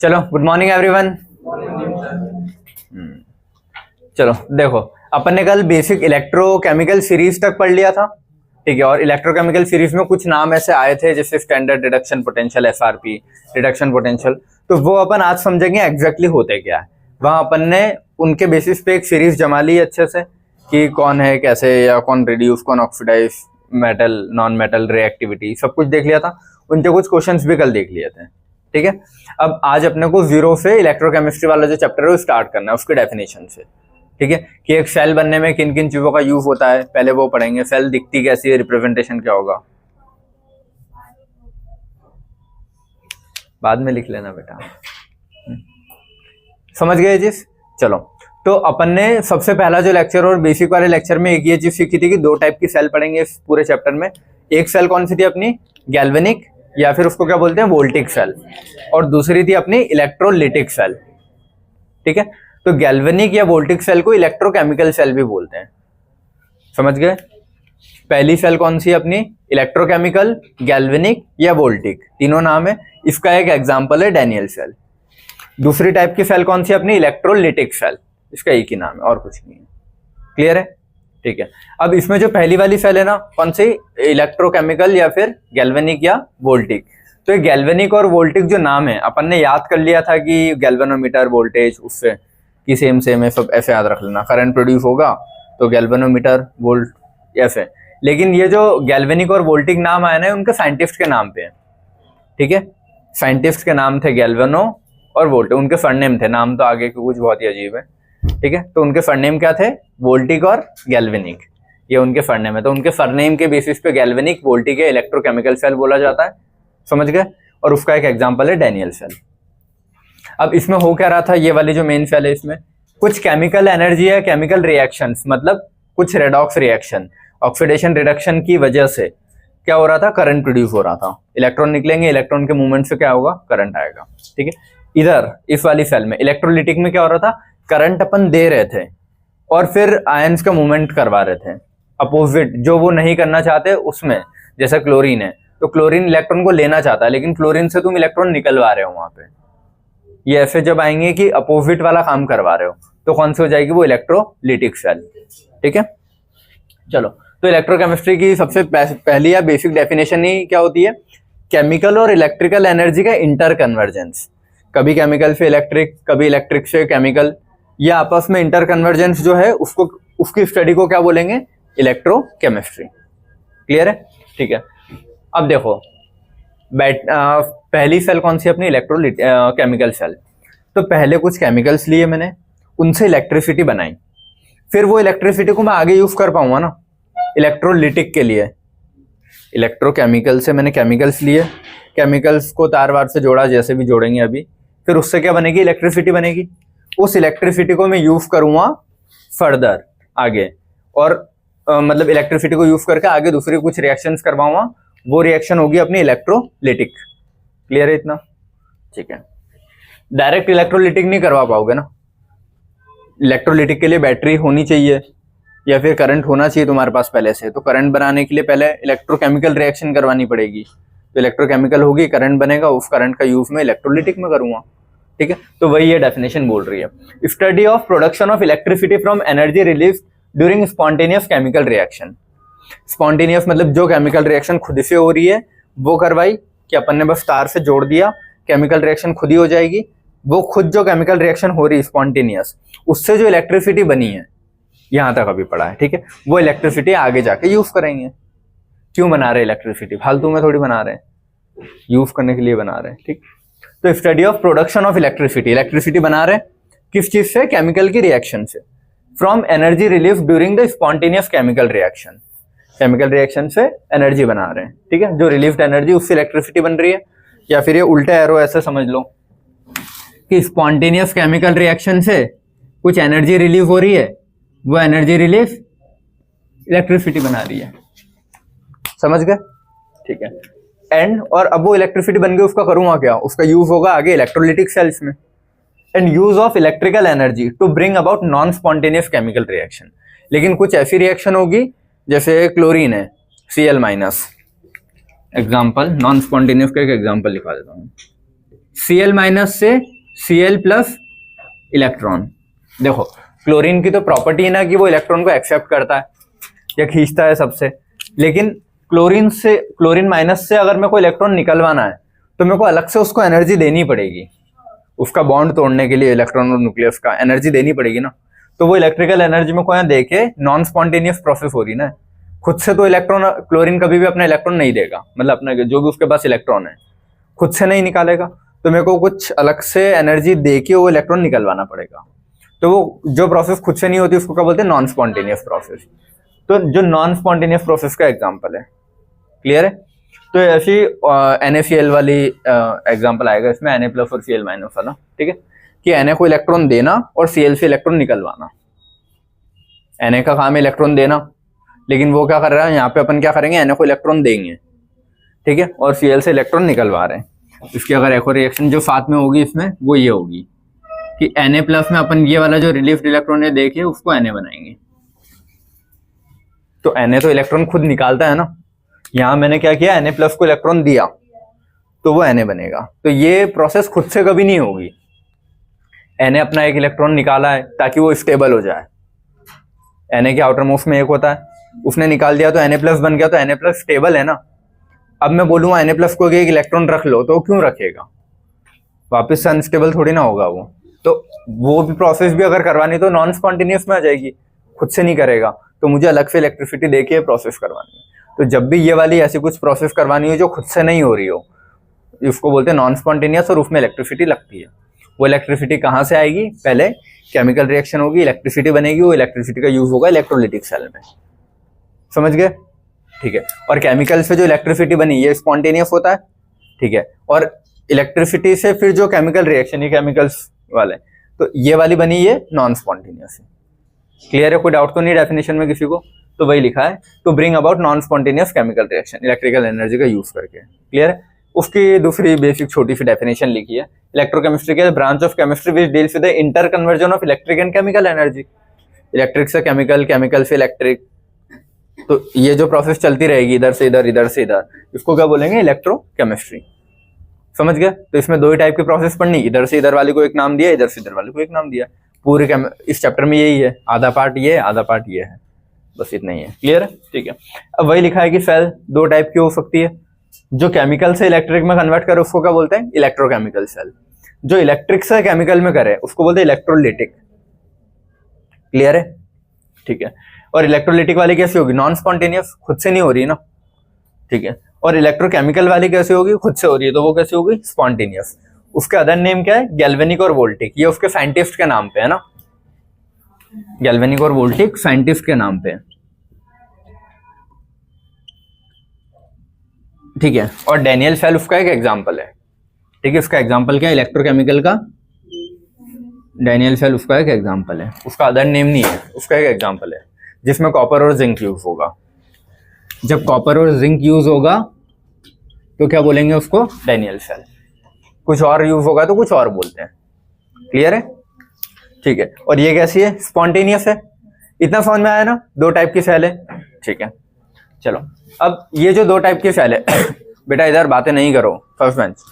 चलो good morning everyone. चलो देखो, अपन ने कल बेसिक इलेक्ट्रोकेमिकल सीरीज तक पढ़ लिया था, ठीक है। और इलेक्ट्रोकेमिकल सीरीज में कुछ नाम ऐसे आए थे जैसे standard reduction potential, SRP, reduction potential. तो वो अपन आज समझेंगे एग्जैक्टली होते क्या है। वहां अपन ने उनके बेसिस पे एक सीरीज जमा ली अच्छे से कि कौन है कैसे, या कौन रिड्यूस, कौन oxidize, metal, non metal, reactivity, सब कुछ देख लिया था। उनके कुछ क्वेश्चंस भी कल देख लिए थे, ठीक है। अब आज अपने को जीरो से इलेक्ट्रोकेमिस्ट्री वाला जो चैप्टर है वो स्टार्ट करना है, उसके डेफिनेशन से, ठीक है। कि एक सेल बनने में किन किन चीजों का यूज होता है, पहले वो पढ़ेंगे। सेल दिखती कैसी है, रिप्रेजेंटेशन क्या होगा, बाद में लिख लेना बेटा। समझ गए जिस? चलो, तो अपन ने सबसे पहला जो लेक्चर और बेसिक वाले लेक्चर में एक ये चीज सीखी थी कि दो टाइप की सेल पढ़ेंगे इस पूरे चैप्टर में। एक सेल कौन सी थी अपनी, गैल्वेनिक, या फिर उसको क्या बोलते हैं, वोल्टिक सेल, और दूसरी थी अपनी इलेक्ट्रोलिटिक सेल, ठीक है। तो गैल्वेनिक या वोल्टिक सेल को इलेक्ट्रोकेमिकल सेल भी बोलते हैं, समझ गए। पहली सेल कौन सी अपनी, इलेक्ट्रोकेमिकल, गैल्वेनिक या वोल्टिक, तीनों नाम है। इसका एक एग्जांपल है डैनियल सेल। दूसरी टाइप की सेल कौन सी अपनी, इलेक्ट्रोलिटिक सेल, इसका एक ही नाम है और कुछ नहीं है। क्लियर है, ठीक है। अब इसमें जो पहली वाली सेल है ना, कौन सी, इलेक्ट्रोकेमिकल या फिर गैल्वेनिक या वोल्टिक। तो ये गैल्वेनिक और वोल्टिक जो नाम है अपन ने याद कर लिया था कि गैल्वेनोमीटर, वोल्टेज, उससे कि सेम है, सब ऐसे याद रख लेना। करंट प्रोड्यूस होगा तो गैल्वेनोमीटर, वोल्ट, ऐसे। लेकिन ये जो गैल्वेनिक और वोल्टिक नाम आए ना, उनके साइंटिस्ट के नाम पे है, ठीक है। साइंटिस्ट के नाम थे गैल्वेनो और वोल्ट, उनके सरनेम थे, नाम तो आगे के कुछ बहुत ही अजीब है, ठीक है। तो उनके सरनेम क्या थे, वोल्टिक और गैल्वेनिक, ये उनके सरनेम है। तो उनके सरनेम के बेसिस पे गैल्वेनिक, वोल्टिक या इलेक्ट्रोकेमिकल सेल बोला जाता है, समझ गए। और उसका एक एग्जांपल है डैनियल सेल। अब इसमें हो क्या रहा था, ये वाली जो मेन सेल है, इसमें कुछ केमिकल एनर्जी है, केमिकल रिएक्शंस, मतलब कुछ रेडॉक्स रिएक्शन, ऑक्सीडेशन रिडक्शन की वजह से क्या हो रहा था, करंट प्रोड्यूस हो रहा था। इलेक्ट्रॉन निकलेंगे, इलेक्ट्रॉन के मूवमेंट से क्या होगा, करंट आएगा, ठीक है। इधर इस वाली सेल में इलेक्ट्रोलिटिक में क्या हो रहा था, करंट अपन दे रहे थे और फिर आयंस का मूवमेंट करवा रहे थे, अपोजिट जो वो नहीं करना चाहते उसमें। जैसे क्लोरीन है, तो क्लोरीन इलेक्ट्रॉन को लेना चाहता है, लेकिन क्लोरीन से तुम इलेक्ट्रॉन निकलवा रहे हो वहां पे। ये ऐसे जब आएंगे कि अपोजिट वाला काम करवा रहे हो, तो कौन सी हो जाएगी, वो इलेक्ट्रोलिटिक सेल, ठीक है। चलो, तो इलेक्ट्रोकेमिस्ट्री की सबसे पहली या बेसिक डेफिनेशन ही क्या होती है, केमिकल और इलेक्ट्रिकल एनर्जी का इंटर कन्वर्जेंस। कभी केमिकल से इलेक्ट्रिक, कभी इलेक्ट्रिक से केमिकल, या आपस में इंटर कन्वर्जेंस जो है उसको, उसकी स्टडी को क्या बोलेंगे, इलेक्ट्रोकेमिस्ट्री। क्लियर है, ठीक है। अब देखो, पहली सेल कौन सी अपनी, इलेक्ट्रोकेमिकल सेल। तो पहले कुछ केमिकल्स लिए मैंने, उनसे इलेक्ट्रिसिटी बनाई, फिर वो इलेक्ट्रिसिटी को मैं आगे यूज कर पाऊंगा ना इलेक्ट्रोलिटिक के लिए। इलेक्ट्रोकेमिकल से मैंने केमिकल्स लिए, केमिकल्स को तार वार से जोड़ा, जैसे भी जोड़ेंगे अभी, फिर उससे क्या बनेगी, इलेक्ट्रिसिटी बनेगी। उस इलेक्ट्रिसिटी को मैं यूज करूंगा फर्दर आगे, और मतलब इलेक्ट्रिसिटी को यूज करके आगे दूसरी कुछ रिएक्शंस करवाऊंगा, वो रिएक्शन होगी अपनी इलेक्ट्रोलिटिक। क्लियर है इतना, ठीक है। डायरेक्ट इलेक्ट्रोलिटिक नहीं करवा पाओगे ना, इलेक्ट्रोलिटिक के लिए बैटरी होनी चाहिए या फिर करंट होना चाहिए तुम्हारे पास पहले से। तो करंट बनाने के लिए पहले इलेक्ट्रोकेमिकल रिएक्शन करवानी पड़ेगी, तो इलेक्ट्रोकेमिकल होगी, करंट बनेगा, उस करंट का यूज मैं इलेक्ट्रोलिटिक में करूंगा, ठीक है। तो वही ये डेफिनेशन बोल रही है, study of production of electricity from energy release during spontaneous chemical reaction. Spontaneous मतलब जो केमिकल रिएक्शन खुद से हो रही है वो करवाई, कि अपन ने बस तार से जोड़ दिया, केमिकल रिएक्शन खुद ही हो जाएगी। वो खुद जो केमिकल रिएक्शन हो रही है स्पॉन्टेनियस, उससे जो इलेक्ट्रिसिटी बनी है, यहां तक अभी पढ़ा है, ठीक है। वो इलेक्ट्रिसिटी आगे जाके यूज करेंगे। क्यों बना रहे इलेक्ट्रिसिटी, फालतू में थोड़ी बना रहे हैं, यूज करने के लिए बना रहे हैं, ठीक। तो study of production of electricity, electricity बना रहे किस चीज से, केमिकल की रिएक्शन से, from energy release during the spontaneous chemical reaction. Chemical reaction से एनर्जी बना रहे हैं, ठीक है। जो रिलीव्ड एनर्जी, उससे इलेक्ट्रिसिटी बन रही है। या फिर ये उल्टा एरो ऐसे समझ लो कि स्पॉन्टेनियस केमिकल रिएक्शन से कुछ एनर्जी रिलीव हो रही है, वो एनर्जी रिलीज इलेक्ट्रिसिटी बना रही है, समझ गए, ठीक है। एंड और अब वो इलेक्ट्रिसिटी बन गई, उसका करूंगा क्या, उसका यूज होगा आगे इलेक्ट्रोलिटिक सेल्स में। And use of electrical energy to bring about non spontaneous chemical reaction. लेकिन कुछ ऐसी रिएक्शन होगी, जैसे क्लोरीन है, Cl-, एग्जाम्पल नॉन स्पॉन्टेनियस का एक एग्जाम्पल लिखा देता हूँ। Cl माइनस से Cl प्लस इलेक्ट्रॉन। देखो क्लोरीन की तो प्रॉपर्टी है ना कि वो इलेक्ट्रॉन को एक्सेप्ट करता है या खींचता है सबसे, लेकिन क्लोरीन माइनस से अगर मेरे को इलेक्ट्रॉन निकलवाना है तो मेरे को अलग से उसको एनर्जी देनी पड़ेगी, उसका बॉन्ड तोड़ने के लिए इलेक्ट्रॉन और न्यूक्लियस का एनर्जी देनी पड़ेगी ना। तो वो इलेक्ट्रिकल एनर्जी में को यहाँ देके नॉन स्पॉन्टेनियस प्रोसेस हो रही ना, खुद से तो इलेक्ट्रॉन क्लोरीन कभी भी अपना इलेक्ट्रॉन नहीं देगा, मतलब अपना जो भी उसके पास इलेक्ट्रॉन है खुद से नहीं निकालेगा, तो मेरे को कुछ अलग से एनर्जी देके वो इलेक्ट्रॉन निकलवाना पड़ेगा। तो वो जो प्रोसेस खुद से नहीं होती उसको क्या बोलते हैं, नॉन स्पॉन्टेनियस प्रोसेस। तो जो नॉन स्पॉन्टेनियस प्रोसेस का एग्जाम्पल है, क्लियर है। तो ऐसी NaCl वाली एग्जाम्पल आएगा इसमें, Na प्लस और Cl माइनस वाला, ठीक है, कि Na को इलेक्ट्रॉन देना और Cl से इलेक्ट्रॉन निकलवाना। Na का काम है इलेक्ट्रॉन देना, लेकिन वो क्या कर रहा है, यहाँ पे अपन क्या करेंगे, Na को इलेक्ट्रॉन देंगे, ठीक है, और Cl से इलेक्ट्रॉन निकलवा रहे हैं। इसकी अगर एक और रिएक्शन जो साथ में होगी इसमें वो ये होगी कि Na प्लस में अपन ये वाला जो रिलीफ्ड इलेक्ट्रॉन है देखिए उसको Na बनाएंगे। तो Na तो इलेक्ट्रॉन खुद निकालता है ना, यहां मैंने क्या किया, Na प्लस को इलेक्ट्रॉन दिया तो वो Na बनेगा। तो ये प्रोसेस खुद से कभी नहीं होगी। Na अपना एक इलेक्ट्रॉन निकाला है ताकि वो स्टेबल हो जाए, Na के आउटर मोस्ट में एक होता है, उसने निकाल दिया तो Na प्लस बन गया, तो Na प्लस स्टेबल है ना। अब मैं बोलूंगा Na प्लस को एक इलेक्ट्रॉन रख लो तो क्यों रखेगा, वापस से अनस्टेबल थोड़ी ना होगा वो। तो वो भी प्रोसेस भी अगर करवानी तो नॉन स्पॉन्टेनियस में आ जाएगी, खुद से नहीं करेगा, तो मुझे अलग से इलेक्ट्रिसिटी देके प्रोसेस करवानी है। तो जब भी ये वाली ऐसी कुछ प्रोसेस करवानी हो जो खुद से नहीं हो रही हो, उसको बोलते हैं नॉन स्पॉन्टेनियस, और उसमें इलेक्ट्रिसिटी लगती है। वो इलेक्ट्रिसिटी कहाँ से आएगी, पहले केमिकल रिएक्शन होगी, इलेक्ट्रिसिटी बनेगी, वो इलेक्ट्रिसिटी का यूज होगा इलेक्ट्रोलिटिक सेल में, समझ गए, ठीक है। और केमिकल से जो इलेक्ट्रिसिटी बनी ये स्पॉन्टेनियस होता है, ठीक है, और इलेक्ट्रिसिटी से फिर जो केमिकल रिएक्शन, ये केमिकल्स वाले, तो ये वाली बनी ये नॉन स्पॉन्टेनियस है। क्लियर है, कोई डाउट तो नहीं डेफिनेशन में किसी को, तो वही लिखा है to bring about non spontaneous chemical reaction electrical energy का यूज करके, क्लियर है। उसकी दूसरी बेसिक छोटी सी डेफिनेशन लिखी है, इलेक्ट्रोकेमिस्ट्री के branch of chemistry which deals with the inter conversion of electric and chemical energy, electric से केमिकल, केमिकल से इलेक्ट्रिक, तो ये जो प्रोसेस चलती रहेगी इधर से इधर, इधर से इधर, इसको क्या बोलेंगे, इलेक्ट्रोकेमिस्ट्री, समझ गया। तो इसमें दो ही टाइप की प्रोसेस पढ़नी, इधर से इधर वाली को एक नाम दिया, इधर से इधर वाली को एक नाम दिया, पूरे इस चैप्टर में यही है, आधा पार्ट ये आधा पार्ट ये है, बस इतना ही है, क्लियर है, ठीक है। अब वही लिखा है कि सेल दो टाइप की हो सकती है, जो केमिकल से इलेक्ट्रिक में कन्वर्ट करे उसको क्या बोलते हैं, इलेक्ट्रोकेमिकल सेल, जो इलेक्ट्रिक से केमिकल में करे उसको बोलते हैं इलेक्ट्रोलिटिक, क्लियर है, ठीक है। और इलेक्ट्रोलिटिक वाली कैसी होगी, नॉन स्पॉन्टेनियस, खुद से नहीं हो रही ना, ठीक है। और इलेक्ट्रोकेमिकल वाली कैसे होगी, खुद से हो रही है, तो वो कैसे होगी, स्पॉन्टेनियस। उसके अदर नेम क्या है, गैल्वेनिक और वोल्टिक, ये उसके साइंटिस्ट के नाम पे है ना, गैल्वेनिक और वोल्टिक साइंटिस्ट के नाम पे, ठीक है। और डैनियल सेल उसका एक एग्जांपल है, ठीक है। उसका एग्जांपल क्या है, इलेक्ट्रोकेमिकल का डैनियल सेल उसका एक एग्जांपल है, उसका अदर नेम नहीं है, उसका एक एग्जांपल है जिसमें कॉपर और जिंक यूज होगा। जब कॉपर और जिंक यूज होगा तो क्या बोलेंगे उसको, डैनियल सेल। कुछ और यूज होगा तो कुछ और बोलते हैं, क्लियर है, ठीक है। और ये कैसी है, स्पॉन्टेनियस है, इतना समझ में आया ना, दो टाइप की सेल है, ठीक है। चलो अब ये जो दो टाइप की सेल है बेटा इधर बातें नहीं करो, फर्स्ट बेंच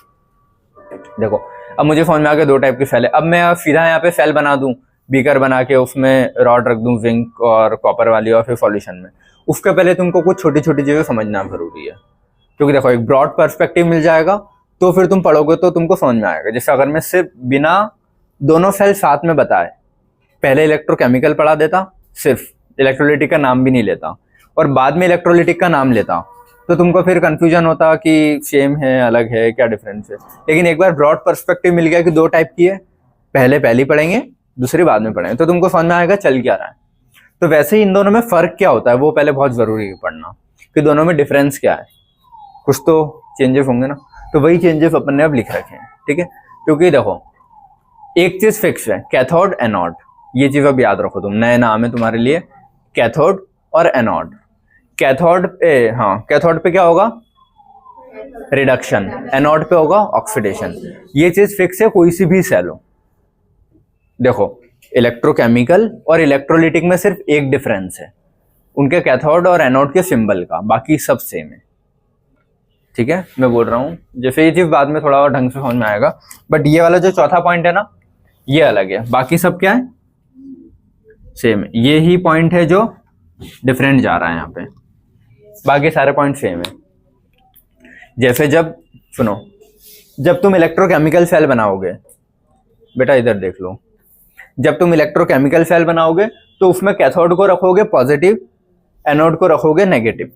देखो, अब मुझे समझ में आ गया दो टाइप की सेल है। अब मैं सीधा यहाँ पे सेल बना दूं, बीकर बना के उसमें रॉड रख दूं जिंक और कॉपर वाली, और फिर सॉल्यूशन में, उसके पहले तुमको कुछ छोटी छोटी चीजें समझना जरूरी है, क्योंकि देखो एक ब्रॉड पर्सपेक्टिव मिल जाएगा तो फिर तुम पढ़ोगे तो तुमको समझ में आएगा। जैसे अगर मैं सिर्फ बिना दोनों सेल साथ में बताए पहले इलेक्ट्रोकेमिकल पढ़ा देता, सिर्फ इलेक्ट्रोलिटिक का नाम भी नहीं लेता, और बाद में इलेक्ट्रोलिटिक का नाम लेता, तो तुमको फिर कंफ्यूजन होता कि सेम है अलग है, क्या डिफरेंस है। लेकिन एक बार ब्रॉड पर्सपेक्टिव मिल गया कि दो टाइप की है, पहले पहली पढ़ेंगे दूसरी बाद में पढ़ेंगे, तो तुमको समझ में आएगा चल क्या रहा है। तो वैसे ही इन दोनों में फर्क क्या होता है वो पहले बहुत जरूरी है पढ़ना, कि दोनों में डिफरेंस क्या है, कुछ तो चेंजेस होंगे ना, तो वही चेंजेस अपन ने अब लिख रखे हैं, ठीक है। क्योंकि देखो एक चीज फिक्स है, कैथोड एनोड, ये चीज अब याद रखो तुम, नए नाम है तुम्हारे लिए, कैथोड और एनोड। कैथोड पे, हाँ कैथोड पे क्या होगा, रिडक्शन, एनोड पे होगा ऑक्सीडेशन। ये चीज फिक्स है कोई सी भी सेल हो। देखो इलेक्ट्रोकेमिकल और इलेक्ट्रोलिटिक में सिर्फ एक डिफरेंस है, उनके कैथोड और एनोड के सिंबल का, बाकी सब सेम है, ठीक है, मैं बोल रहा हूँ जैसे ये चीज बाद में थोड़ा और ढंग से समझ में आएगा, बट ये वाला जो चौथा पॉइंट है ना, ये अलग है, बाकी सब क्या है, सेम है। ये ही पॉइंट है जो डिफरेंट जा रहा है यहाँ पे, बाकी सारे पॉइंट सेम है। जैसे जब सुनो, जब तुम इलेक्ट्रोकेमिकल सेल बनाओगे, बेटा इधर देख लो, जब तुम इलेक्ट्रोकेमिकल सेल बनाओगे तो उसमें कैथोड को रखोगे पॉजिटिव, एनोड को रखोगे नेगेटिव,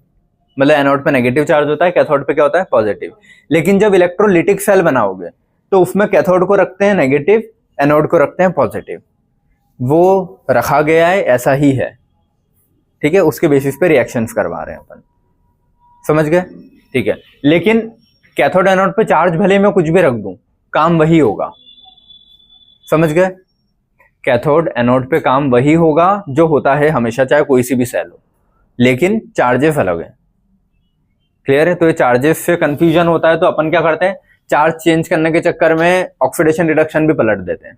मतलब एनोड पे नेगेटिव चार्ज होता है, कैथोड पे क्या होता है, पॉजिटिव। लेकिन जब इलेक्ट्रोलिटिक सेल बनाओगे तो उसमें कैथोड को रखते हैं नेगेटिव, एनोड को रखते हैं पॉजिटिव। वो रखा गया है, ऐसा ही है, ठीक है, उसके बेसिस पे रिएक्शंस करवा रहे हैं अपन, समझ गए, ठीक है। लेकिन कैथोड एनोड पे चार्ज भले मैं कुछ भी रख दूं, काम वही होगा, समझ गए। कैथोड एनोड पे काम वही होगा जो होता है हमेशा, चाहे कोई सी भी सेल हो, लेकिन चार्जेस अलग है। क्लियर है। तो ये चार्जेस से कंफ्यूजन होता है, तो अपन क्या करते हैं, चार्ज चेंज करने के चक्कर में ऑक्सीडेशन रिडक्शन भी पलट देते हैं,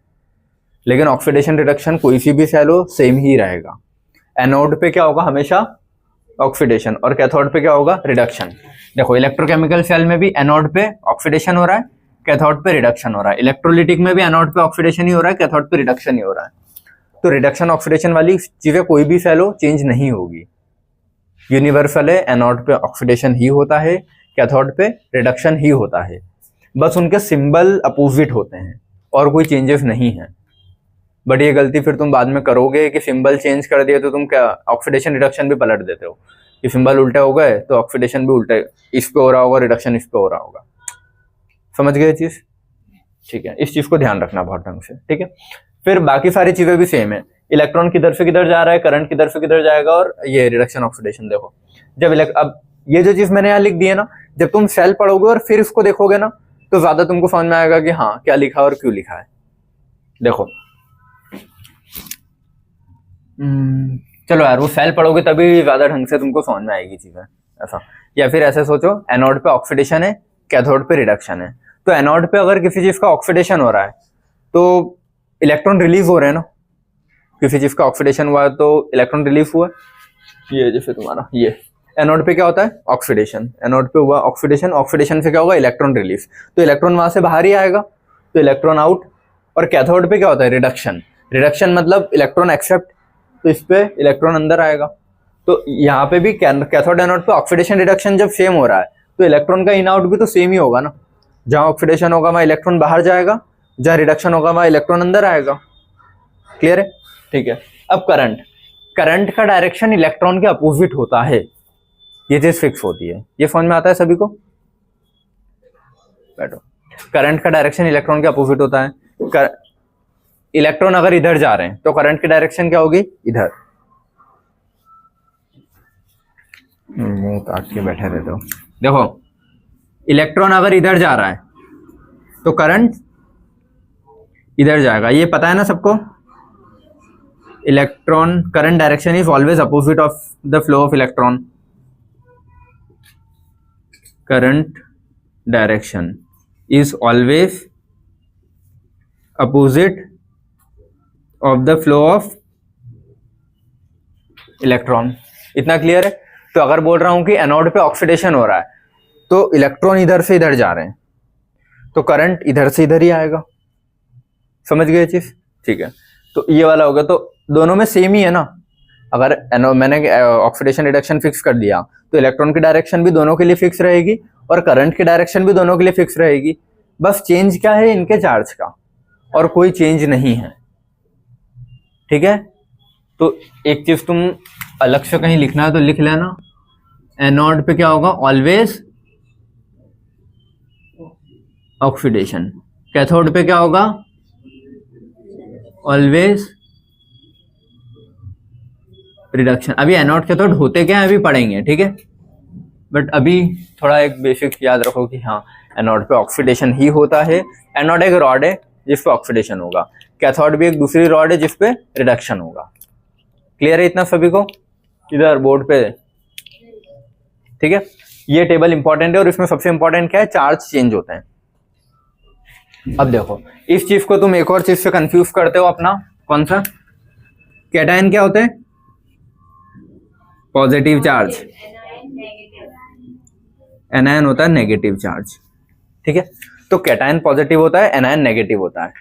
लेकिन ऑक्सीडेशन रिडक्शन कोई सी भी सेल हो सेम ही रहेगा। एनोड पे क्या होगा हमेशा, ऑक्सीडेशन, और कैथोड पे क्या होगा, रिडक्शन। देखो इलेक्ट्रोकेमिकल सेल में भी एनोड पे ऑक्सीडेशन हो रहा है, कैथोड पे रिडक्शन हो रहा है। इलेक्ट्रोलिटिक में भी एनोड पे ऑक्सीडेशन ही हो रहा है, कैथोड पे रिडक्शन ही हो रहा है। तो रिडक्शन ऑक्सीडेशन वाली चीजें कोई भी सेल हो चेंज नहीं होगी, यूनिवर्सल है। एनोड पे ऑक्सीडेशन ही होता है, कैथोड पे रिडक्शन ही होता है, बस उनके सिंबल अपोजिट होते हैं और कोई चेंजेस नहीं है। बट ये गलती फिर तुम बाद में करोगे कि सिंबल चेंज कर दिया तो तुम क्या ऑक्सीडेशन रिडक्शन भी पलट देते हो, कि सिंबल उल्टे हो गए तो ऑक्सीडेशन भी उल्टे इस पे हो रहा होगा, रिडक्शन इस पे हो रहा होगा। समझ गए चीज, ठीक है, इस चीज को ध्यान रखना बहुत ढंग से, ठीक है। फिर बाकी सारी चीजें भी सेम है, इलेक्ट्रॉन किधर से किधर जा रहा है, करंट किधर से किधर जाएगा, और ये रिडक्शन ऑक्सीडेशन। देखो जब अब ये जो चीज मैंने यहाँ लिख दी है ना, जब तुम सेल पढ़ोगे और फिर इसको देखोगे ना, तो ज्यादा तुमको समझ में आएगा कि हाँ क्या लिखा और क्यों लिखा है। देखो चलो यार, वो सेल पढ़ोगे तभी ज्यादा ढंग से तुमको समझ में आएगी चीजें, ऐसा। या फिर ऐसे सोचो, एनोड पे ऑक्सीडेशन है, कैथोड पे रिडक्शन है। तो एनोड पे अगर किसी चीज का ऑक्सीडेशन हो रहा है तो इलेक्ट्रॉन रिलीज हो रहे हैं ना, किसी चीज का ऑक्सीडेशन हुआ है तो इलेक्ट्रॉन रिलीज हुआ। ये जैसे तुम्हारा ये एनोड पे क्या होता है, ऑक्सीडेशन, एनोड पे हुआ ऑक्सीडेशन, ऑक्सीडेशन से क्या होगा, इलेक्ट्रॉन रिलीज, तो इलेक्ट्रॉन वहां से बाहर ही आएगा, तो इलेक्ट्रॉन आउट। और कैथोड पे क्या होता है, रिडक्शन, रिडक्शन मतलब इलेक्ट्रॉन एक्सेप्ट, तो इस पे इलेक्ट्रॉन अंदर आएगा। तो यहाँ पे भी कैथोड एनोड पे ऑक्सीडेशन रिडक्शन जब सेम हो रहा है तो इलेक्ट्रॉन का इन आउट भी तो सेम ही होगा ना, जहां ऑक्सीडेशन होगा वहां इलेक्ट्रॉन बाहर जाएगा, जहां रिडक्शन होगा वहां इलेक्ट्रॉन अंदर आएगा। क्लियर है, ठीक है। अब करंट, करंट का डायरेक्शन इलेक्ट्रॉन के अपोजिट होता है, ये चीज फिक्स होती है, ये समझ में आता है सभी को। बैठो, करंट का डायरेक्शन इलेक्ट्रॉन के अपोजिट होता है। इलेक्ट्रॉन अगर इधर जा रहे हैं तो करंट की डायरेक्शन क्या होगी, इधर। मुंह काट के बैठे रहते हो। देखो इलेक्ट्रॉन अगर इधर जा रहा है तो करंट इधर जाएगा, ये पता है ना सबको। Electron current direction is always opposite of the flow of electron. Current direction is always opposite of the flow of electron. इतना क्लियर है। तो अगर बोल रहा हूं कि एनोड पे ऑक्सीडेशन हो रहा है तो इलेक्ट्रॉन इधर से इधर जा रहे हैं तो करंट इधर से इधर ही आएगा। समझ गए चीज, ठीक है। तो ये वाला होगा, तो दोनों में सेम ही है ना। अगर मैंने ऑक्सीडेशन रिडक्शन फिक्स कर दिया तो इलेक्ट्रॉन की डायरेक्शन भी दोनों के लिए फिक्स रहेगी और करंट की डायरेक्शन भी दोनों के लिए फिक्स रहेगी। बस चेंज क्या है, इनके चार्ज का, और कोई चेंज नहीं है, ठीक है। तो एक चीज तुम अलग से कहीं लिखना है तो लिख लेना, एनोड पे क्या होगा, ऑलवेज ऑक्सीडेशन। कैथोड पे क्या होगा, ऑलवेज रिडक्शन। अभी एनोड कैथोड होते क्या है अभी पढ़ेंगे, ठीक है। बट अभी थोड़ा एक बेसिक याद रखो कि हाँ एनोड पे ऑक्सीडेशन ही होता है। एनोड एक रॉड है जिस पे ऑक्सीडेशन होगा, कैथोड भी एक दूसरी रॉड है जिस पे रिडक्शन होगा। क्लियर है इतना सभी को, इधर बोर्ड पे, ठीक है। ये टेबल इंपॉर्टेंट है और इसमें सबसे इंपॉर्टेंट क्या है, चार्ज चेंज होते हैं। अब देखो इस चीज को तुम एक और चीज से कंफ्यूज करते हो अपना, कौन सा, कैटायन क्या होते हैं, पॉजिटिव चार्ज, एनायन होता है नेगेटिव चार्ज, ठीक है। तो कैटायन पॉजिटिव होता है, एनायन नेगेटिव होता है।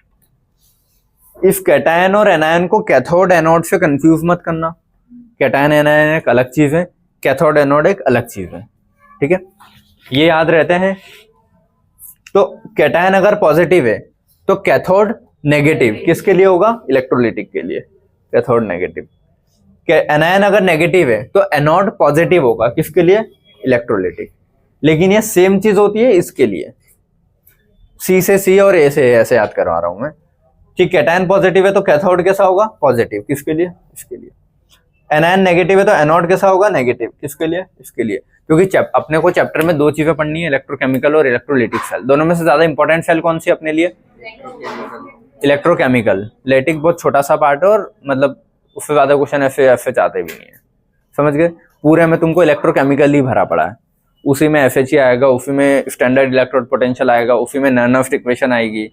इस कैटायन और एनायन को कैथोड एनोड से कंफ्यूज मत करना। कैटायन एनायन एक अलग चीज है, कैथोड एनोड एक अलग चीज है, ठीक है, ये याद रहते हैं। तो कैटायन अगर पॉजिटिव है तो कैथोड नेगेटिव किसके लिए होगा? इलेक्ट्रोलिटिक के लिए, कैथोड नेगेटिव। एनायन अगर नेगेटिव है तो एनोड पॉजिटिव होगा, किसके लिए? इलेक्ट्रोलिटिक। लेकिन ये सेम चीज होती है इसके लिए, सी से सी और ए से ऐसे याद करवा रहा हूं मैं कि कैटायन पॉजिटिव है तो कैथोड कैसा होगा? पॉजिटिव, किसके लिए? इसके लिए। एनायन नेगेटिव है तो एनोड कैसा होगा? नेगेटिव, किसके लिए? इसके लिए। क्योंकि अपने को चैप्टर में दो चीजें पढ़नी है, इलेक्ट्रोकेमिकल और इलेक्ट्रोलिटिक सेल। दोनों में से ज्यादा इंपॉर्टेंट सेल कौन सी अपने लिए? इलेक्ट्रोकेमिकल। लेटिक बहुत छोटा सा पार्ट है और मतलब उससे ज्यादा क्वेश्चन ऐसे चाहते भी नहीं है, समझ गए? पूरे में तुमको इलेक्ट्रोकेमिकल ही भरा पड़ा है, उसी में FHE आएगा, उसी में स्टैंडर्ड इलेक्ट्रोड पोटेंशियल आएगा, उसी में नर्नस्ट इक्वेशन आएगी।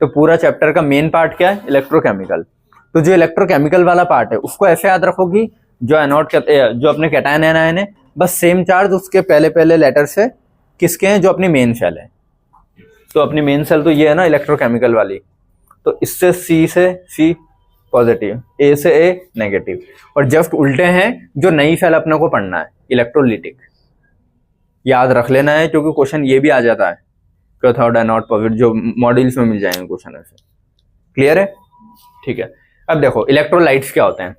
तो पूरा चैप्टर का मेन पार्ट क्या है? इलेक्ट्रोकेमिकल। तो जो इलेक्ट्रोकेमिकल वाला पार्ट है उसको ऐसे याद रखो कि जो एनोड जो अपने कैटायन एनायन है, बस सेम चार्ज उसके पहले पहले लेटर से किसके हैं? जो अपनी मेन सेल है। तो अपनी मेन सेल तो ये है ना इलेक्ट्रोकेमिकल वाली, तो इससे C से C पॉजिटिव, A से A नेगेटिव। और जस्ट उल्टे हैं जो नई सेल अपने को पढ़ना है, इलेक्ट्रोलिटिक। याद रख लेना है क्योंकि क्वेश्चन ये भी आ जाता है, कैथोड एनोड पॉजिटिव, जो मॉड्यूल्स में मिल जाएंगे क्वेश्चन ऐसे। क्लियर है? ठीक है। अब देखो इलेक्ट्रोलाइट्स क्या होते हैं।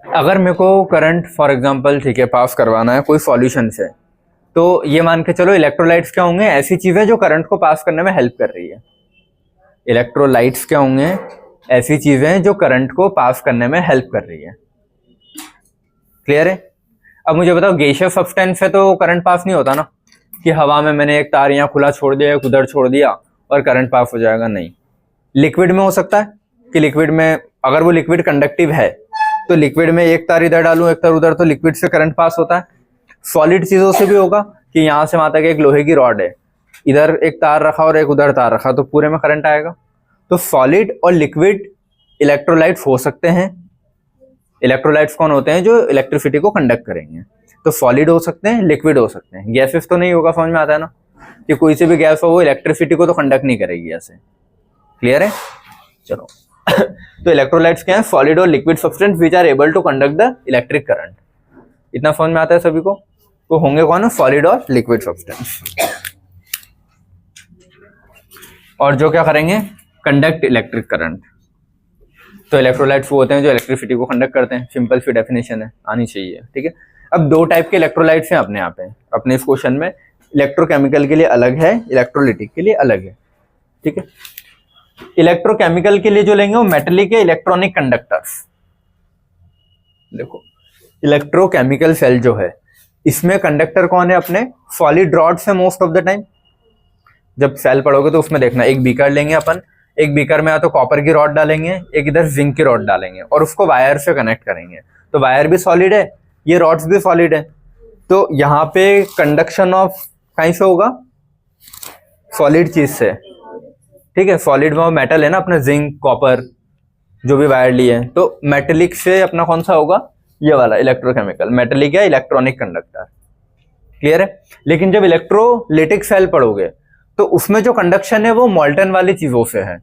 अगर मेरे को करंट फॉर एग्जांपल, ठीक है, पास करवाना है कोई सॉल्यूशन से, तो ये मान के चलो इलेक्ट्रोलाइट्स क्या होंगे? ऐसी चीजें जो करंट को पास करने में हेल्प कर रही है। इलेक्ट्रोलाइट्स क्या होंगे? ऐसी चीजें जो करंट को पास करने में हेल्प कर रही है। क्लियर है? अब मुझे बताओ, गैसियस सब्सटेंस से तो करंट पास नहीं होता ना, कि हवा में मैंने एक तार यहाँ खुला छोड़ दिया, एक उधर छोड़ दिया और करंट पास हो जाएगा, नहीं। लिक्विड में हो सकता है कि लिक्विड में अगर वो लिक्विड कंडक्टिव है तो लिक्विड में एक तार इधर डालूं एक तार उधर, तो लिक्विड से करंट पास होता है। सॉलिड चीजों से भी होगा कि यहाँ से वहां तक एक लोहे की रॉड है, इधर एक तार रखा और एक उधर तार रखा, तो पूरे में करंट आएगा। तो सॉलिड और लिक्विड इलेक्ट्रोलाइट्स हो सकते हैं। इलेक्ट्रोलाइट्स कौन होते हैं? जो इलेक्ट्रिसिटी को कंडक्ट करेंगे। तो सॉलिड हो सकते हैं, लिक्विड हो सकते हैं। गैसेस तो नहीं होगा, समझ में आता है ना, कि कोई सी भी गैस हो वो इलेक्ट्रिसिटी को तो कंडक्ट नहीं करेगी ऐसे। क्लियर है? चलो तो इलेक्ट्रोलाइट्स क्या है? सॉलिड और liquid substance which are able to conduct the electric current. इतना समझ में आता है सभी को? तो होंगे कौन? सॉलिड और लिक्विड सब्सटेंस। और जो क्या करेंगे? Conduct electric current. तो इलेक्ट्रोलाइट्स वो होते हैं जो इलेक्ट्रिसिटी को कंडक्ट करते हैं। सिंपल सी डेफिनेशन है, आनी चाहिए, ठीक है। अब दो टाइप के इलेक्ट्रोलाइट्स हैं अपने यहाँ पे अपने इस क्वेश्चन में। इलेक्ट्रोकेमिकल के लिए अलग है, इलेक्ट्रोलिटिक के लिए अलग है, ठीक है। इलेक्ट्रोकेमिकल के लिए जो लेंगे वो मेटलिक है, इलेक्ट्रॉनिक कंडक्टर्स। देखो इलेक्ट्रोकेमिकल सेल जो है इसमें कंडक्टर कौन है? अपने सॉलिड रॉड्स है मोस्ट ऑफ द टाइम। जब सेल पढ़ोगे तो उसमें देखना, एक बीकर लेंगे अपन, एक बीकर में या तो कॉपर की रॉड डालेंगे, एक इधर जिंक की रॉड डालेंगे और उसको वायर से कनेक्ट करेंगे। तो वायर भी सॉलिड है, ये रॉड्स भी सॉलिड है। तो यहाँ पे कंडक्शन ऑफ कहीं से होगा? सॉलिड चीज से, ठीक है। सॉलिड में मेटल है ना अपना, जिंक कॉपर जो भी वायर लिए हैं। तो मेटेलिक से अपना कौन सा होगा? ये वाला इलेक्ट्रोकेमिकल। मेटेलिक या इलेक्ट्रॉनिक कंडक्टर। क्लियर है? लेकिन जब इलेक्ट्रोलिटिक सेल पढ़ोगे तो उसमें जो कंडक्शन है वो मॉल्टन वाली चीजों से है,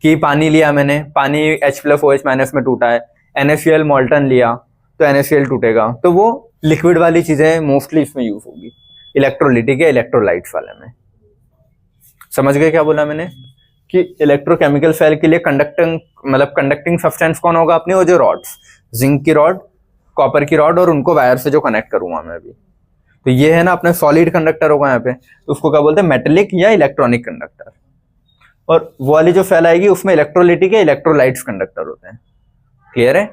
कि पानी लिया मैंने, पानी H+OH- में टूटा है, NaCl मॉल्टन लिया तो NaCl टूटेगा। तो वो लिक्विड वाली चीजें मोस्टली इसमें यूज होगी, इलेक्ट्रोलिटिक या इलेक्ट्रोलाइट्स वाले में। समझ गए क्या बोला मैंने? कि इलेक्ट्रोकेमिकल सेल के लिए कंडक्टिंग सब्सटेंस कौन होगा अपनी? वो जो रॉड्स, जिंक की रॉड, कॉपर की रॉड और उनको वायर से जो कनेक्ट करूंगा मैं अभी। तो ये है ना अपने सॉलिड कंडक्टर होगा यहाँ पे, तो उसको क्या बोलते हैं? मेटेलिक या इलेक्ट्रॉनिक कंडक्टर। और वो वाली जो सेल आएगी उसमें इलेक्ट्रोलिटिक या इलेक्ट्रोलाइट्स कंडक्टर होते हैं। क्लियर है?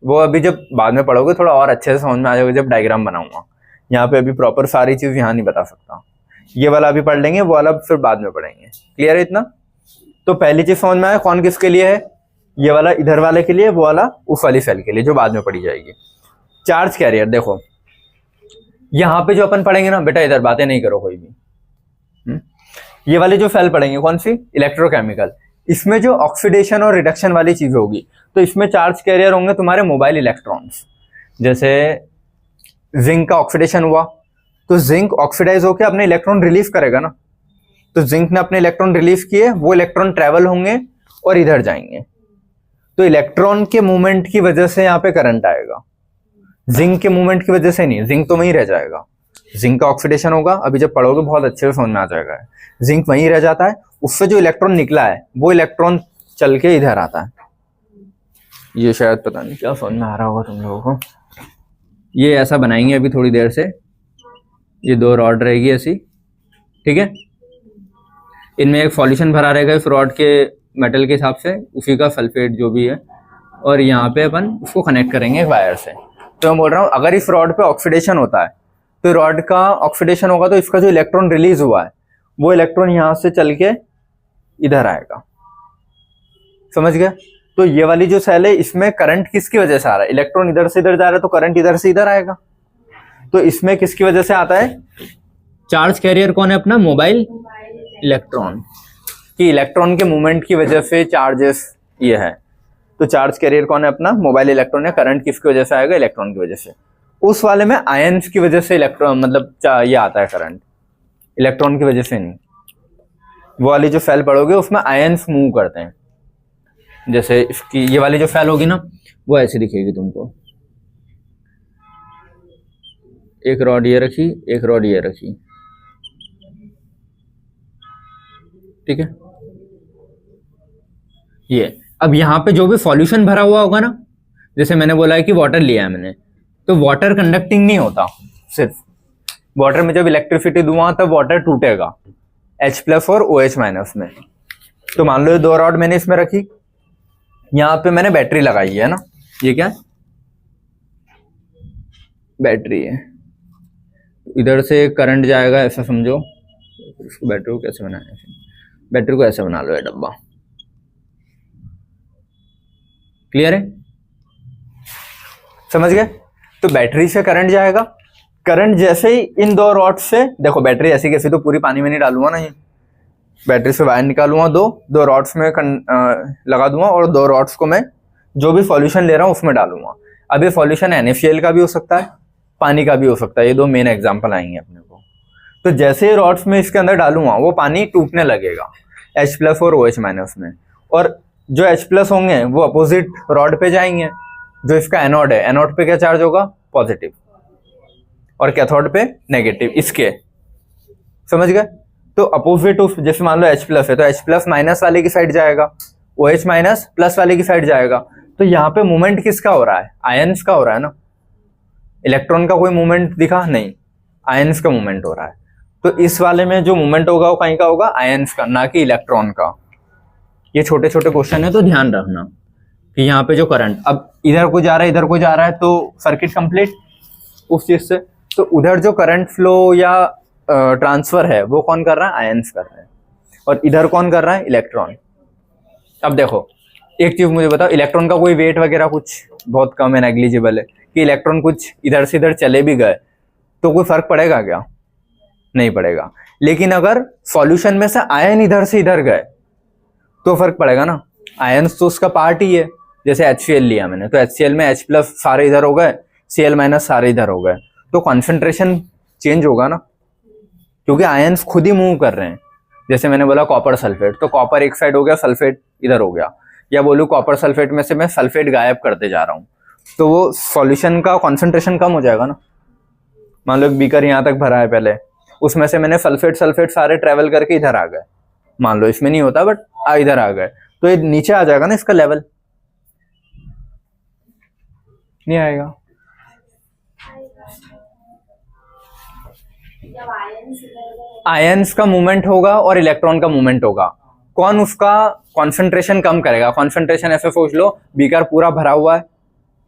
वो अभी जब बाद में पढ़ोगे थोड़ा और अच्छे से समझ में आ जाएगा जब डायग्राम बनाऊंगा। यहाँ पे अभी प्रॉपर सारी चीज यहाँ नहीं बता सकता। ये वाला अभी पढ़ लेंगे, वो वाला फिर बाद में पढ़ेंगे। क्लियर है इतना? तो पहली चीज समझ में आया कौन किसके लिए है? ये वाला इधर वाले के लिए, वो वाला उस वाली सेल के लिए जो बाद में पढ़ी जाएगी। चार्ज कैरियर देखो यहाँ पे जो अपन पढ़ेंगे ना बेटा, इधर बातें नहीं करो कोई भी। ये वाली जो सेल पढ़ेंगे कौन सी? इलेक्ट्रोकेमिकल। इसमें जो ऑक्सीडेशन और रिडक्शन वाली चीज होगी, तो इसमें चार्ज कैरियर होंगे तुम्हारे मोबाइल इलेक्ट्रॉन्स। जैसे जिंक का ऑक्सीडेशन हुआ तो जिंक ऑक्सीडाइज होकर अपने इलेक्ट्रॉन रिलीज करेगा ना, तो जिंक ने अपने इलेक्ट्रॉन रिलीज किए, वो इलेक्ट्रॉन ट्रेवल होंगे और इधर जाएंगे, तो इलेक्ट्रॉन के मूवमेंट की वजह से यहाँ पे करंट आएगा, जिंक के मूवमेंट की वजह से नहीं, जिंक तो वहीं रह जाएगा। जिंक का ऑक्सीडेशन होगा, अभी जब पढ़ोगे बहुत अच्छे से समझ में आ जाएगा, जिंक वहीं रह जाता है, उससे जो इलेक्ट्रॉन निकला है वो इलेक्ट्रॉन चल के इधर आता है। ये शायद पता नहीं क्या समझ में आ रहा होगा तुम लोगों को। ये ऐसा बनाएंगे अभी थोड़ी देर से, ये 2 रॉड रहेगी ऐसी, ठीक है। इनमें एक सॉल्यूशन भरा रहेगा इस रॉड के मेटल के हिसाब से, उसी का सल्फेट जो भी है, और यहाँ पे अपन उसको कनेक्ट करेंगे वायर से। तो मैं बोल रहा हूँ अगर इस रॉड पे ऑक्सीडेशन होता है तो रॉड का ऑक्सीडेशन होगा तो इसका जो इलेक्ट्रॉन रिलीज हुआ है वो इलेक्ट्रॉन यहाँ से चल के इधर आएगा, समझ गए। तो ये वाली जो सेल है इसमें करंट किसकी वजह से आ रहा है, इलेक्ट्रॉन इधर से इधर जा रहा है तो करंट इधर से इधर आएगा। तो इसमें किसकी वजह से आता है, चार्ज कैरियर कौन है अपना, मोबाइल इलेक्ट्रॉन, कि इलेक्ट्रॉन के मूवमेंट की वजह से चार्जेस ये है। तो चार्ज कैरियर कौन है अपना, मोबाइल इलेक्ट्रॉन है। करंट किसकी वजह से आएगा, इलेक्ट्रॉन की वजह से। उस वाले में आयन्स की वजह से इलेक्ट्रॉन मतलब ये आता है करंट, इलेक्ट्रॉन की वजह से नहीं। वो वाली जो सेल पढ़ोगे उसमें आयन्स मूव करते हैं, जैसे इसकी ये वाली जो सेल होगी ना वो ऐसी दिखेगी तुमको, एक रॉड ये रखी, एक रॉड ये रखी, ठीक है। ये अब यहाँ पे जो भी सॉल्यूशन भरा हुआ होगा ना, जैसे मैंने बोला है कि वाटर लिया है मैंने, तो वाटर कंडक्टिंग नहीं होता, सिर्फ वाटर में जब इलेक्ट्रिसिटी दूंगा तब वाटर टूटेगा H+ और OH- में। तो मान लो ये 2 रॉड मैंने इसमें रखी, यहाँ पे मैंने बैटरी लगाई है ना, ये क्या है, बैटरी है। इधर से करंट जाएगा ऐसा समझो, इसको बैटरी को कैसे बनाया है, बैटरी को ऐसे बना लो ये डब्बा, क्लियर है, समझ गए। तो बैटरी से करंट जाएगा, करंट जैसे ही इन 2 रॉड से, देखो बैटरी ऐसी कैसी तो पूरी पानी में नहीं डालूंगा ना, ये बैटरी से वायर निकालूंगा, दो रॉड्स में लगा दूंगा, और 2 रॉड्स को मैं जो भी सॉल्यूशन ले रहा हूँ उसमें डालूंगा। अब ये सॉल्यूशन NaCl का भी हो सकता है, पानी का भी हो सकता है, ये 2 मेन एग्जाम्पल आएंगे अपने को। तो जैसे ही रॉड्स में इसके अंदर डालूंगा वो पानी टूटने लगेगा H+ और OH- में, और जो H+ होंगे वो अपोजिट रॉड पे जाएंगे, जो इसका एनोड है, एनोड पे क्या चार्ज होगा, पॉजिटिव, और कैथोड पे नेगेटिव, इसके, समझ गए। तो अपोजिट उस, जैसे मान लो H+ है तो H+ माइनस वाले की साइड जाएगा, OH- प्लस वाले की साइड जाएगा। तो यहाँ पे मूवमेंट किसका हो रहा है, आयंस का हो रहा है ना, इलेक्ट्रॉन का कोई मूवमेंट दिखा नहीं, आयंस का मूवमेंट हो रहा है। तो इस वाले में जो मूवमेंट होगा वो कहीं का होगा, आयंस का, ना कि इलेक्ट्रॉन का। ये छोटे छोटे क्वेश्चन है तो ध्यान रखना कि यहाँ पे जो करंट अब इधर को जा रहा है, इधर को जा रहा है, तो सर्किट कंप्लीट उस चीज से। तो उधर जो करंट फ्लो या ट्रांसफर है वो कौन कर रहा है, आयंस कर रहा है, और इधर कौन कर रहा है, इलेक्ट्रॉन। अब देखो एक चीज मुझे बताओ, इलेक्ट्रॉन का कोई वेट वगैरह कुछ बहुत कम है, नेग्लिजिबल है, कि इलेक्ट्रॉन कुछ इधर से इधर चले भी गए तो कोई फर्क पड़ेगा क्या, नहीं पड़ेगा। लेकिन अगर सॉल्यूशन में से आयन इधर से इधर गए तो फर्क पड़ेगा ना, आयन्स तो उसका पार्ट ही है। जैसे HCl लिया मैंने, तो HCl में H+ सारे इधर हो गए, Cl- सारे इधर हो गए, तो कॉन्सेंट्रेशन चेंज होगा ना, क्योंकि आयन्स खुद ही मूव कर रहे हैं। जैसे मैंने बोला कॉपर सल्फेट, तो कॉपर एक साइड हो गया, सल्फेट इधर हो गया, या बोलूँ कॉपर सल्फेट में से मैं सल्फेट गायब करते जा रहा हूँ, तो वो सॉल्यूशन का कॉन्सेंट्रेशन कम हो जाएगा ना। मान लो एक बीकर यहाँ तक भरा है पहले, उसमें से मैंने सल्फेट सारे ट्रेवल करके इधर आ गए, मान लो इसमें नहीं होता बट इधर आ गए, तो ये नीचे आ जाएगा ना, इसका लेवल नहीं आएगा। आयंस का मूवमेंट होगा और इलेक्ट्रॉन का मूवमेंट होगा, कौन उसका कॉन्सेंट्रेशन कम करेगा। कॉन्सेंट्रेशन ऐसे सोच लो, बीकर पूरा भरा हुआ है,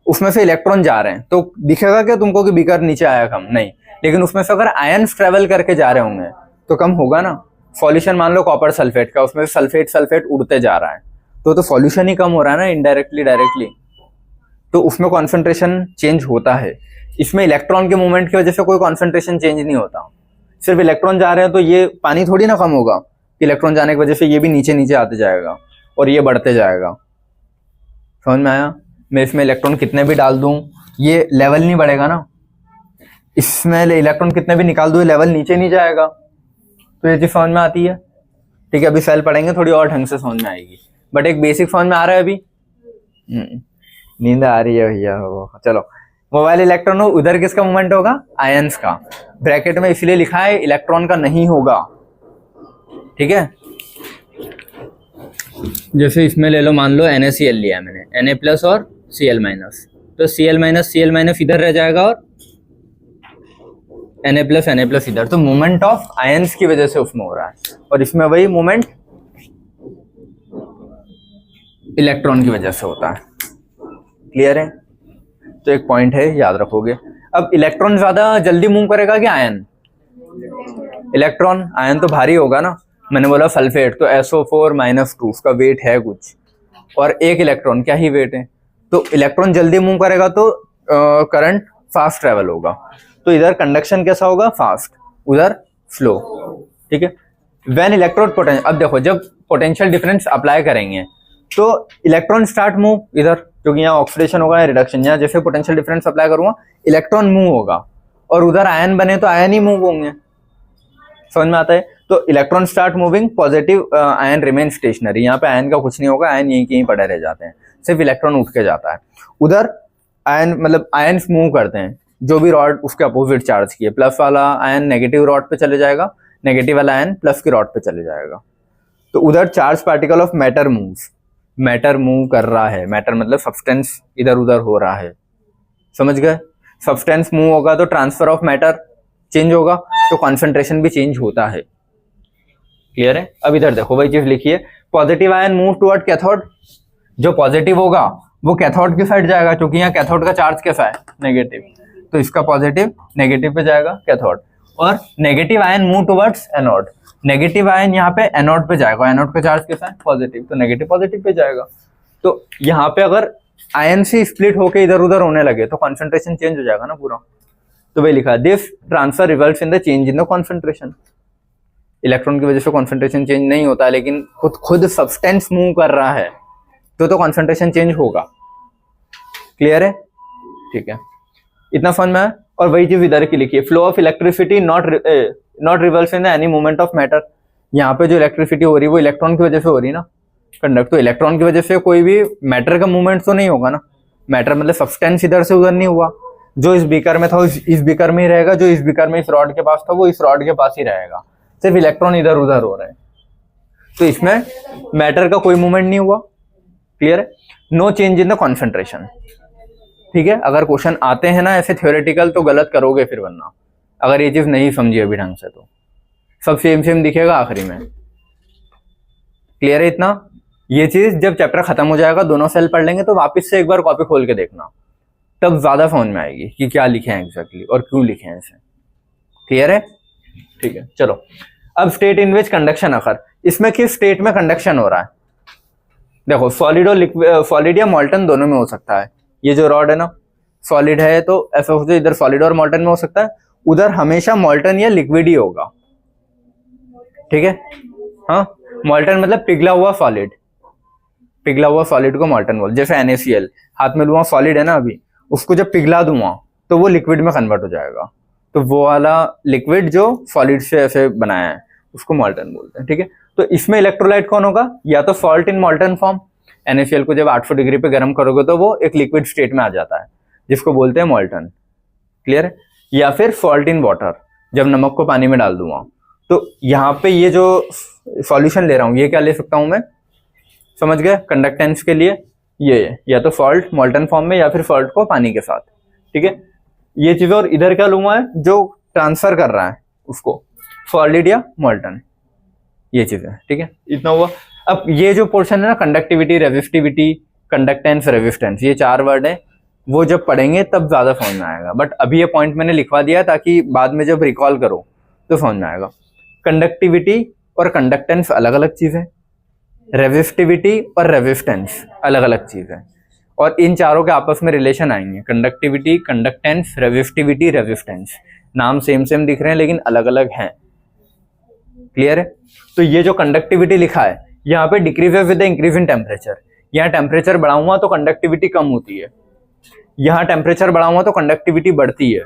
उसमें से इलेक्ट्रॉन जा रहे हैं, तो दिखेगा क्या तुमको कि बीकर नीचे आया कम, नहीं। लेकिन उसमें से अगर आयंस ट्रेवल करके जा रहे होंगे तो कम होगा ना। सॉल्यूशन मान लो कॉपर सल्फेट का, उसमें सल्फेट उड़ते जा रहा है, तो सॉल्यूशन ही कम हो रहा है ना, इनडायरेक्टली डायरेक्टली, तो उसमें कॉन्सेंट्रेशन चेंज होता है। इसमें इलेक्ट्रॉन के मूवमेंट की वजह से कोई कॉन्सेंट्रेशन चेंज नहीं होता, सिर्फ इलेक्ट्रॉन जा रहे हैं तो ये पानी थोड़ी ना कम होगा, इलेक्ट्रॉन जाने की वजह से ये भी नीचे नीचे आते जाएगा और ये बढ़ते जाएगा। समझ में आया। मैं इसमें इलेक्ट्रॉन कितने भी डाल दूं ये लेवल नहीं बढ़ेगा ना, इसमें इलेक्ट्रॉन कितने भी निकाल दो लेवल नीचे नहीं जाएगा, तो ये चीज समझ में आती है। ठीक है, अभी सेल पढ़ेंगे थोड़ी और ढंग से समझ में आएगी, बट एक बेसिक समझ में आ रहा है अभी। नींद आ रही है भैया। चलो, मोबाइल इलेक्ट्रॉन उधर किसका मूवमेंट होगा? आयंस का। ब्रैकेट में इसलिए लिखा है इलेक्ट्रॉन का नहीं होगा। ठीक है, जैसे इसमें ले लो, मान लो NaCl लिया मैंने, Na+ और Cl-, तो Cl- इधर रह जाएगा और Na+ इधर, तो मूवमेंट ऑफ आयंस की वजह से उसमें हो रहा है, और इसमें वही मूवमेंट इलेक्ट्रॉन की वजह से होता है। क्लियर है? तो एक पॉइंट है, याद रखोगे। अब इलेक्ट्रॉन ज्यादा जल्दी मूव करेगा कि आयन? इलेक्ट्रॉन। आयन तो भारी होगा ना, मैंने बोला सल्फेट, तो SO4-2 उसका वेट है कुछ, और एक इलेक्ट्रॉन क्या ही वेट है, तो इलेक्ट्रॉन जल्दी मूव करेगा तो करंट फास्ट ट्रेवल होगा, तो इधर कंडक्शन कैसा होगा? फास्ट, उधर स्लो। ठीक है, व्हेन इलेक्ट्रोड पोटेंशियल, अब देखो जब पोटेंशियल डिफरेंस अप्लाई करेंगे तो इलेक्ट्रॉन स्टार्ट मूव इधर, क्योंकि यहाँ ऑक्सीडेशन होगा या रिडक्शन, यहाँ जैसे पोटेंशियल डिफरेंस अप्लाई करूंगा इलेक्ट्रॉन मूव होगा, और उधर आयन बने तो आयन ही मूव होंगे। समझ में आता है? तो electron start moving, positive ion remain stationery, यहाँ पे आयन का कुछ नहीं होगा, आयन यहीं कहीं पड़े रह जाते हैं, सिर्फ इलेक्ट्रॉन उठ के जाता है। उधर आयन मतलब आयन्स मूव करते हैं, जो भी रॉड उसके अपोजिट चार्ज की है, प्लस वाला आयन नेगेटिव रॉड पे चले जाएगा, नेगेटिव वाला आयन प्लस की रॉड पे चले जाएगा। तो उधर charge particle of matter moves, matter move कर रहा है, मैटर मतलब सब्सटेंस इधर उधर हो रहा है। समझ गए? सब्सटेंस मूव होगा तो ट्रांसफर ऑफ मैटर चेंज होगा, तो कॉन्सेंट्रेशन भी चेंज होता है। क्लियर है? अब इधर देखो वही चीज लिखी है, positive ion move toward cathode, जो पॉजिटिव होगा वो कैथोड की साइड जाएगा, क्योंकि यहाँ कैथोड का चार्ज कैसा है? नेगेटिव, तो इसका पॉजिटिव नेगेटिव पे जाएगा कैथोड, और negative ion move towards anode, negative ion यहाँ पे एनोड पे जाएगा, एनोड का चार्ज कैसा है? पॉजिटिव, तो नेगेटिव पॉजिटिव पे जाएगा। तो यहाँ पे अगर आयन से स्प्लिट होके इधर उधर होने लगे तो कॉन्सेंट्रेशन चेंज हो जाएगा ना पूरा, तो वही लिखा है, this transfer results in the change in the concentration. Electron की वजह से कॉन्सेंट्रेशन चेंज नहीं होता, लेकिन खुद सब्सटेंस मूव कर रहा है तो कॉन्सेंट्रेशन चेंज होगा। क्लियर है? ठीक है, इतना समझ में है। और वही चीज इधर की लिखी है, flow of electricity not rivals in any movement of matter. यहाँ पे जो इलेक्ट्रिसिटी हो रही है वो इलेक्ट्रॉन की वजह से हो रही है ना, कंडक्ट, तो इलेक्ट्रॉन की वजह से कोई भी मैटर का मूवमेंट तो नहीं होगा ना। मैटर मतलब सब्सटेंस इधर से उधर नहीं हुआ, जो इस बीकर में था इस बीकर में ही रहेगा, जो इस बीकर में इस रॉड के पास था वो इस रॉड के पास ही रहेगा, सिर्फ इलेक्ट्रॉन इधर उधर हो रहे हैं, तो इसमें मैटर का कोई मूवमेंट नहीं हुआ। क्लियर है? No change in the concentration. ठीक है, अगर क्वेश्चन आते हैं ना ऐसे थ्योरेटिकल तो गलत करोगे फिर, वरना अगर ये चीज नहीं समझी अभी ढंग से तो सब सेम सेम दिखेगा आखिरी में। क्लियर है इतना? ये चीज जब चैप्टर खत्म हो जाएगा, दोनों सेल पढ़ लेंगे, तो वापस से एक बार कॉपी खोल के देखना, तब ज्यादा समझ में आएगी कि क्या लिखे हैं एग्जैक्टली और क्यों लिखे हैं इसे। क्लियर है? ठीक है, चलो अब स्टेट इन विच कंडक्शन अकर, इसमें किस स्टेट में कंडक्शन हो रहा है? देखो सॉलिड और सॉलिड या मॉल्टन दोनों में हो सकता है। ये जो रॉड है ना सॉलिड है, तो ऐसा हो इधर सॉलिड और मॉल्टन में हो सकता है, उधर हमेशा मॉल्टन या लिक्विड ही होगा। ठीक है, हाँ, मॉल्टन मतलब पिघला हुआ सॉलिड, पिघला हुआ सॉलिड को मॉल्टन बोल, जैसे NaCl हाथ में लूंगा सॉलिड है ना, अभी उसको जब पिघला दूंगा तो वो लिक्विड में कन्वर्ट हो जाएगा, तो वो वाला लिक्विड जो सॉलिड से ऐसे बनाया है उसको मॉल्टन बोलते हैं। ठीक है, तो इसमें इलेक्ट्रोलाइट कौन होगा? या तो सॉल्ट इन मॉल्टन फॉर्म, NaCl को जब 800 डिग्री पे गर्म करोगे तो वो एक लिक्विड स्टेट में आ जाता है, जिसको बोलते हैं मॉल्टन। क्लियर है? या फिर सॉल्ट इन वाटर, जब नमक को पानी में डाल दूंगा, तो यहाँ पे ये जो सॉल्यूशन ले रहा हूँ ये क्या ले सकता हूं मैं? समझ गए? कंडक्टेंस के लिए ये या तो सॉल्ट मॉल्टन फॉर्म में, या फिर सॉल्ट को पानी के साथ। ठीक है, ये चीज। और इधर क्या लूंगा जो ट्रांसफर कर रहा है उसको, सॉलिड या मॉल्टन, ये चीज है। ठीक है, इतना हुआ। अब ये जो पोर्शन है ना, कंडक्टिविटी, रेजिस्टिविटी, कंडक्टेंस, रेजिस्टेंस, ये 4 वर्ड है, वो जब पढ़ेंगे तब ज्यादा समझ में आएगा, बट अभी ये पॉइंट मैंने लिखवा दिया ताकि बाद में जब रिकॉल करो तो समझ में आएगा। कंडक्टिविटी और कंडक्टेंस अलग अलग चीज है, रेजिस्टिविटी और रेजिस्टेंस अलग अलग चीज है, और इन चारों के आपस में रिलेशन आएंगे। कंडक्टिविटी, कंडक्टेंस, रेजिस्टिविटी, रेजिस्टेंस, नाम सेम सेम दिख रहे हैं लेकिन अलग अलग हैं। क्लियर है? तो ये जो कंडक्टिविटी लिखा है यहाँ पे decreases with the increase in temperature, यहाँ टेम्परेचर बढ़ाऊंगा तो कंडक्टिविटी कम होती है, यहाँ टेम्परेचर बढ़ाऊंगा तो कंडक्टिविटी बढ़ती है।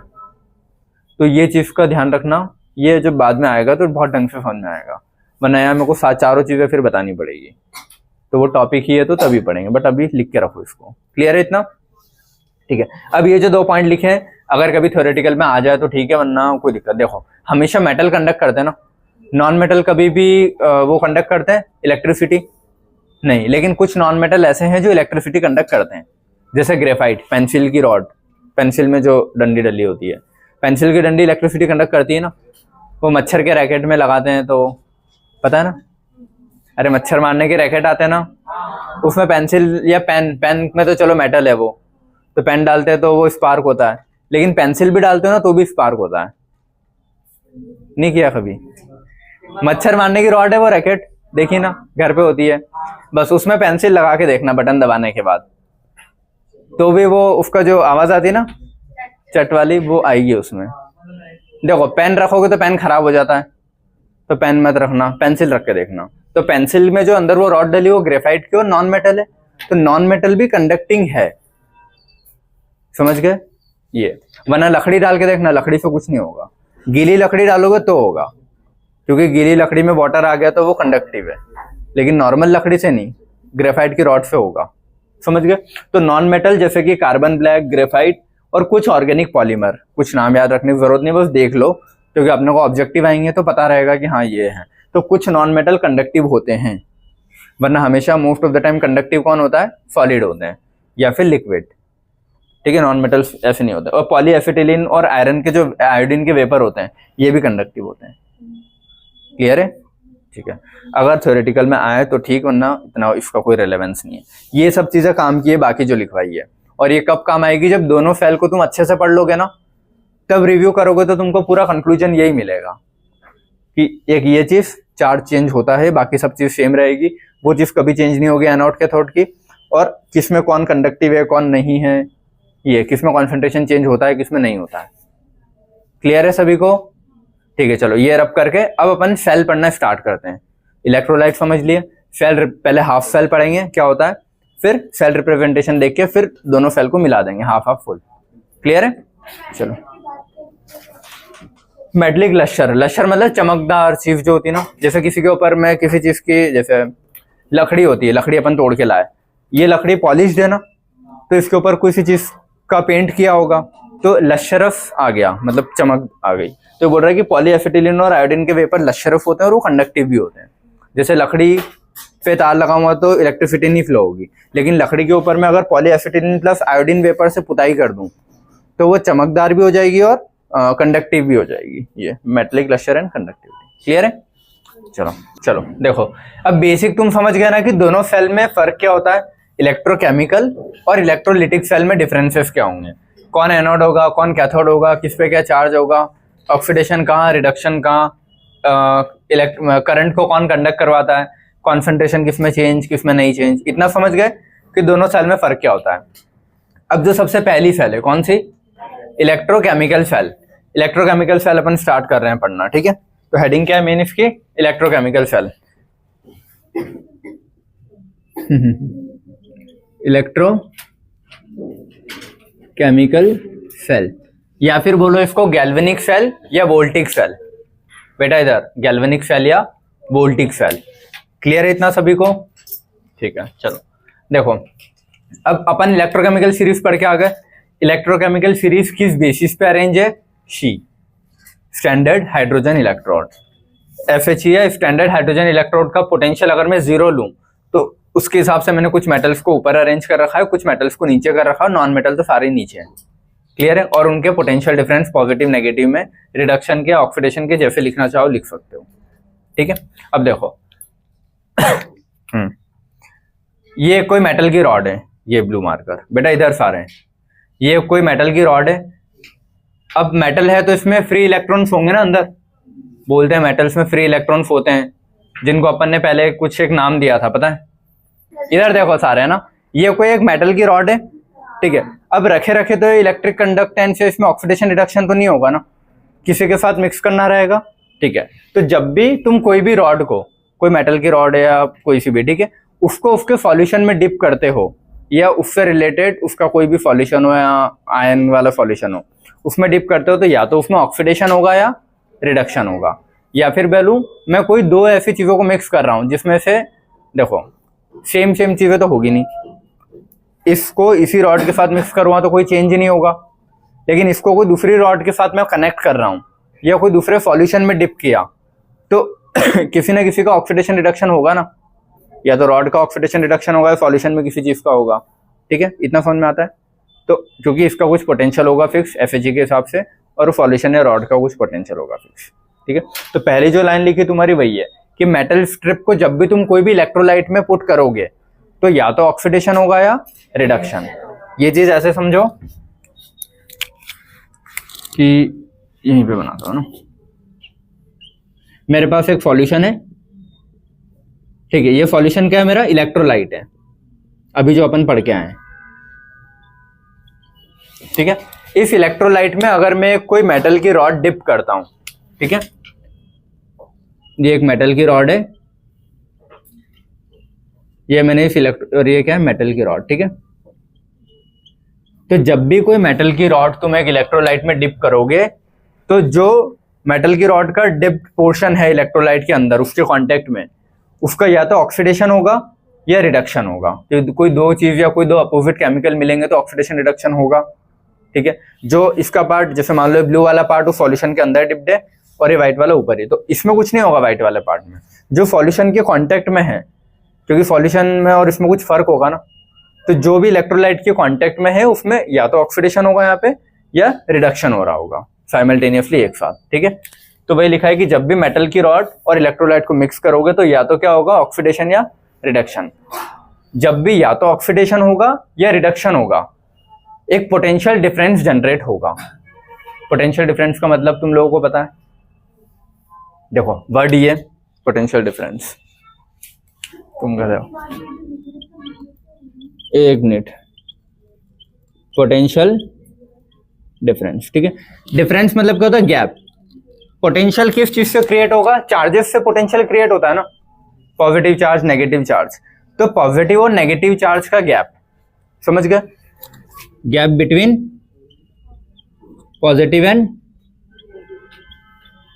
तो ये चीज़ का ध्यान रखना, ये जब बाद में आएगा तो बहुत ढंग से समझ में आएगा, वरना यहाँ मेरे को चारों चीज़ें फिर बतानी पड़ेगी। तो वो टॉपिक ही है तो तभी पढ़ेंगे, बट अभी लिख के रखो इसको। क्लियर है इतना? ठीक है। अब ये जो 2 पॉइंट लिखे हैं, अगर कभी थ्योरेटिकल में आ जाए तो ठीक है, वरना कोई दिक्कत। देखो हमेशा मेटल कंडक्ट करते हैं ना, नॉन मेटल कभी भी वो कंडक्ट करते हैं इलेक्ट्रिसिटी नहीं, लेकिन कुछ नॉन मेटल ऐसे हैं जो इलेक्ट्रिसिटी कंडक्ट करते हैं, जैसे ग्रेफाइट, पेंसिल की रॉड, पेंसिल में जो डंडी डली होती है, पेंसिल की डंडी इलेक्ट्रिसिटी कंडक्ट करती है ना। वो मच्छर के रैकेट में लगाते हैं तो पता है ना, अरे मच्छर मारने के रैकेट आते हैं ना, उसमें पेंसिल या पेन में तो चलो मेटल है वो, तो पेन डालते हैं तो वो स्पार्क होता है, लेकिन पेंसिल भी डालते हो ना तो भी स्पार्क होता है। नहीं किया कभी? मच्छर मारने की रॉड है वो रैकेट, देखिए ना घर पे होती है, बस उसमें पेंसिल लगा के देखना बटन दबाने के बाद, तो भी वो उसका जो आवाज आती है ना चट वाली, वो आएगी उसमें। देखो पेन रखोगे तो पेन खराब हो जाता है, तो पेन मत रखना, पेंसिल रख के देखना। तो पेंसिल में जो अंदर वो रॉड डली वो ग्रेफाइट की और नॉन मेटल है, तो नॉन मेटल भी कंडक्टिंग है, समझ गए ये। वरना लकड़ी डाल के देखना, लकड़ी से कुछ नहीं होगा, गीली लकड़ी डालोगे तो होगा, क्योंकि गीली लकड़ी में वाटर आ गया तो वो कंडक्टिव है, लेकिन नॉर्मल लकड़ी से नहीं, ग्रेफाइट की रॉड से होगा, समझ गए। तो नॉन मेटल जैसे कि कार्बन ब्लैक, ग्रेफाइट और कुछ ऑर्गेनिक पॉलीमर, कुछ नाम याद रखने की जरूरत नहीं, बस देख लो, क्योंकि अपने को ऑब्जेक्टिव आएंगे तो पता रहेगा कि हाँ ये है। तो कुछ नॉन मेटल कंडक्टिव होते हैं, वरना हमेशा most of the time conductive कौन होता है? सॉलिड होते हैं या फिर लिक्विड, ठीक है। नॉन मेटल्स ऐसे नहीं होते। और पॉलीएसिटिलीन और आयरन के जो आयोडीन के वेपर होते हैं ये भी कंडक्टिव होते हैं। क्लियर है? ठीक है। अगर थ्योरेटिकल में आए तो ठीक, वरना इतना इसका कोई रेलेवेंस नहीं है। ये सब चीजें काम की है, बाकी जो लिखवाई है। और ये कब काम आएगी? जब दोनों सेल को तुम अच्छे से पढ़ लोगे ना, तब रिव्यू करोगे तो तुमको पूरा कंक्लूजन यही मिलेगा कि एक ये चीज चार्ज चेंज होता है, बाकी सब चीज सेम रहेगी, वो चीज कभी चेंज नहीं होगी एनोड के थॉट की। और किसमें कौन कंडक्टिव है कौन नहीं है, ये किसमें कॉन्सेंट्रेशन चेंज होता है किसमें नहीं होता है। क्लियर है सभी को? ठीक है, चलो ये रब करके अब अपन सेल पढ़ना स्टार्ट करते हैं। इलेक्ट्रोलाइट समझ लिए, सेल पहले हाफ सेल पढ़ेंगे क्या होता है, फिर सेल रिप्रेजेंटेशन देख के फिर दोनों सेल को मिला देंगे, हाफ हाफ फुल। क्लियर है? चलो मेटलिक लश्यर, लश्यर मतलब चमकदार चीज जो होती है ना, जैसे किसी के ऊपर में किसी चीज की, जैसे लकड़ी होती है, लकड़ी अपन तोड़ के लाए, ये लकड़ी पॉलिश्ड है ना, तो इसके ऊपर किसी चीज का पेंट किया होगा तो लश्यरफ आ गया, मतलब चमक आ गई। तो बोल रहा है कि पॉलीएसिटिलीन और आयोडीन के वेपर लश्यरफ होते हैं और वो कंडक्टिव भी होते हैं। जैसे लकड़ी पे तार लगा हुआ तो इलेक्ट्रिसिटी नहीं फ्लो होगी, लेकिन लकड़ी के ऊपर में अगर पॉलीएसिटिलीन प्लस आयोडीन वेपर से पुताई कर दूं तो वो चमकदार भी हो जाएगी और कंडक्टिव भी हो जाएगी। ये मेटलिक लश्यर एंड कंडक्टिविटी। क्लियर है? चलो चलो देखो, अब बेसिक तुम समझ गए ना कि दोनों सेल में फर्क क्या होता है, इलेक्ट्रोकेमिकल और इलेक्ट्रोलिटिक सेल में डिफरेंसेस क्या होंगे, कौन एनोड होगा कौन कैथोड होगा, किस पे क्या चार्ज होगा, ऑक्सीडेशन कहाँ, रिडक्शन कहाँ, करंट को कौन कंडक्ट करवाता है, कॉन्सेंट्रेशन किसमें चेंज किसमें नहीं चेंज, इतना समझ गए कि दोनों सेल में फर्क क्या होता है। अब जो सबसे पहली सेल है कौन सी, इलेक्ट्रोकेमिकल सेल। इलेक्ट्रोकेमिकल सेल अपन स्टार्ट कर रहे हैं पढ़ना, ठीक है। तो हेडिंग क्या है मेन इसकी, इलेक्ट्रोकेमिकल सेल। इलेक्ट्रोकेमिकल सेल, या फिर बोलो इसको गैल्वेनिक सेल या वोल्टिक सेल। बेटा इधर गैल्वेनिक सेल या वोल्टिक सेल। क्लियर है इतना सभी को? ठीक है, चलो देखो अब अपन इलेक्ट्रोकेमिकल सीरीज पढ़ के आ गए। इलेक्ट्रोकेमिकल सीरीज किस बेसिस पे अरेंज है, she, standard hydrogen electrode. FHE है स्टैंडर्ड हाइड्रोजन इलेक्ट्रोड का पोटेंशियल अगर मैं 0 लूं तो उसके हिसाब से मैंने कुछ मेटल्स को ऊपर अरेंज कर रखा है, कुछ मेटल्स को नीचे कर रखा है, नॉन मेटल तो सारे नीचे हैं। क्लियर है? और उनके पोटेंशियल डिफरेंस पॉजिटिव नेगेटिव में रिडक्शन के ऑक्सीडेशन के जैसे लिखना चाहो लिख सकते हो। ठीक है, अब देखो ये कोई मेटल की रॉड है, ये ब्लू मार्कर बेटा इधर सारे हैं, ये कोई मेटल की रॉड है। अब मेटल है तो इसमें फ्री इलेक्ट्रॉन्स होंगे ना अंदर, बोलते हैं मेटल्स में फ्री इलेक्ट्रॉन्स होते हैं, जिनको अपन ने पहले कुछ एक नाम दिया था पता है। इधर देखो सारे है ना, ये कोई एक मेटल की रॉड है, ठीक है। अब रखे रखे तो इलेक्ट्रिक कंडक्टेंस से इसमें ऑक्सीडेशन रिडक्शन तो नहीं होगा ना, किसी के साथ मिक्स करना रहेगा, ठीक है। तो जब भी तुम कोई भी रॉड को, कोई मेटल की रॉड है या कोई सी भी, ठीक है, उसको उसके सॉल्यूशन में डिप करते हो या उससे रिलेटेड उसका कोई भी सॉल्यूशन हो या आयन वाला सॉल्यूशन हो, उसमें डिप करते हो तो या तो उसमें ऑक्सीडेशन होगा या रिडक्शन होगा, या फिर वैल्यू मैं कोई दो ऐसी चीज़ों को मिक्स कर रहा हूँ जिसमें से देखो सेम चीज़ें तो होगी नहीं, इसको इसी रॉड के साथ मिक्स करूँगा तो कोई चेंज नहीं होगा, लेकिन इसको कोई दूसरी रॉड के साथ मैं कनेक्ट कर रहा हूँ या कोई दूसरे सॉल्यूशन में डिप किया तो किसी ना किसी का ऑक्सीडेशन रिडक्शन होगा ना, या तो रॉड का ऑक्सीडेशन रिडक्शन होगा या सॉल्यूशन में किसी चीज़ का होगा। ठीक है, इतना समझ में आता है। तो क्योंकि इसका कुछ पोटेंशियल होगा फिक्स एफएजी के हिसाब से और सॉल्यूशन या रॉड का कुछ पोटेंशियल होगा फिक्स। ठीक है, तो पहली जो लाइन लिखी तुम्हारी वही है कि मेटल स्ट्रिप को जब भी तुम कोई भी इलेक्ट्रोलाइट में पुट करोगे तो या तो ऑक्सीडेशन होगा या रिडक्शन। ये चीज ऐसे समझो कि यहीं पे बनाता हूं ना, मेरे पास एक सॉल्यूशन है, ठीक है, ये सॉल्यूशन क्या है, मेरा इलेक्ट्रोलाइट है, अभी जो अपन पढ़ के आए हैं। ठीक है, इस इलेक्ट्रोलाइट में अगर मैं कोई मेटल की रॉड डिप करता हूं, ठीक है, ये एक मेटल की रॉड है, ये मैंने इस और ये क्या है, मेटल की रॉड। ठीक है, तो जब भी कोई मेटल की रॉड तुम एक इलेक्ट्रोलाइट में डिप करोगे तो जो मेटल की रॉड का डिप्ड पोर्शन है इलेक्ट्रोलाइट के अंदर उसके कांटेक्ट में, उसका या तो ऑक्सीडेशन होगा या रिडक्शन होगा। तो कोई दो चीज या कोई दो अपोजिट केमिकल मिलेंगे तो ऑक्सीडेशन रिडक्शन होगा। ठीक है, जो इसका पार्ट जैसे मान लो ब्लू वाला पार्ट वो सॉल्यूशन के अंदर डिप्ड है और ये व्हाइट वाला ऊपर है, तो इसमें कुछ नहीं होगा व्हाइट वाले पार्ट में, जो सॉल्यूशन के कांटेक्ट में है, क्योंकि सॉल्यूशन में और इसमें कुछ फर्क होगा ना, तो जो भी इलेक्ट्रोलाइट के कांटेक्ट में है उसमें या तो ऑक्सीडेशन होगा यहाँ पे या रिडक्शन हो रहा होगा साइमल्टेनियसली एक साथ। ठीक है, तो वही लिखा है कि जब भी मेटल की रॉड और इलेक्ट्रोलाइट को मिक्स करोगे तो या तो क्या होगा, ऑक्सीडेशन या रिडक्शन। जब भी या तो ऑक्सीडेशन होगा या रिडक्शन होगा, एक पोटेंशियल डिफरेंस जनरेट होगा। पोटेंशियल डिफरेंस का मतलब तुम लोगों को पता है, देखो वर्ड ये पोटेंशियल डिफरेंस, तुम कह रहे हो एक मिनट, पोटेंशियल डिफरेंस। ठीक है, डिफरेंस मतलब क्या होता है, गैप। पोटेंशियल किस चीज से क्रिएट होगा, चार्जेस से पोटेंशियल क्रिएट होता है ना, पॉजिटिव चार्ज नेगेटिव चार्ज, तो पॉजिटिव और नेगेटिव चार्ज का गैप, समझ गए, gap between positive and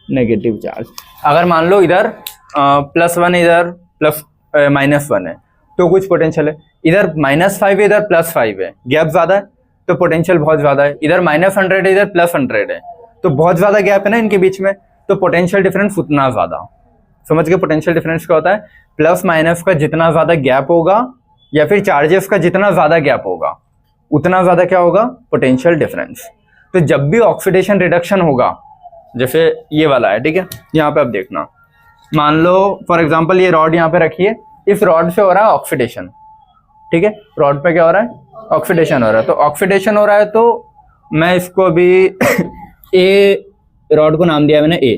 negative charge. अगर मान लो इधर +1 इधर -1 है तो कुछ पोटेंशियल है, इधर -5 है इधर +5 है, गैप ज्यादा है तो पोटेंशियल बहुत ज्यादा है, इधर -100 है इधर +100 है तो बहुत ज्यादा गैप है ना इनके बीच में, तो पोटेंशियल डिफरेंस उतना ज्यादा। समझ गए पोटेंशियल डिफरेंस क्या होता है, प्लस माइनस का जितना ज्यादा गैप होगा या फिर चार्जेस का जितना ज्यादा गैप होगा उतना ज्यादा क्या होगा, पोटेंशियल डिफरेंस। तो जब भी ऑक्सीडेशन रिडक्शन होगा, जैसे ये वाला है, ठीक है, यहाँ पे आप देखना, मान लो फॉर एग्जांपल ये रॉड यहाँ पे रखिए, इस रॉड से हो रहा है ऑक्सीडेशन, ठीक है, रॉड पे क्या हो रहा है, ऑक्सीडेशन हो रहा है, तो ऑक्सीडेशन हो रहा है तो मैं इसको अभी ए रॉड को नाम दिया मैंने ए,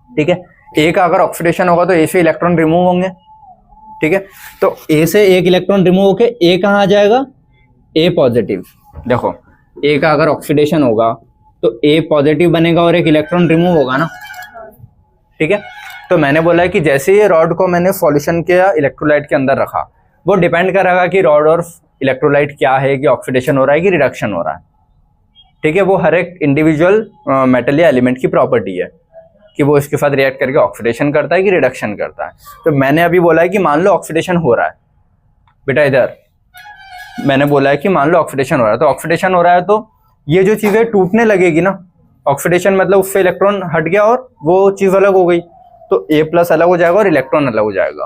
ठीक है, ए का अगर ऑक्सीडेशन होगा तो ए से इलेक्ट्रॉन रिमूव होंगे, ठीक है, तो ए से एक इलेक्ट्रॉन रिमूव होके ए कहाँ आ जाएगा, ए पॉजिटिव। देखो ए का अगर ऑक्सीडेशन होगा तो ए पॉजिटिव बनेगा और एक इलेक्ट्रॉन रिमूव होगा ना, ठीक है। तो मैंने बोला है कि जैसे ये रॉड को मैंने सॉल्यूशन के या इलेक्ट्रोलाइट के अंदर रखा, वो डिपेंड करेगा कि रॉड और इलेक्ट्रोलाइट क्या है, कि ऑक्सीडेशन हो रहा है कि रिडक्शन हो रहा है, ठीक है। वो हर एक इंडिविजुअल मेटल या एलिमेंट की प्रॉपर्टी है कि वो इसके साथ रिएक्ट करके ऑक्सीडेशन करता है कि रिडक्शन करता है। तो मैंने अभी बोला है कि मान लो ऑक्सीडेशन हो रहा है, बेटा इधर मैंने बोला है कि मान लो ऑक्सीडेशन हो रहा है, तो ऑक्सीडेशन हो रहा है तो ये जो चीजें टूटने लगेगी ना, ऑक्सीडेशन मतलब उससे इलेक्ट्रॉन हट गया और वो चीज अलग हो गई, तो ए प्लस अलग हो जाएगा और इलेक्ट्रॉन अलग हो जाएगा।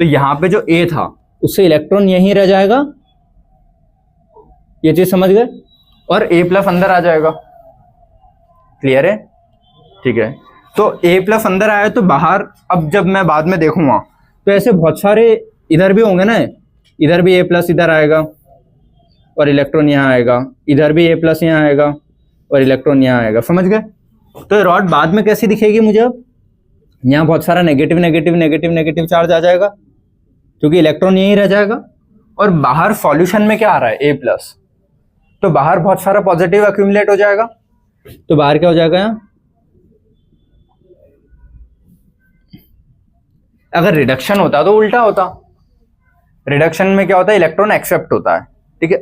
तो यहाँ पे जो ए था उससे इलेक्ट्रॉन यहीं रह जाएगा, ये चीज समझ गए, और ए प्लस अंदर आ जाएगा। क्लियर है, ठीक है। तो ए प्लस अंदर आया तो बाहर, अब जब मैं बाद में देखूंगा तो ऐसे बहुत सारे इधर भी होंगे ना, इधर भी ए प्लस इधर आएगा और इलेक्ट्रॉन यहाँ आएगा, इधर भी ए प्लस यहाँ आएगा और इलेक्ट्रॉन यहाँ आएगा, समझ गए। तो रॉड बाद में कैसी दिखेगी मुझे, अब यहाँ बहुत सारा negative negative negative negative charge आ जाएगा क्योंकि इलेक्ट्रॉन यहीं रह जाएगा, और बाहर सॉल्यूशन में क्या आ रहा है, ए प्लस, तो बाहर बहुत सारा पॉजिटिव एक्यूमुलेट हो जाएगा, तो बाहर क्या हो जाएगा यहाँ, अगर रिडक्शन होता तो उल्टा होता, रिडक्शन में क्या होता है, इलेक्ट्रॉन एक्सेप्ट होता है, ठीक है।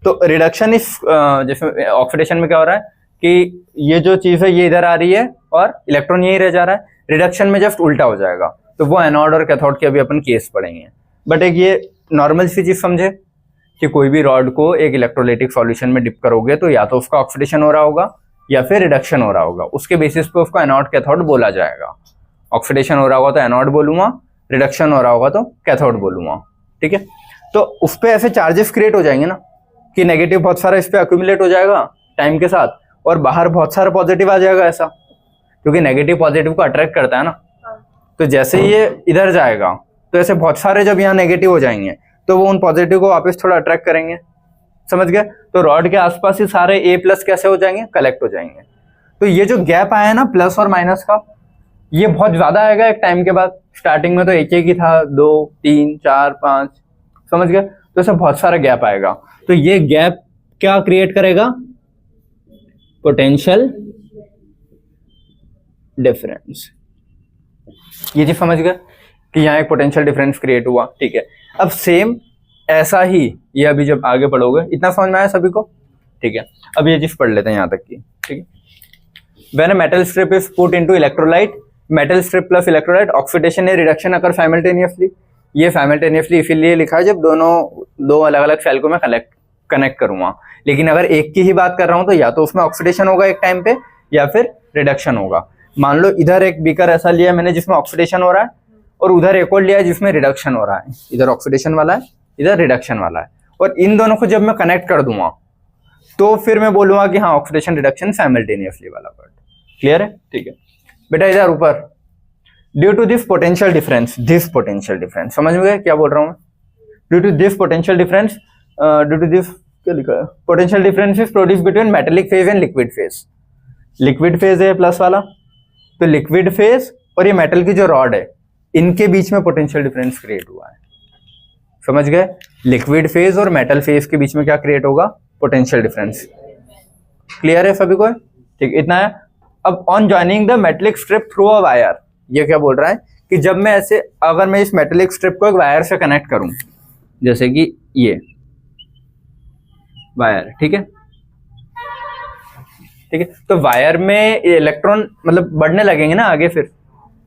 तो रिडक्शन इस जैसे ऑक्सीडेशन में क्या हो रहा है कि ये जो चीज है ये इधर आ रही है और इलेक्ट्रॉन यहीं रह जा रहा है, रिडक्शन में जस्ट उल्टा हो जाएगा। तो वो एनोड और कैथोड के अभी अपन केस पढ़ेंगे। बट एक ये नॉर्मल सी चीज समझे कि कोई भी रॉड को एक इलेक्ट्रोलाइटिक सॉल्यूशन में डिप करोगे तो या तो उसका ऑक्सीडेशन हो रहा होगा या फिर रिडक्शन हो रहा होगा, उसके बेसिस पे उसको एनोड कैथोड बोला जाएगा। ऑक्सीडेशन हो रहा होगा तो एनोड बोलूंगा, रिडक्शन हो रहा होगा तो कैथोड बोलूंगा, ठीक है। तो उस पर ऐसे चार्जेस क्रिएट हो जाएंगे ना कि नेगेटिव बहुत सारा इस पर अक्यूमुलेट हो जाएगा टाइम के साथ और बाहर बहुत सारा पॉजिटिव आ जाएगा ऐसा, क्योंकि नेगेटिव पॉजिटिव को अट्रैक्ट करता है ना। तो जैसे ये इधर जाएगा तो ऐसे बहुत सारे जब यहाँ नेगेटिव हो जाएंगे तो वो उन पॉजिटिव को वापस थोड़ा अट्रैक्ट करेंगे, समझ गए। तो रॉड के आसपास ही सारे ए प्लस कैसे हो जाएंगे, कलेक्ट हो जाएंगे। तो ये जो गैप आया है ना प्लस और माइनस का, ये बहुत ज्यादा आएगा एक टाइम के बाद। स्टार्टिंग में तो एक ही था, 2 3 4 5, समझ गए। तो ऐसे बहुत सारा गैप आएगा। तो ये गैप क्या क्रिएट करेगा, पोटेंशियल डिफरेंस। ये चीज समझ गए कि यहाँ एक पोटेंशियल डिफरेंस क्रिएट हुआ, ठीक है। अब सेम ऐसा ही ये अभी जब आगे पढ़ोगे, इतना समझ में आया सभी को, ठीक है। अब ये चीज पढ़ लेते हैं यहाँ तक की, ठीक है। When a metal strip is put into electrolyte, metal strip plus electrolyte, oxidation या reduction occur simultaneously। ये simultaneously इसीलिए लिखा है जब दो अलग अलग सेल को मैं कनेक्ट करूंगा। लेकिन अगर एक की ही बात कर रहा हूं तो या तो उसमें ऑक्सीडेशन होगा एक टाइम पे या फिर रिडक्शन होगा। मान लो इधर एक बीकर ऐसा लिया मैंने जिसमें ऑक्सीडेशन हो रहा है और उधर एक और लिया है जिसमें रिडक्शन हो रहा है। इधर ऑक्सीडेशन वाला है, इधर रिडक्शन वाला है, और इन दोनों को जब मैं कनेक्ट कर दूंगा तो फिर मैं बोलूंगा कि हाँ ऑक्सीडेशन रिडक्शन साइमल्टेनियसली वाला पार्ट। क्लियर है, ठीक है बेटा। इधर ऊपर due to this potential difference, समझ में गए क्या बोल रहा हूं मैं। Due to this potential difference, due to this क्या लिखा है, potential difference is produce between metallic phase and liquid phase. Liquid phase है प्लस वाला, तो लिक्विड फेज और ये मेटल की जो रॉड है इनके बीच में पोटेंशियल डिफरेंस क्रिएट हुआ है, समझ गए। लिक्विड फेज और मेटल फेज के बीच में क्या क्रिएट होगा, पोटेंशियल डिफरेंस। क्लियर है सभी को, ठीक, इतना है। अब on joining the metallic strip through a wire, ये क्या बोल रहा है कि जब मैं ऐसे अगर मैं इस मेटेलिक स्ट्रिप को एक वायर से कनेक्ट करूं, जैसे कि ये वायर, ठीक है, तो वायर में इलेक्ट्रॉन मतलब बढ़ने लगेंगे ना आगे फिर,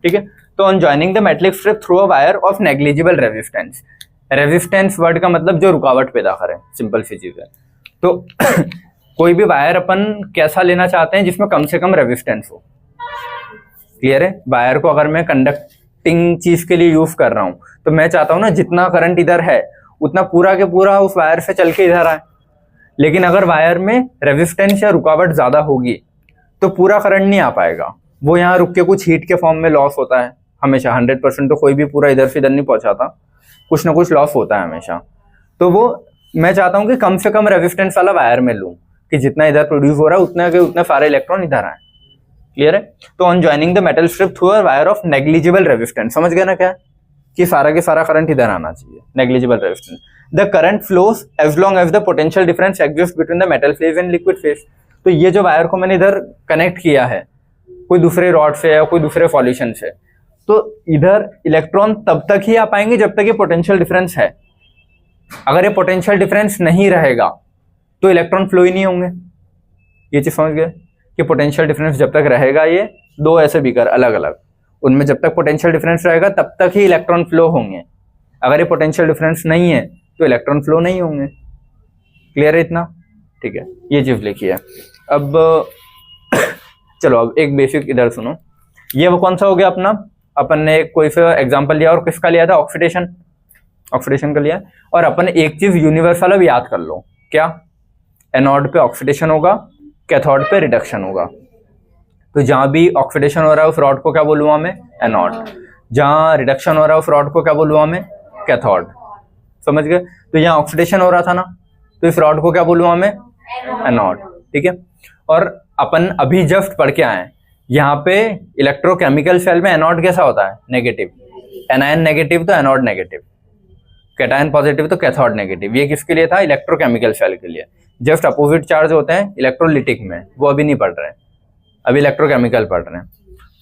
ठीक है। तो on joining the metallic strip through a wire of negligible resistance, resistance word का मतलब जो रुकावट पैदा करे, सिंपल सी चीज है। तो कोई भी वायर अपन कैसा लेना चाहते हैं जिसमें कम से कम रेजिस्टेंस हो। क्लियर है, वायर को अगर मैं कंडक्टिंग चीज के लिए यूज कर रहा हूं तो मैं चाहता हूं ना जितना करंट इधर है उतना पूरा के पूरा उस वायर से चल के इधर आए। लेकिन अगर वायर में रेजिस्टेंस या रुकावट ज्यादा होगी तो पूरा करंट नहीं आ पाएगा, वो यहाँ रुक के कुछ हीट के फॉर्म में लॉस होता है हमेशा। 100% तो कोई भी पूरा इधर से इधर नहीं पहुंचाता, कुछ ना कुछ लॉस होता है हमेशा। तो वो मैं चाहता हूं कि कम से कम रेजिस्टेंस वाला वायर में लूं कि जितना इधर प्रोड्यूस हो रहा है उतना के उतने सारे इलेक्ट्रॉन इधर आए। क्लियर है। तो on joining the metal strip through a wire of negligible resistance, समझ गए ना क्या कि सारा के सारा करंट इधर आना चाहिए, negligible resistance. The current flows as long as the potential difference exist between the metal phase and liquid phase. तो ये जो वायर को मैंने इधर कनेक्ट किया है कोई दूसरे रॉड से या कोई दूसरे सॉल्यूशन से, तो इधर इलेक्ट्रॉन तब तक ही आ पाएंगे जब तक ये पोटेंशियल डिफरेंस है। अगर ये पोटेंशियल डिफरेंस नहीं रहेगा तो इलेक्ट्रॉन फ्लो ही नहीं होंगे। ये चीज समझ गए कि पोटेंशियल डिफरेंस जब तक रहेगा, ये दो ऐसे बीकर अलग अलग, उनमें जब तक पोटेंशियल डिफरेंस रहेगा तब तक ही इलेक्ट्रॉन फ्लो होंगे। अगर ये पोटेंशियल डिफरेंस नहीं है तो इलेक्ट्रॉन फ्लो नहीं होंगे। क्लियर है इतना, ठीक है, ये चीज लिखी है। अब चलो अब एक बेसिक इधर सुनो। ये वो कौन सा हो गया अपना, अपन ने कोई सा एग्जांपल लिया और किसका लिया था, ऑक्सीडेशन का लिया। और अपन एक चीज यूनिवर्सल अब याद कर लो, क्या, एनोड पे ऑक्सीडेशन होगा, कैथोड पे रिडक्शन होगा। तो जहां भी ऑक्सीडेशन हो रहा है उस रॉड को क्या बोलूंगा मैं, एनोड। जहां रिडक्शन हो रहा है उस रॉड को क्या बोलूंगा मैं, कैथोड। समझ गए। तो यहाँ ऑक्सीडेशन हो रहा था ना, तो इस रॉड को क्या बोलूंगा मैं, एनोड, ठीक है। और अपन अभी जस्ट पढ़ के आए, यहाँ पे इलेक्ट्रोकेमिकल सेल में एनोड कैसा होता है, नेगेटिव। एनायन नेगेटिव तो एनोड नेगेटिव, कैटायन पॉजिटिव तो कैथोड नेगेटिव। ये किसके लिए था, इलेक्ट्रोकेमिकल सेल के लिए। जस्ट अपोजिट चार्ज होते हैं इलेक्ट्रोलिटिक में, वो अभी नहीं पढ़ रहे हैं, अभी इलेक्ट्रोकेमिकल पढ़ रहे हैं।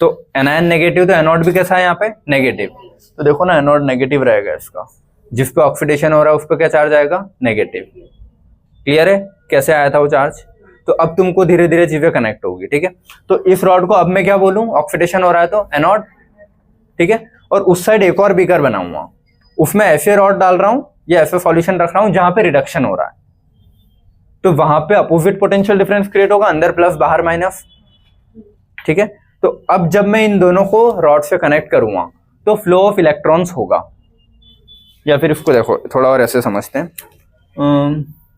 तो एनायन नेगेटिव तो एनोड भी कैसा है यहाँ पे, नेगेटिव। तो देखो ना एनोड नेगेटिव रहेगा इसका, जिस पे ऑक्सीडेशन हो रहा है उस पर क्या चार्ज आएगा, नेगेटिव। क्लियर है कैसे आया था वो चार्ज? तो अब तुमको धीरे धीरे चीजें कनेक्ट होगी, ठीक है। तो इस रॉड को अब मैं क्या बोलूं, ऑक्सीडेशन हो रहा है तो एनोड, ठीक है। और उस साइड एक और बीकर बनाऊंगा, उसमें ऐसे रॉड डाल रहा हूं या ऐसे सॉल्यूशन रख रहा हूं जहां पे रिडक्शन हो रहा है, तो वहां पे अपोजिट पोटेंशियल डिफरेंस क्रिएट होगा, अंदर प्लस बाहर माइनस, ठीक है। तो अब जब मैं इन दोनों को रॉड से कनेक्ट करूंगा तो फ्लो ऑफ इलेक्ट्रॉन्स होगा, या फिर इसको देखो थोड़ा और ऐसे समझते हैं।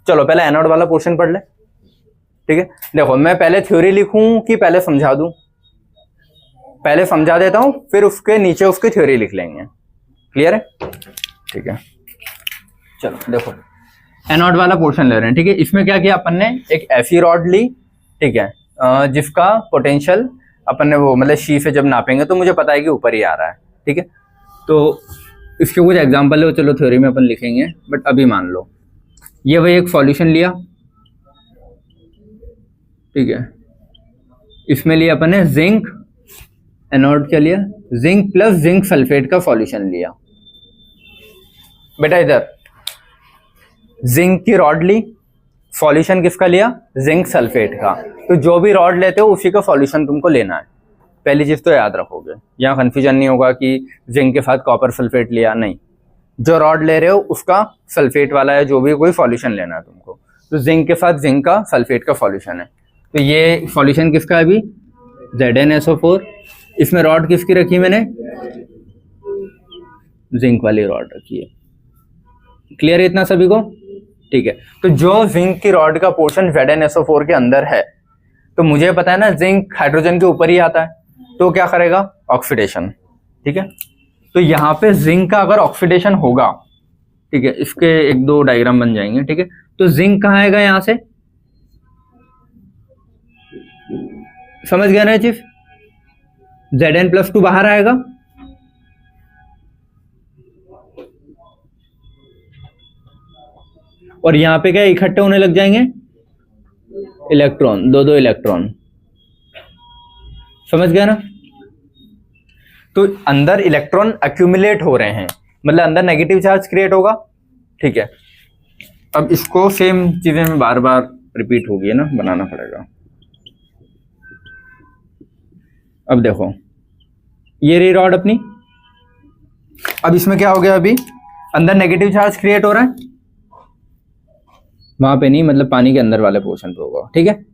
चलो पहले एनोड वाला पोर्शन पढ़ ले, ठीक है। देखो मैं पहले थ्योरी लिखूं कि पहले समझा दूं? पहले समझा देता हूं, फिर उसके नीचे उसकी थ्योरी लिख लेंगे, क्लियर है, ठीक है। चलो देखो एनोड वाला पोर्शन ले रहे हैं, ठीक है। इसमें क्या किया अपन ने, एक ऐसी रॉड ली, ठीक है, जिसका पोटेंशियल अपन ने वो मतलब शी से जब नापेंगे तो मुझे पता है कि ऊपर ही आ रहा है, ठीक है। तो इसके कुछ एग्जांपल है, चलो थ्योरी में अपन लिखेंगे, बट अभी मान लो ये वही एक सॉल्यूशन लिया, ठीक है। इसमें लिया अपन ने जिंक, एनोड क्या लिया, जिंक प्लस जिंक सल्फेट का सॉल्यूशन लिया। बेटा इधर जिंक की रॉड ली, सॉल्यूशन किसका लिया, जिंक सल्फेट का। तो जो भी रॉड लेते हो उसी का सॉल्यूशन तुमको लेना है, पहली चीज तो याद रखोगे, यहाँ कंफ्यूजन नहीं होगा कि जिंक के साथ कॉपर सल्फेट लिया, नहीं, जो रॉड ले रहे हो उसका सल्फेट वाला है, जो भी कोई सॉल्यूशन लेना है तुमको, तो जिंक के साथ जिंक का सल्फेट का सॉल्यूशन है। तो ये सॉल्यूशन किसका है अभी, ZnSO4। इसमें रॉड किसकी रखी मैंने, जिंक वाली रॉड रखी है, क्लियर है इतना सभी को, ठीक है। तो जो जिंक की रॉड का पोर्शन ZnSO4 के अंदर है, तो मुझे पता है ना जिंक हाइड्रोजन के ऊपर ही आता है, तो क्या करेगा, ऑक्सीडेशन, ठीक है। तो यहाँ पे जिंक का अगर ऑक्सीडेशन होगा, ठीक है, इसके एक दो डायग्राम बन जाएंगे, ठीक है। तो जिंक कहाँ आएगा, यहां से समझ गया ना चीज, Zn+2 बाहर आएगा, और यहां पे क्या इकट्ठे होने लग जाएंगे इलेक्ट्रॉन, दो इलेक्ट्रॉन, समझ गया ना। तो अंदर इलेक्ट्रॉन एक्यूमुलेट हो रहे हैं, मतलब अंदर नेगेटिव चार्ज क्रिएट होगा, ठीक है। अब इसको सेम चीजें में बार बार रिपीट होगी ना, बनाना पड़ेगा। अब देखो ये रही रॉड अपनी, अब इसमें क्या हो गया, अभी अंदर नेगेटिव चार्ज क्रिएट हो रहा है, वहां पे नहीं, मतलब पानी के अंदर वाले पोर्शन पे होगा, ठीक है।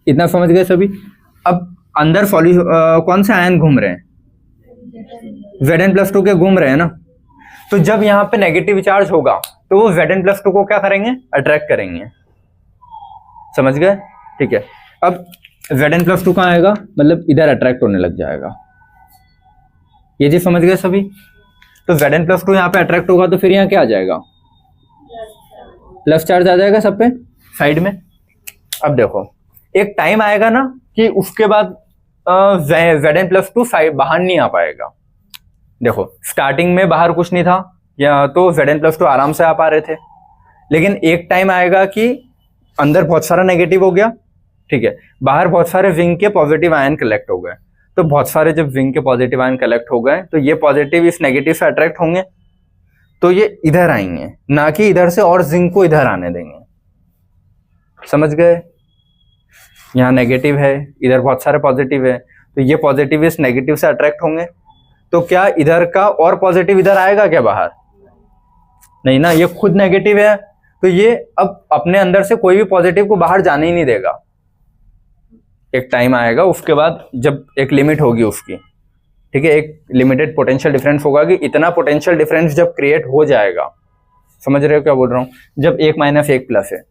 इतना समझ गए सभी। अब अंदर कौन से आयन घूम रहे हैं, Zn+2 के घूम रहे हैं ना। तो जब यहाँ पे नेगेटिव चार्ज होगा तो वो Zn+2 को क्या करेंगे, अट्रैक्ट करेंगे, समझ गए, ठीक है। अब Zn+2 कहाँ आएगा, मतलब इधर अट्रैक्ट होने लग जाएगा, ये चीज समझ गए सभी। तो Zn+2 यहाँ पे अट्रैक्ट होगा तो फिर यहाँ क्या आ जाएगा, प्लस चार्ज आ जाएगा सब पे साइड में। अब देखो एक टाइम आएगा ना कि उसके बाद Zn+2 साइड बाहर नहीं आ पाएगा। देखो स्टार्टिंग में बाहर कुछ नहीं था, या तो Zn+2 आराम से आ पा रहे थे, लेकिन एक टाइम आएगा कि अंदर बहुत सारा नेगेटिव हो गया, ठीक है, बाहर बहुत सारे जिंक के पॉजिटिव आयन कलेक्ट हो गए। तो बहुत सारे जब जिंक के पॉजिटिव आयन कलेक्ट हो गए तो ये पॉजिटिव इस नेगेटिव से अट्रैक्ट होंगे, तो ये इधर आएंगे, ना कि इधर से और जिंक को इधर आने देंगे, समझ गए। यहाँ नेगेटिव है, इधर बहुत सारे पॉजिटिव है, तो ये पॉजिटिव इस नेगेटिव से अट्रैक्ट होंगे, तो क्या इधर का और पॉजिटिव इधर आएगा क्या बाहर, नहीं ना, ये खुद नेगेटिव है, तो ये अब अपने अंदर से कोई भी पॉजिटिव को बाहर जाने ही नहीं देगा। एक टाइम आएगा उसके बाद जब एक लिमिट होगी उसकी, ठीक है, एक लिमिटेड पोटेंशियल डिफरेंस होगा कि इतना पोटेंशियल डिफरेंस जब क्रिएट हो जाएगा, समझ रहे हो क्या बोल रहा हूँ, जब 1 - 1 प्लस है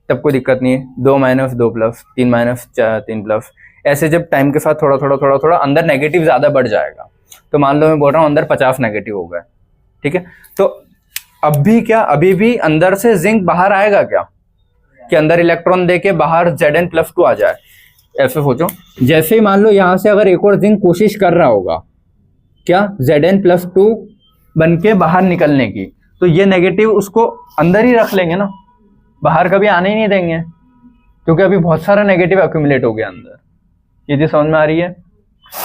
तब कोई दिक्कत नहीं है, 2 - 2 प्लस, 3 - 3 प्लस, ऐसे जब टाइम के साथ थोड़ा थोड़ा थोड़ा थोड़ा अंदर नेगेटिव ज्यादा बढ़ जाएगा। तो मान लो मैं बोल रहा हूँ अंदर 50 नेगेटिव हो गए, ठीक है, तो अब भी क्या, अभी भी अंदर से जिंक बाहर आएगा क्या, कि अंदर इलेक्ट्रॉन देके बाहर Zn+2 आ जाए। ऐसे सोचो, जैसे ही मान लो यहां से अगर एक और जिंक कोशिश कर रहा होगा क्या Zn+2 बन के बाहर निकलने की, तो ये नेगेटिव उसको अंदर ही रख लेंगे ना, बाहर कभी आने ही नहीं देंगे, क्योंकि अभी बहुत सारा नेगेटिव एक्यूमुलेट हो गया अंदर। ये चीज समझ में आ रही है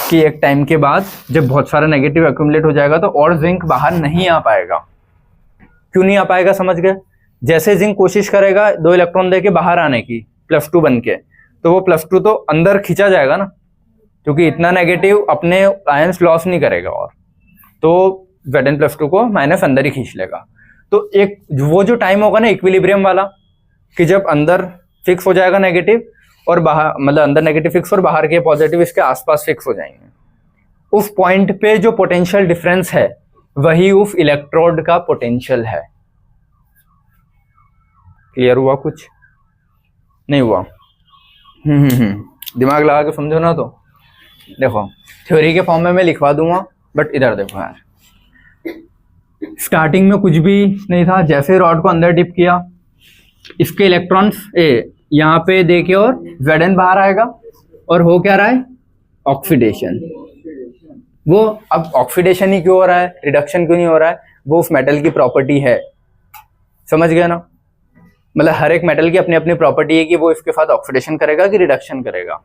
कि एक टाइम के बाद जब बहुत सारा नेगेटिव एक्यूमुलेट हो जाएगा तो और जिंक बाहर नहीं आ पाएगा। क्यों नहीं आ पाएगा, समझ गए, जैसे जिंक कोशिश करेगा 2 इलेक्ट्रॉन देके बाहर आने की +2 बन के, तो वो +2 तो अंदर खींचा जाएगा ना, क्योंकि इतना नेगेटिव अपने आयंस लॉस नहीं करेगा, और तो Zn+2 को माइनस अंदर ही खींच लेगा। तो एक वो जो टाइम होगा ना इक्विलिब्रियम वाला, कि जब अंदर फिक्स हो जाएगा नेगेटिव और बाहर, मतलब अंदर नेगेटिव फिक्स और बाहर के पॉजिटिव इसके आसपास फिक्स हो जाएंगे, उस पॉइंट पे जो पोटेंशियल डिफरेंस है वही उस इलेक्ट्रोड का पोटेंशियल है। क्लियर हुआ? कुछ नहीं हुआ? दिमाग लगा के समझो ना। तो देखो थ्योरी के फॉर्म में मैं लिखवा दूंगा, बट इधर देखो यार, स्टार्टिंग में कुछ भी नहीं था, जैसे रॉड को अंदर डिप किया इसके इलेक्ट्रॉन्स यहाँ पे देके और Zn बाहर आएगा, और हो क्या रहा है? ऑक्सीडेशन। वो अब ऑक्सीडेशन ही क्यों हो रहा है, रिडक्शन क्यों नहीं हो रहा है? वो उस मेटल की प्रॉपर्टी है, समझ गए ना? मतलब हर एक मेटल की अपनी अपनी प्रॉपर्टी है कि वो इसके साथ ऑक्सीडेशन करेगा कि रिडक्शन करेगा।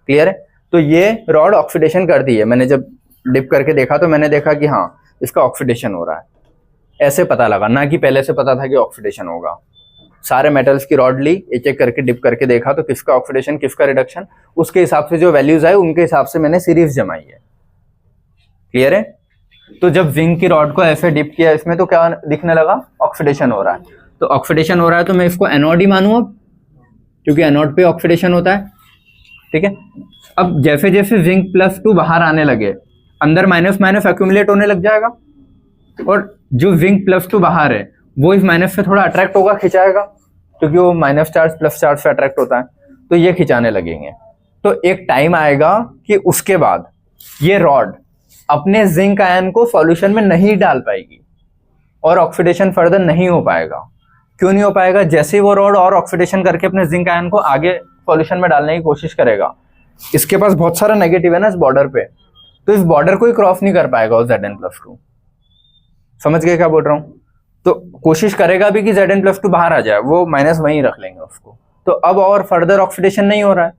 क्लियर है? तो ये रॉड ऑक्सीडेशन कर दी है, मैंने जब डिप करके देखा तो मैंने देखा कि हाँ इसका ऑक्सीडेशन हो रहा है। ऐसे पता लगा, ना कि पहले से पता था कि ऑक्सीडेशन होगा। सारे मेटल्स की रॉड ली, एक एक करके डिप करके देखा, तो किसका ऑक्सीडेशन किसका रिडक्शन, उसके हिसाब से जो वैल्यूज आए उनके हिसाब से मैंने सीरीज जमाई है। क्लियर है? तो जब जिंक की रॉड को ऐसे डिप किया इसमें, तो क्या दिखने लगा? ऑक्सीडेशन हो रहा है। तो ऑक्सीडेशन हो रहा है तो मैं इसको एनोड ही मानूं अब, क्योंकि एनोड पे ऑक्सीडेशन होता है। ठीक है, अब जैसे जैसे जिंक +2 बाहर आने लगे, अंदर माइनस माइनस एक्यूमुलेट होने लग जाएगा, और जो जिंक +2 बाहर है वो इस माइनस से थोड़ा अट्रैक्ट होगा, खिंचाएगा, क्योंकि वो माइनस चार्ज प्लस चार्ज से अट्रैक्ट होता है, तो ये खिंचाने लगेंगे। तो एक टाइम आएगा कि उसके बाद ये रॉड अपने जिंक आयन को सॉल्यूशन में नहीं डाल पाएगी और ऑक्सीडेशन फर्दर नहीं हो पाएगा। क्यों नहीं हो पाएगा? जैसे ही वो रॉड और ऑक्सीडेशन करके अपने जिंक आयन को आगे सॉल्यूशन में डालने की कोशिश करेगा, इसके पास बहुत सारा नेगेटिव है ना इस बॉर्डर पे, तो इस बॉर्डर को ही क्रॉस नहीं कर पाएगा वो Zn+2। समझ गए क्या बोल रहा हूँ? तो कोशिश करेगा भी कि Zn+2 बाहर आ जाए, वो माइनस वहीं रख लेंगे उसको। तो अब और फर्दर ऑक्सीडेशन नहीं हो रहा है,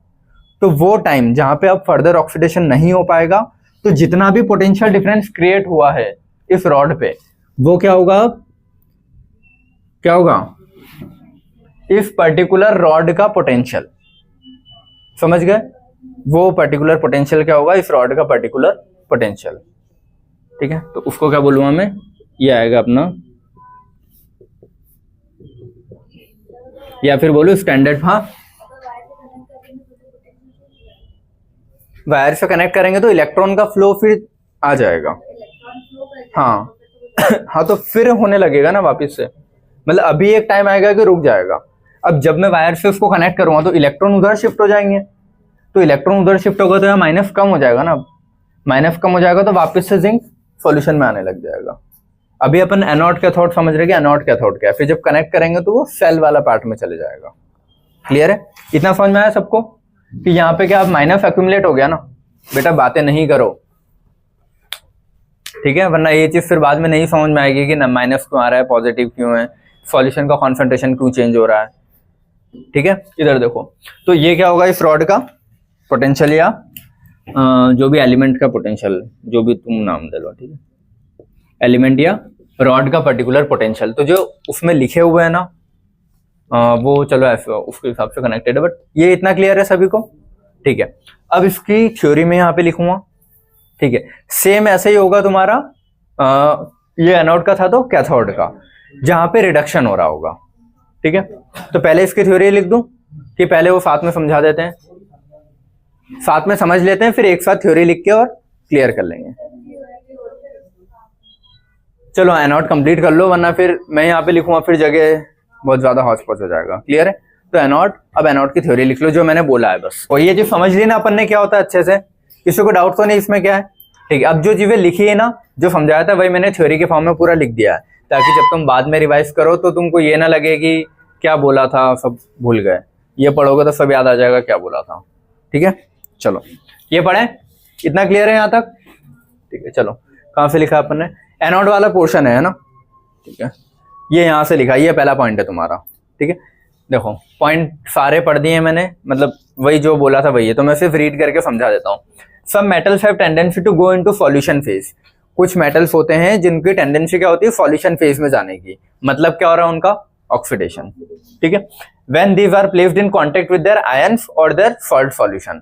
तो वो टाइम जहां पे अब फर्दर ऑक्सीडेशन नहीं हो पाएगा, तो जितना भी पोटेंशियल डिफरेंस क्रिएट हुआ है इस रॉड पे, वो क्या होगा? क्या होगा? इस पर्टिकुलर रॉड का पोटेंशियल। समझ गए? वो पर्टिकुलर पोटेंशियल क्या होगा? इस रॉड का पर्टिकुलर पोटेंशियल। ठीक है, तो उसको क्या बोलूंगा मैं? ये आएगा अपना, या फिर बोलो स्टैंडर्ड। हाँ, वायर से कनेक्ट करेंगे तो इलेक्ट्रॉन का फ्लो फिर आ जाएगा। हाँ हाँ, तो फिर होने लगेगा ना वापस से, मतलब अभी एक टाइम आएगा कि रुक जाएगा। अब जब मैं वायर से उसको कनेक्ट करूंगा तो इलेक्ट्रॉन उधर शिफ्ट हो जाएंगे, तो इलेक्ट्रॉन उधर शिफ्ट होगा तो यहाँ माइनस कम हो जाएगा ना, माइनस कम हो जाएगा तो वापस से जिंक सॉल्यूशन में आने लग जाएगा। अभी अपन एनोड कैथोड समझ रहे कि एनोड कैथोड क्या है, फिर जब कनेक्ट करेंगे तो वो सेल वाला पार्ट में चले जाएगा। क्लियर है? इतना समझ में आया सबको कि यहाँ पे क्या माइनस एक्यूमुलेट हो गया ना? बेटा बातें नहीं करो, ठीक है, वरना ये चीज फिर बाद में नहीं समझ में आएगी कि ना माइनस क्यों आ रहा है, पॉजिटिव क्यों है, सॉल्यूशन का कॉन्सेंट्रेशन क्यों चेंज हो रहा है। ठीक है, इधर देखो, तो ये क्या होगा? इस रॉड का पोटेंशियल या जो भी एलिमेंट का पोटेंशियल, जो भी तुम नाम दे लो, ठीक है, एलिमेंट या रॉड का पर्टिकुलर पोटेंशियल। तो जो उसमें लिखे हुए हैं ना वो चलो ऐसे उसके हिसाब से कनेक्टेड है, बट ये इतना क्लियर है सभी को? ठीक है, अब इसकी थ्योरी में यहाँ पे लिखूंगा। ठीक है, सेम ऐसे ही होगा तुम्हारा, ये एनोड का था तो कैथोड का, जहां पे रिडक्शन हो रहा होगा। ठीक है, तो पहले इसकी थ्योरी लिख दूं कि पहले वो साथ में समझा देते हैं, साथ में समझ लेते हैं, फिर एक साथ थ्योरी लिख के और क्लियर कर लेंगे। चलो एनोड कंप्लीट कर लो, वरना फिर मैं यहाँ पे लिखूंगा फिर जगह बहुत ज्यादा हौच पौच हो जाएगा। क्लियर है? तो एनोड, अब एनोड की थ्योरी लिख लो जो मैंने बोला है बस, और ये जो समझ ली ना अपन ने क्या होता है अच्छे से, किसी को डाउट तो नहीं इसमें क्या है? ठीक है, अब जो चीजें लिखी है ना, जो समझाया था वही मैंने थ्योरी के फॉर्म में पूरा लिख दिया है, ताकि जब तुम बाद में रिवाइज करो तो तुमको ये ना लगे कि क्या बोला था सब भूल गए, ये पढ़ोगे तो सब याद आ जाएगा क्या बोला था। ठीक है, चलो ये पढ़े, इतना क्लियर है यहाँ तक? ठीक है, चलो कहाँ से लिखा अपन ने? एनोड वाला पोर्शन है ना, ठीक है, ये यहाँ से लिखा, ये पहला पॉइंट है तुम्हारा। ठीक है, देखो पॉइंट सारे पढ़ दिए मैंने, मतलब वही जो बोला था वही है, तो मैं सिर्फ रीड करके समझा देता हूँ। सब metals have tendency to go into solution phase. कुछ मेटल्स होते हैं जिनकी टेंडेंसी क्या होती है? सॉल्यूशन फेज में जाने की। मतलब क्या हो रहा है उनका? ऑक्सीडेशन, ठीक है। When these are placed in contact with their ions और देयर सॉल्ट सॉल्यूशन,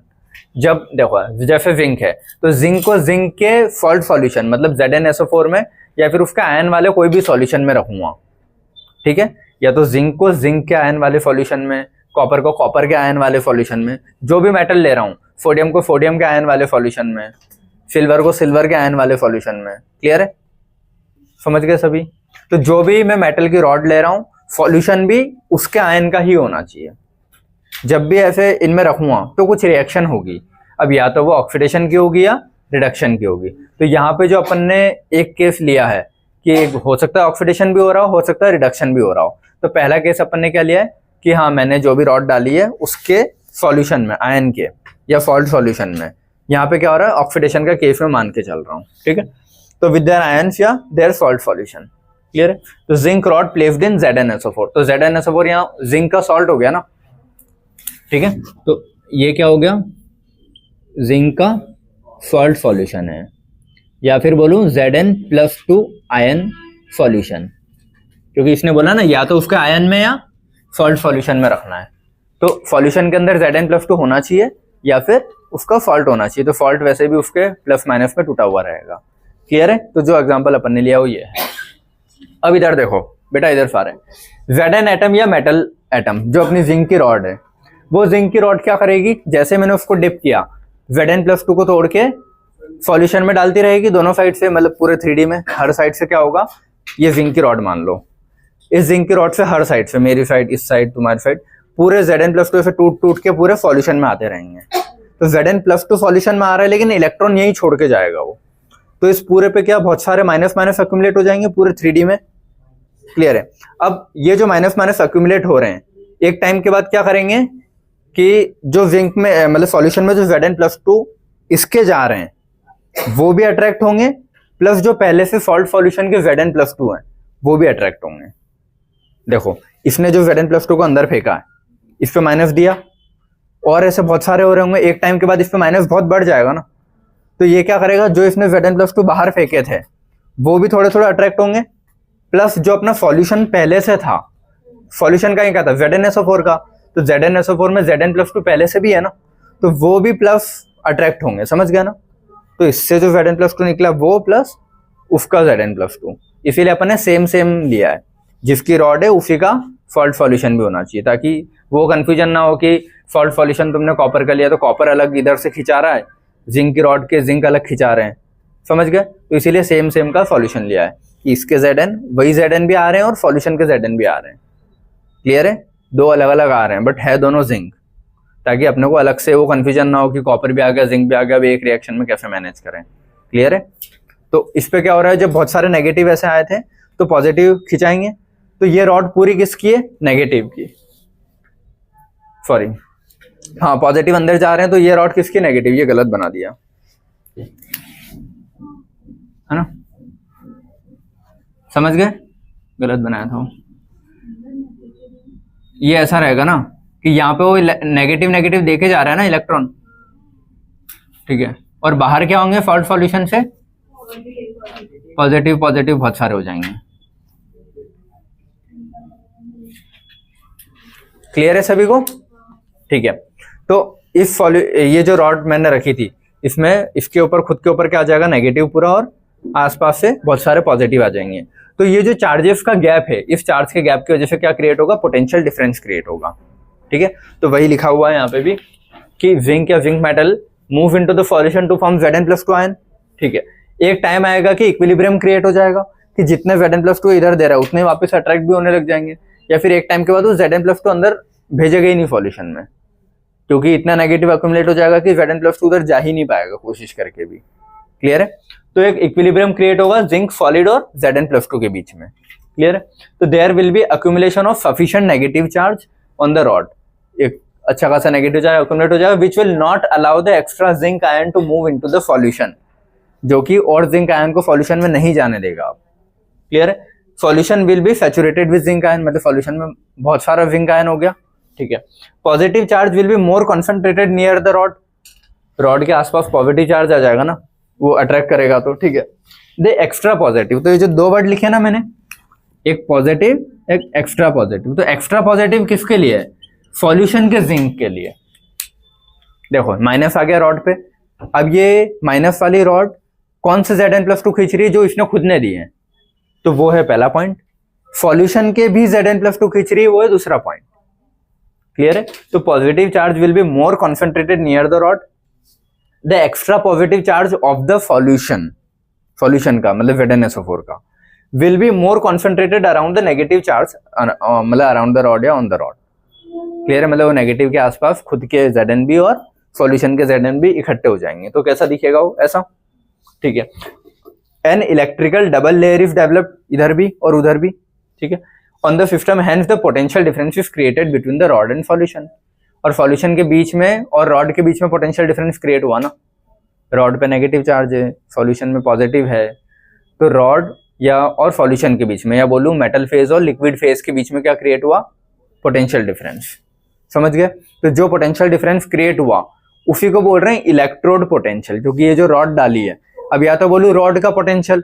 जब देखो जैसे जिंक है तो जिंक को जिंक के सॉल्ट सॉल्यूशन मतलब ZnSO4 में या फिर उसके आयन वाले कोई भी सॉल्यूशन में रखूंगा, ठीक है, या तो जिंक को जिंक के आयन वाले सॉल्यूशन में, कॉपर को कॉपर के आयन वाले सॉल्यूशन में, जो भी मेटल ले रहा हूँ, सोडियम को सोडियम के आयन वाले सॉल्यूशन में, सिल्वर को सिल्वर के आयन वाले सॉल्यूशन में। क्लियर है, समझ गए सभी? तो जो भी मैं मेटल की रॉड ले रहा हूँ सॉल्यूशन भी उसके आयन का ही होना चाहिए। जब भी ऐसे इनमें रखूंगा तो कुछ रिएक्शन होगी, अब या तो वो ऑक्सीडेशन की होगी या रिडक्शन की होगी। तो यहाँ पे जो अपन ने एक केस लिया है कि हो सकता है ऑक्सीडेशन भी हो रहा हो सकता है रिडक्शन भी हो रहा हो। तो पहला केस अपन ने क्या लिया है कि हाँ मैंने जो भी रॉड डाली है उसके सॉल्यूशन में आयन के या सॉल्ट सॉल्यूशन में, यहाँ पे क्या हो रहा है ऑक्सीडेशन का केस में मान के चल रहा हूँ, ठीक है। तो विद देयर आयंस या देयर सॉल्ट सॉल्यूशन। क्लियर है? तो zinc rod placed in ZnSO4, तो ZnSO4 यहाँ जिंक का सॉल्ट हो गया ना, ठीक है। तो ये क्या हो गया, जिंक का सॉल्ट सॉल्यूशन है, या फिर बोलूं Zn+2 आयन सॉल्यूशन, क्योंकि इसने बोला ना या तो उसके आयन में या सॉल्ट सॉल्यूशन में रखना है। तो सॉल्यूशन के अंदर Zn+2 होना चाहिए या फिर उसका सॉल्ट होना चाहिए। तो सॉल्ट वैसे भी उसके प्लस माइनस में टूटा हुआ रहेगा। क्लियर है? तो जो एग्जांपल अपन ने लिया वो ये है। अब इधर देखो बेटा, इधर सारे Zn एटम या मेटल एटम जो अपनी जिंक की रॉड है, वो जिंक की रॉड क्या करेगी, जैसे मैंने उसको डिप किया Zn+2 को तोड़ के सॉल्यूशन में डालती रहेगी दोनों साइड से, मतलब पूरे 3D में हर साइड से क्या होगा, ये जिंक की रॉड मान लो, इस जिंक की रॉड से हर साइड से, मेरी साइड, इस साइड, तुम्हारी साइड, पूरे Zn+2 से टूट टूट के पूरे सॉल्यूशन में आते रहेंगे। तो Zn+2 सॉल्यूशन में आ रहा है लेकिन इलेक्ट्रॉन यही छोड़ के जाएगा वो, तो इस पूरे पे क्या बहुत सारे माइनस माइनस अक्यूमुलेट हो जाएंगे पूरे 3D में। क्लियर है? अब ये जो माइनस माइनस अक्यूमुलेट हो रहे हैं एक टाइम के बाद क्या करेंगे कि जो जिंक में मतलब सॉल्यूशन में जो Zn+2 इसके जा रहे हैं वो भी अट्रैक्ट होंगे, प्लस जो पहले से सॉल्ट सॉल्यूशन के Zn+2 हैं वो भी अट्रैक्ट होंगे। देखो इसने जो Zn+2 को अंदर फेंका है, इस पे माइनस दिया, और ऐसे बहुत सारे हो रहे होंगे, एक टाइम के बाद इस पे माइनस बहुत बढ़ जाएगा ना, तो ये क्या करेगा, जो इसने Zn+2 बाहर फेंके थे वो भी थोड़े थोड़े अट्रैक्ट होंगे, प्लस जो अपना सॉल्यूशन पहले से था, सॉल्यूशन का ही क्या था ZnSO4 का, तो ZnSO4 में Zn+2 पहले से भी है ना, तो वो भी प्लस अट्रैक्ट होंगे। समझ गया ना? तो इससे जो Zn+2 निकला वो प्लस उसका Zn+2, इसीलिए अपन ने सेम सेम लिया है, जिसकी रॉड है उसी का सॉल्ट सॉल्यूशन भी होना चाहिए, ताकि वो कंफ्यूजन ना हो कि सॉल्ट सॉल्यूशन तुमने कॉपर का लिया तो कॉपर अलग इधर से खिंचा रहा है, जिंक की रॉड के जिंक अलग खिंचा रहे हैं। समझ गए? तो इसीलिए सेम सेम का सॉल्यूशन लिया है कि इसके Zn वही Zn भी आ रहे हैं और सॉल्यूशन के Zn भी आ रहे हैं। क्लियर है? दो अलग अलग आ रहे हैं बट है दोनों जिंक, ताकि अपने को अलग से वो कंफ्यूजन ना हो कि कॉपर भी आ गया जिंक भी आ गया, अब एक रिएक्शन में कैसे मैनेज करें। क्लियर है? तो इस पे क्या हो रहा है, जब बहुत सारे नेगेटिव ऐसे आए थे तो पॉजिटिव खिंचाएंगे, तो ये रॉड पूरी किसकी है, नेगेटिव की, सॉरी हाँ पॉजिटिव अंदर जा रहे हैं, तो ये रॉड किसकी, नेगेटिव, ये गलत बना दिया है ना, समझ गए? गलत बनाया था। ये ऐसा रहेगा ना कि यहाँ पे वो नेगेटिव नेगेटिव देखे जा रहा है ना इलेक्ट्रॉन, ठीक है, और बाहर क्या होंगे सॉल्ट सॉल्यूशन से पॉजिटिव पॉजिटिव बहुत सारे हो जाएंगे। क्लियर है सभी को? ठीक है। तो इस ये जो रॉड मैंने रखी थी इसमें इसके ऊपर खुद के ऊपर क्या आ जाएगा, नेगेटिव पूरा, और आसपास से बहुत सारे पॉजिटिव आ जाएंगे। तो ये जो चार्जेस का गैप है, इस चार्ज के गैप की वजह से क्या क्रिएट होगा, पोटेंशियल डिफरेंस क्रिएट होगा। ठीक है, तो वही लिखा हुआ है यहाँ पे भी कि जिंक या zinc metal move into the solution to form Zn+2 ion. ठीक है, एक टाइम आएगा कि इक्विलिब्रियम क्रिएट हो जाएगा कि जितने Zn+2 इधर दे रहा है उतने वापस अट्रैक्ट भी होने लग जाएंगे, या फिर एक टाइम के बाद वो Zn+2 अंदर भेजेगा ही नहीं सॉल्यूशन में, क्योंकि इतना नेगेटिव अक्यूमुलेट हो जाएगा कि Zn+2 उधर जा ही नहीं पाएगा कोशिश करके भी। क्लियर है? तो एक इक्विलिब्रियम क्रिएट होगा जिंक सॉलिड और Zn+2 के बीच में। क्लियर है? तो there will be accumulation of sufficient negative charge on the rod, एक अच्छा खासा नेगेटिव चार्ज अक्यूमुलेट हो जाएगा which will not allow the extra zinc ion to move into the solution, जो कि और जिंक आयन को सॉल्यूशन में नहीं जाने देगा आप। क्लियर है? Solution will be saturated with zinc ion, मतलब सॉल्यूशन में बहुत सारा जिंक आयन हो गया। ठीक है, positive charge will be more concentrated near the rod, rod के आसपास पॉजिटिव चार्ज आ जाएगा ना, वो अट्रैक्ट करेगा तो। ठीक है, दे एक्स्ट्रा पॉजिटिव, तो ये जो दो वर्ड लिखे ना मैंने, एक पॉजिटिव एक एक्स्ट्रा पॉजिटिव। तो एक्स्ट्रा पॉजिटिव किसके लिए है? सॉल्यूशन के जिंक के लिए। देखो माइनस आ गया रॉड पे। अब ये माइनस वाली रॉड कौन से Zn+2 खींच रही है? जो इसने खुद ने दी है, तो वो है पहला पॉइंट। सॉल्यूशन के भी Zn+2 खींच रही है, वो है दूसरा पॉइंट। क्लियर है? तो positive charge will be more concentrated near the rod. The extra positive charge of the solution का मतलब ZnSO4 का will be more concentrated around the negative charge, मतलब अराउंड द रॉड या ऑन द रॉड। क्लियर है? मतलब वो negative के आसपास खुद के Znb और सॉल्यूशन के Znb इकट्ठे हो जाएंगे। तो कैसा दिखेगा वो? ऐसा। ठीक है। An electrical double layer is developed, इधर भी और उधर भी। ठीक है। On the system hence the potential difference is created between the rod and solution. और सॉल्यूशन के बीच में और रॉड के बीच में पोटेंशियल डिफरेंस क्रिएट हुआ ना। रॉड पे नेगेटिव चार्ज है, सॉल्यूशन में पॉजिटिव है, तो रॉड या और सॉल्यूशन के बीच में, या बोलूं मेटल फेज और लिक्विड फेज के बीच में क्या क्रिएट हुआ? Potential difference. समझ गए? तो जो पोटेंशियल डिफरेंस क्रिएट हुआ उसी को बोल रहे हैं इलेक्ट्रोड पोटेंशियल। क्योंकि ये जो रॉड डाली है, अब या तो बोलूं रॉड का पोटेंशियल,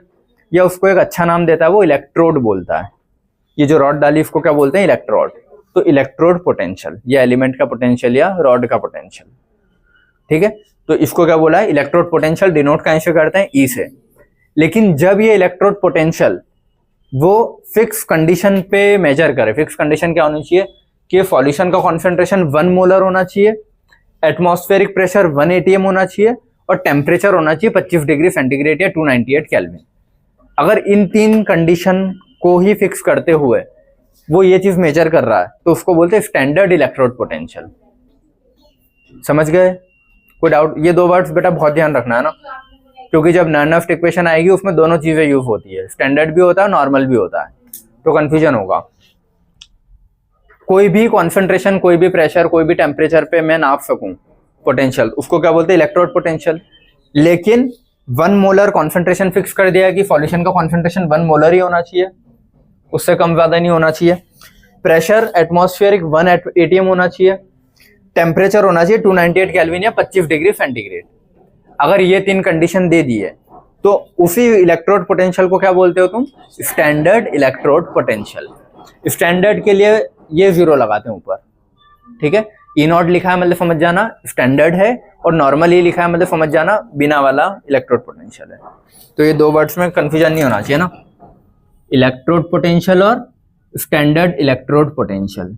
या उसको एक अच्छा नाम देता है वो इलेक्ट्रोड बोलता है। ये जो रॉड डाली इसको क्या बोलते हैं? इलेक्ट्रोड। तो इलेक्ट्रोड पोटेंशियल, या एलिमेंट का पोटेंशियल या रॉड का पोटेंशियल। ठीक है। तो इसको क्या बोला है? इलेक्ट्रोड पोटेंशियल डिनोट कहां से करते हैं? ई से। लेकिन जब ये इलेक्ट्रोड पोटेंशियल वो फिक्स कंडीशन पे मेजर करे, फिक्स कंडीशन क्या होनी चाहिए कि सॉल्यूशन का कॉन्सेंट्रेशन 1 मोलर होना चाहिए, एटमॉस्फेरिक प्रेशर 1 atm होना चाहिए, और टेम्परेचर होना चाहिए 25 डिग्री सेंटीग्रेड या 298 केल्विन। अगर इन 3 कंडीशन को ही फिक्स करते हुए वो ये चीज मेजर कर रहा है तो उसको बोलते हैं स्टैंडर्ड इलेक्ट्रोड पोटेंशियल। समझ गए? कोई डाउट? ये 2 वर्ड्स बेटा बहुत ध्यान रखना है ना, क्योंकि जब नर्नस्ट इक्वेशन आएगी उसमें दोनों चीजें यूज होती है, स्टैंडर्ड भी होता है, नॉर्मल भी होता है, तो कंफ्यूजन होगा। कोई भी कॉन्सेंट्रेशन, कोई भी प्रेशर, कोई भी टेम्परेचर पे मैं नाप सकूं पोटेंशियल, उसको क्या बोलते हैं? Electrode potential. लेकिन 1 मोलर कॉन्सेंट्रेशन फिक्स कर दिया कि सॉल्यूशन का कॉन्सेंट्रेशन 1 मोलर ही होना चाहिए, उससे कम ज्यादा नहीं होना चाहिए। प्रेशर एटमॉस्फेरिक 1 atm होना चाहिए, टेम्परेचर होना चाहिए 298 केल्विन या 25 डिग्री सेंटीग्रेड। अगर ये 3 कंडीशन दे दी है तो उसी इलेक्ट्रोड पोटेंशियल को क्या बोलते हो तुम? Standard electrode potential. स्टैंडर्ड के लिए ये 0 लगाते हैं ऊपर। ठीक है। E0 लिखा है मतलब समझ जाना स्टैंडर्ड है, और नॉर्मल ही लिखा है मतलब समझ जाना बिना वाला इलेक्ट्रोड पोटेंशियल है। तो ये 2 वर्ड्स में कंफ्यूजन नहीं होना चाहिए ना, इलेक्ट्रोड पोटेंशियल और standard electrode potential.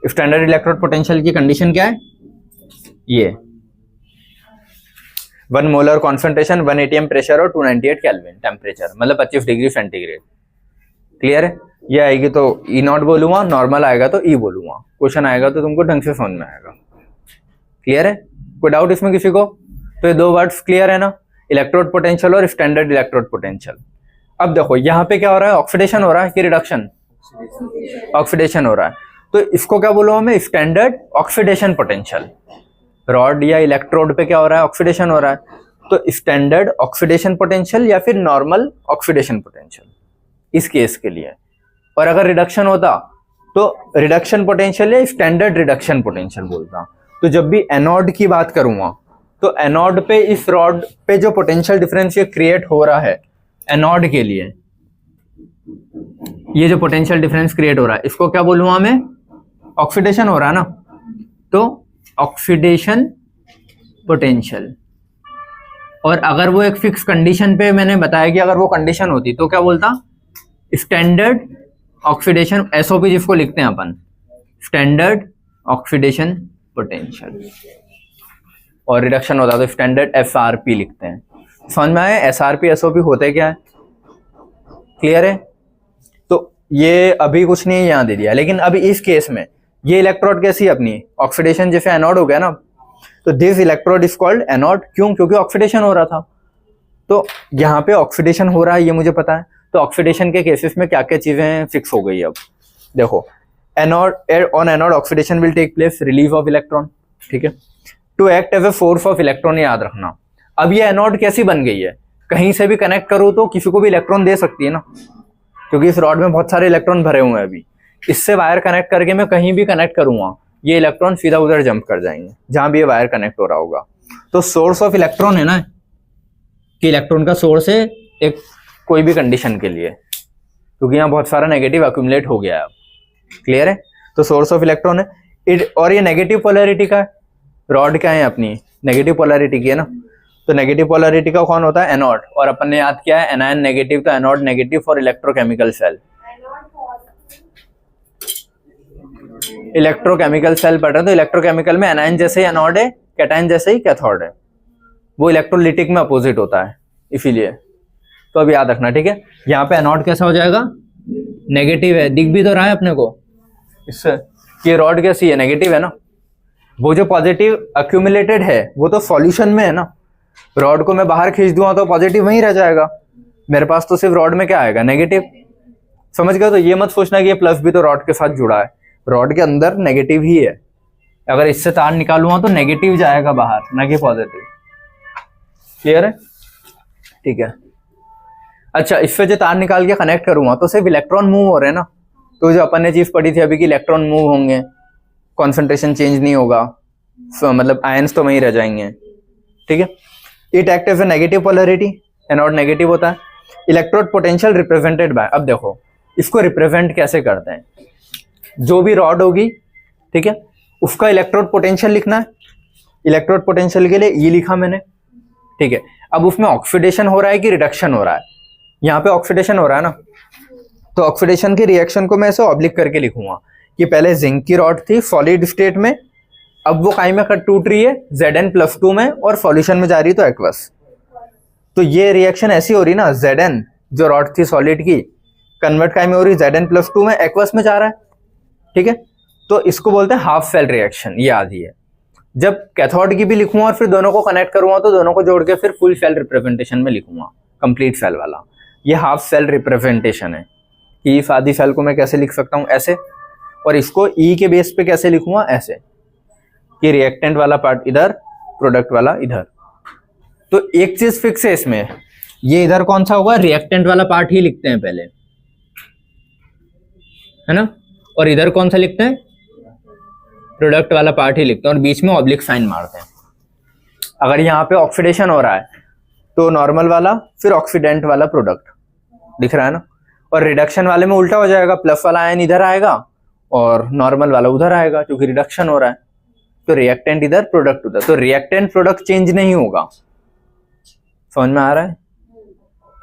Standard electrode potential की कंडीशन क्या है? ये 1 मोलर कॉन्सेंट्रेशन, 1 atm प्रेशर और 298 केल्विन टेम्परेचर, मतलब 25 डिग्री सेंटीग्रेड। क्लियर है? ये आएगी तो E0 बोलूंगा, नॉर्मल आएगा तो E बोलूंगा। क्वेश्चन आएगा तो तुमको ढंग से समझ में आएगा। क्लियर है? कोई डाउट इसमें किसी को? तो ये 2 वर्ड्स क्लियर है ना, इलेक्ट्रोड पोटेंशियल और स्टैंडर्ड इलेक्ट्रोड पोटेंशियल। अब देखो यहाँ पे क्या हो रहा है? ऑक्सीडेशन हो रहा है कि रिडक्शन? ऑक्सीडेशन हो रहा है। तो इसको क्या बोलूँ मैं? Standard oxidation potential. रॉड या इलेक्ट्रोड पे क्या हो रहा है? ऑक्सीडेशन हो रहा है, तो स्टैंडर्ड ऑक्सीडेशन पोटेंशियल या फिर नॉर्मल ऑक्सीडेशन पोटेंशियल इस केस के लिए। और अगर रिडक्शन होता तो रिडक्शन पोटेंशियल या स्टैंडर्ड रिडक्शन पोटेंशियल बोलता। तो जब भी एनोड की बात करूंगा तो एनोड पे इस रॉड पे जो पोटेंशियल डिफरेंस ये क्रिएट हो रहा है एनोड के लिए, ये जो पोटेंशियल डिफरेंस क्रिएट हो रहा है इसको क्या बोलूंगा मैं? ऑक्सीडेशन हो रहा है ना, तो ऑक्सीडेशन पोटेंशियल। और अगर वो एक फिक्स कंडीशन पे, मैंने बताया कि अगर वो कंडीशन होती तो क्या बोलता? स्टैंडर्ड ऑक्सीडेशन, एसओपी जिसको लिखते हैं अपन, स्टैंडर्ड ऑक्सीडेशन पोटेंशियल। और रिडक्शन होता तो स्टैंडर्ड एसआरपी लिखते हैं। समझ में आया? एसआरपी एसओपी होते क्या है? क्लियर है? तो ये अभी कुछ नहीं यहाँ दे दिया, लेकिन अभी इस केस में ये इलेक्ट्रोड कैसी है अपनी? ऑक्सीडेशन, जैसे एनोड हो गया ना, तो this electrode is called anode. क्यों? क्योंकि ऑक्सीडेशन हो रहा था। तो यहाँ पे ऑक्सीडेशन हो रहा है ये मुझे पता है। तो ऑक्सीडेशन के केसेस में क्या क्या चीजें फिक्स हो गई? अब देखो, anode, on anode oxidation will take place, release of electron. ठीक है। To act as a source of electron, याद रखना। अब ये एनोड कैसी बन गई है? कहीं से भी कनेक्ट करूँ तो किसी को भी इलेक्ट्रॉन दे सकती है ना, क्योंकि इस रॉड में बहुत सारे इलेक्ट्रॉन भरे हुए हैं। अभी इससे वायर कनेक्ट करके मैं कहीं भी कनेक्ट करूंगा, ये इलेक्ट्रॉन सीधा उधर जंप कर जाएंगे जहां भी ये वायर कनेक्ट हो रहा होगा। तो सोर्स ऑफ इलेक्ट्रॉन है ना, कि इलेक्ट्रॉन का सोर्स है एक कोई भी कंडीशन के लिए। क्योंकि यहाँ बहुत सारा नेगेटिव अक्यूमुलेट हो गया है। क्लियर है? तो सोर्स ऑफ इलेक्ट्रॉन है और ये नेगेटिव पोलैरिटी का है। रॉड क्या है अपनी? नेगेटिव पोलैरिटी की है ना। तो नेगेटिव पोलैरिटी का कौन होता है? एनोड। और अपन ने याद किया है एनायन नेगेटिव, तो anode negative for electrochemical cell. Electrochemical cell पढ़ रहे हैं तो इलेक्ट्रोकेमिकल में एनायन जैसे ही एनोड है, कैटायन जैसे ही कैथोड है। वो इलेक्ट्रोलिटिक में अपोजिट होता है, इसीलिए तो अब याद रखना, ठीक है। यहाँ पे एनोड कैसा हो जाएगा? नेगेटिव है। दिख भी तो रहा है अपने को इससे कि रॉड कैसी है? नेगेटिव है ना। वो जो पॉजिटिव अक्यूमुलेटेड है वो तो सॉल्यूशन में है ना। रॉड को मैं बाहर खींच दूंगा तो पॉजिटिव वहीं रह जाएगा, मेरे पास तो सिर्फ रॉड में क्या आएगा? नेगेटिव। समझ गए? तो ये मत सोचना कि ये प्लस भी तो रॉड के साथ जुड़ा है, रॉड के अंदर नेगेटिव ही है। अगर इससे तार निकालूंगा तो नेगेटिव जाएगा बाहर, ना कि पॉजिटिव। क्लियर है? ठीक है। अच्छा, इससे जो तार निकाल के कनेक्ट करूंगा तो सिर्फ इलेक्ट्रॉन मूव हो रहे हैं ना। तो जो अपन ने चीज पढ़ी थी अभी कि इलेक्ट्रॉन मूव होंगे, कॉन्सेंट्रेशन चेंज नहीं होगा, मतलब आयंस तो वहीं रह जाएंगे। ठीक है। It act as a negative polarity, anode negative होता है। इलेक्ट्रोड पोटेंशियल रिप्रेजेंटेड बाय, अब देखो इसको रिप्रेजेंट कैसे करते हैं। जो भी रॉड होगी, ठीक है, उसका इलेक्ट्रोड पोटेंशियल लिखना है। इलेक्ट्रोड पोटेंशियल के लिए ये लिखा मैंने, ठीक है। अब उसमें ऑक्सीडेशन हो रहा है कि रिडक्शन हो रहा है? यहाँ पे ऑक्सीडेशन हो रहा है ना, तो ऑक्सीडेशन की रिएक्शन को मैं ऐसे ऑब्लिक करके लिखूंगा कि पहले जिंक की रॉड थी सॉलिड स्टेट में, अब वो काई में टूट रही है Zn+2 में और सॉल्यूशन में जा रही है तो एक्वस। तो ये रिएक्शन ऐसी हो रही ना, Zn जो रॉड थी सॉलिड की कन्वर्ट काई में हो रही है Zn+2 में, एक्वस में जा रहा है। ठीक है, तो इसको बोलते हैं हाफ सेल रिएक्शन। ये आधी है। जब कैथोड की भी लिखूंगा और फिर दोनों को कनेक्ट करूंगा तो दोनों को जोड़ के फिर फुल सेल रिप्रेजेंटेशन में लिखूंगा, कंप्लीट सेल वाला। ये हाफ सेल रिप्रेजेंटेशन है कि इस आधी सेल को मैं कैसे लिख सकता हूं? ऐसे। और इसको ई के बेस पे कैसे लिखूंगा? ऐसे कि रिएक्टेंट वाला पार्ट इधर, प्रोडक्ट वाला इधर। तो एक चीज फिक्स है इसमें, ये इधर कौन सा होगा? रिएक्टेंट वाला पार्ट ही लिखते हैं पहले, है ना। और इधर कौन सा लिखते हैं? प्रोडक्ट वाला पार्ट ही लिखते हैं और बीच में ऑब्लिक साइन मारते हैं। अगर यहाँ पे ऑक्सीडेशन हो रहा है तो नॉर्मल वाला, फिर ऑक्सीडेंट वाला प्रोडक्ट दिख रहा है ना। और रिडक्शन वाले में उल्टा हो जाएगा, प्लस वाला आयन इधर आएगा और नॉर्मल वाला उधर आएगा क्योंकि रिडक्शन हो रहा है। तो रिएक्टेंट इधर, प्रोडक्ट उधर, तो रिएक्टेंट प्रोडक्ट चेंज नहीं होगा। समझ में आ रहा है?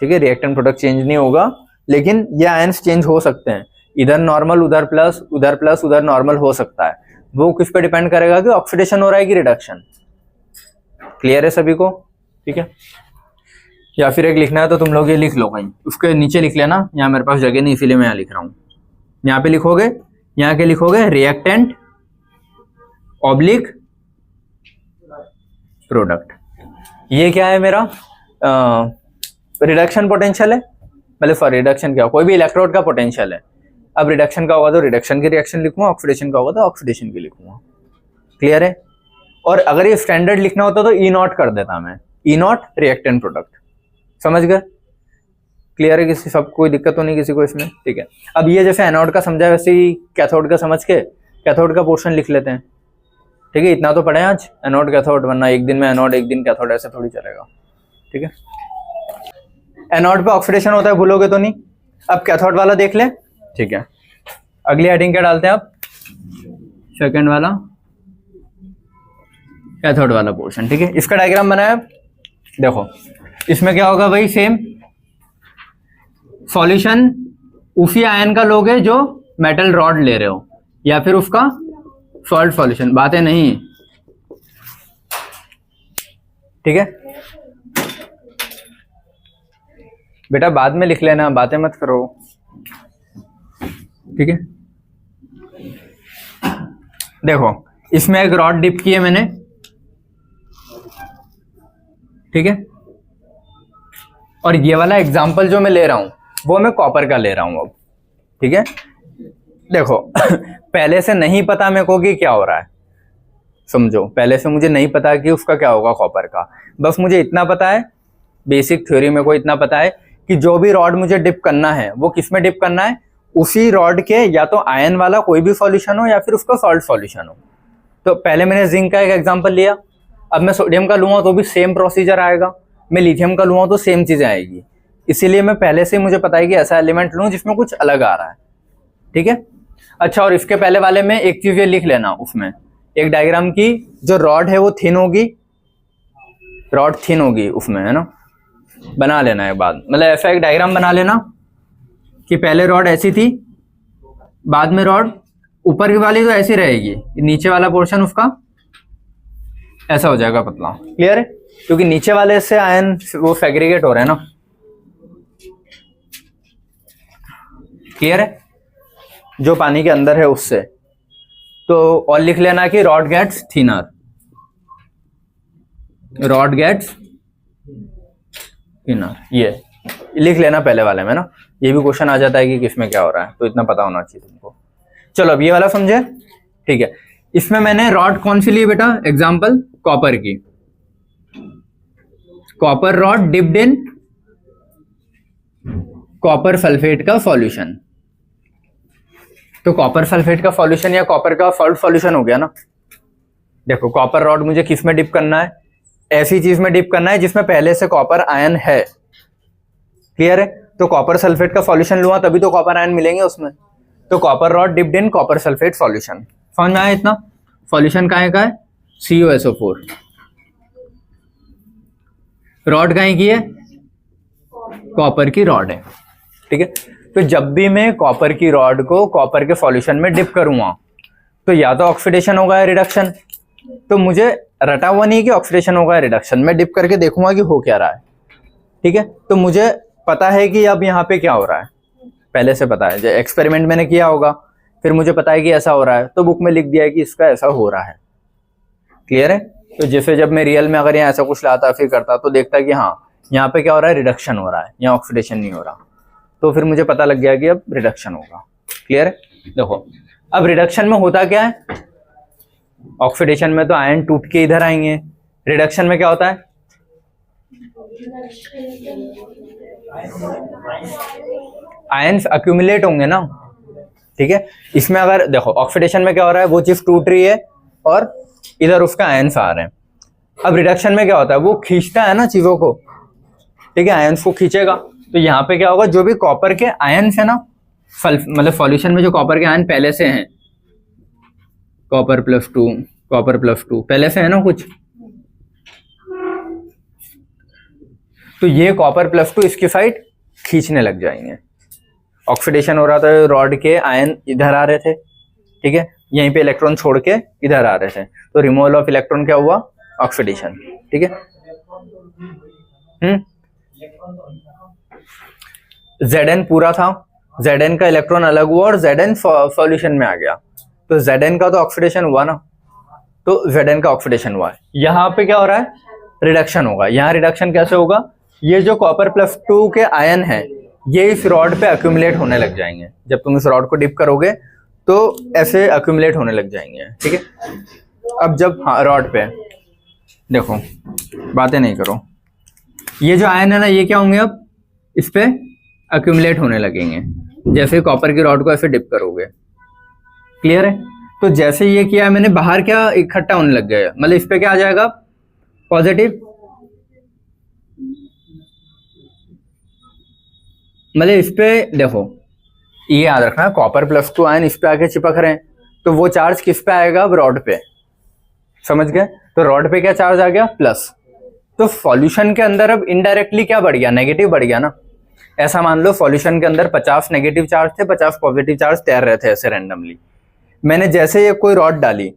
ठीक है, रिएक्टेंट प्रोडक्ट चेंज नहीं होगा, लेकिन ये आयंस चेंज हो सकते हैं। इधर नॉर्मल, उधर प्लस, उधर प्लस, उधर नॉर्मल हो सकता है। वो किस पे डिपेंड करेगा कि ऑक्सीडेशन हो रहा है कि रिडक्शन। क्लियर है सभी को? ठीक है। या फिर एक लिखना है तो तुम लोग ये लिख लो कहीं, उसके नीचे लिख लेना। यहाँ मेरे पास जगह नहीं इसीलिए मैं यहाँ लिख रहा हूँ। यहाँ पे लिखोगे, यहाँ के लिखोगे रिएक्टेंट ऑब्लिक प्रोडक्ट। ये क्या है मेरा? रिडक्शन पोटेंशियल है, मतलब सॉरी रिडक्शन क्या, कोई भी इलेक्ट्रोड का पोटेंशियल है। अब रिडक्शन का होगा तो रिडक्शन की रिएक्शन लिखूंगा, ऑक्सीडेशन का होगा तो ऑक्सीडेशन की लिखूंगा। क्लियर है? और अगर ये स्टैंडर्ड लिखना होता तो ई नॉट कर देता मैं, ई नॉट रिएक्टेंट प्रोडक्ट। समझ गए? क्लियर है? किसी सब कोई दिक्कत तो नहीं किसी को इसमें? ठीक है। अब ये जैसे एनोड का समझा वैसे ही कैथोड का समझ के कैथोड का पोर्शन लिख लेते हैं। ठीक है, इतना तो पढ़े आज, एनोड कैथोड, वरना एक दिन में एनोड एक दिन कैथोड, ऐसे थोड़ी चलेगा। ठीक है। एनोड पे ऑक्सीडेशन होता है, भूलोगे तो नहीं। अब कैथोड वाला देख ले। ठीक है, अगली हेडिंग क्या डालते हैं आप? सेकंड वाला कैथोड वाला पोर्शन। ठीक है, इसका डायग्राम बनाया। देखो इसमें क्या होगा भाई? सेम सॉल्यूशन उसी आयन का लोगे जो मेटल रॉड ले रहे हो, या फिर उसका सॉल्ट सॉल्यूशन। बातें नहीं, ठीक है बेटा, बाद में लिख लेना, बातें मत करो। ठीक है, देखो इसमें एक रॉड डिप की है मैंने, ठीक है। और ये वाला एग्जांपल जो मैं ले रहा हूं वो मैं कॉपर का ले रहा हूं अब। ठीक है, देखो पहले से नहीं पता मेरे को कि क्या हो रहा है, समझो। पहले से मुझे नहीं पता कि उसका क्या होगा कॉपर का, बस मुझे इतना पता है, बेसिक थ्योरी में को इतना पता है कि जो भी रॉड मुझे डिप करना है वो किस में डिप करना है? उसी रॉड के या तो आयन वाला कोई भी सॉल्यूशन हो या फिर उसका सॉल्ट सॉल्यूशन हो। तो पहले मैंने जिंक का एक एग्जांपल लिया, अब मैं सोडियम का लूंगा तो भी सेम प्रोसीजर आएगा, मैं लिथियम का लूंगा तो सेम चीजें आएगी। इसीलिए मैं पहले से ही मुझे पता है कि ऐसा एलिमेंट लूं जिसमें कुछ अलग आ रहा है, ठीक है। अच्छा, और इसके पहले वाले में एक चीज ये लिख लेना, उसमें एक डायग्राम की जो रॉड है वो थिन होगी, रॉड थिन होगी उसमें, है ना, बना लेना एक बात, मतलब ऐसा एक डायग्राम बना लेना कि पहले रॉड ऐसी थी, बाद में रॉड ऊपर की वाली तो ऐसी रहेगी, नीचे वाला पोर्शन उसका ऐसा हो जाएगा पतला। क्लियर है? क्योंकि नीचे वाले से आयन वो सेग्रीगेट हो रहे हैं ना। क्लियर है? जो पानी के अंदर है उससे। तो और लिख लेना कि rod gets thinner, rod gets thinner, ये लिख लेना पहले वाले में ना। ये भी क्वेश्चन आ जाता है कि किसमें क्या हो रहा है, तो इतना पता होना चाहिए तुमको। चलो अब ये वाला समझे, ठीक है। इसमें मैंने रॉड कौन सी ली बेटा? एग्जांपल कॉपर की, copper rod dipped in copper sulphate का सॉल्यूशन। तो कॉपर सल्फेट का सॉल्यूशन या कॉपर का सॉल्ट सॉल्यूशन हो गया ना। देखो कॉपर रॉड मुझे किस में डिप करना है? ऐसी चीज में डिप करना है जिसमें पहले से कॉपर आयन है। क्लियर है? तो कॉपर सल्फेट का सॉल्यूशन लूंगा तभी तो कॉपर आयन मिलेंगे उसमें। तो copper rod dipped in copper sulphate solution. समझ में आया इतना? सॉल्यूशन काहे का है? CuSO4। रॉड काहे की है? कॉपर की रॉड है, ठीक है। तो जब भी मैं कॉपर की रॉड को कॉपर के सॉल्यूशन में डिप करूंगा तो या तो ऑक्सीडेशन होगा या रिडक्शन। तो मुझे रटा हुआ नहीं कि ऑक्सीडेशन होगा या रिडक्शन, मैं डिप करके देखूंगा कि हो क्या रहा है, ठीक है। तो मुझे पता है कि अब यहाँ पे क्या हो रहा है, पहले से पता है, जो एक्सपेरिमेंट मैंने किया होगा, फिर मुझे पता है कि ऐसा हो रहा है, तो बुक में लिख दिया है कि इसका ऐसा हो रहा है। क्लियर है? तो जैसे जब मैं रियल में अगर यहाँ ऐसा कुछ लाता फिर करता तो देखता कि हाँ यहाँ पे क्या हो रहा है, रिडक्शन हो रहा है, यहाँ ऑक्सीडेशन नहीं हो रहा, तो फिर मुझे पता लग गया कि अब रिडक्शन होगा। क्लियर है? देखो अब रिडक्शन में होता क्या है, ऑक्सीडेशन में तो आयन टूट के इधर आएंगे, रिडक्शन में क्या होता है, आयन्स अक्यूमुलेट होंगे ना, ठीक है। इसमें अगर देखो ऑक्सीडेशन में क्या हो रहा है, वो चीज टूट रही है और इधर उसका आयन्स आ रहे हैं। अब रिडक्शन में क्या होता है, वो खींचता है ना चीजों को, ठीक है, आयन्स को खींचेगा। तो यहाँ पे क्या होगा, जो भी कॉपर के आयन्स है ना, मतलब सॉल्यूशन में जो कॉपर के आयन पहले से हैं, कॉपर प्लस टू पहले से है ना कुछ, तो ये कॉपर +2 इसकी साइड खींचने लग जाएंगे। ऑक्सीडेशन हो रहा था, रॉड के आयन इधर आ रहे थे, ठीक है, यहीं पे इलेक्ट्रॉन छोड़ के इधर आ रहे थे, तो रिमूवल ऑफ इलेक्ट्रॉन क्या हुआ, ऑक्सीडेशन, ठीक है। Zn पूरा था, Zn का इलेक्ट्रॉन अलग हुआ और Zn सॉल्यूशन में आ गया, तो Zn का तो ऑक्सीडेशन हुआ ना, तो Zn का ऑक्सीडेशन हुआ है। यहाँ पे क्या हो रहा है, रिडक्शन होगा। यहाँ रिडक्शन कैसे होगा, ये जो कॉपर +2 के आयन है ये इस रॉड पे अक्यूमुलेट होने लग जाएंगे। जब तुम इस रॉड को डिप करोगे तो ऐसे अक्यूमुलेट होने लग जाएंगे, ठीक है। अब जब हाँ रॉड पे देखो, बातें नहीं करो, ये जो आयन है ना ये क्या होंगे, अब इस पे अक्यूमुलेट होने लगेंगे जैसे कॉपर की रॉड को ऐसे डिप करोगे। क्लियर है? तो जैसे ये किया मैंने, बाहर क्या इकट्ठा होने लग गया, मतलब इस पे क्या आ जाएगा, पॉजिटिव, मतलब इस पे देखो ये याद रखना, कॉपर +2 आयन इस पे आके चिपक रहे हैं, तो वो चार्ज किस पे आएगा, अब रॉड पे। समझ गए? तो रॉड पे क्या चार्ज आ गया, प्लस। तो सॉल्यूशन के अंदर अब इनडायरेक्टली क्या बढ़ गया, नेगेटिव बढ़ गया ना। ऐसा मान लो सॉल्यूशन के अंदर 50 नेगेटिव चार्ज थे, 50 पॉजिटिव चार्ज तैर रहे थे ऐसे रैंडमली। मैंने जैसे ये कोई रॉड डाली,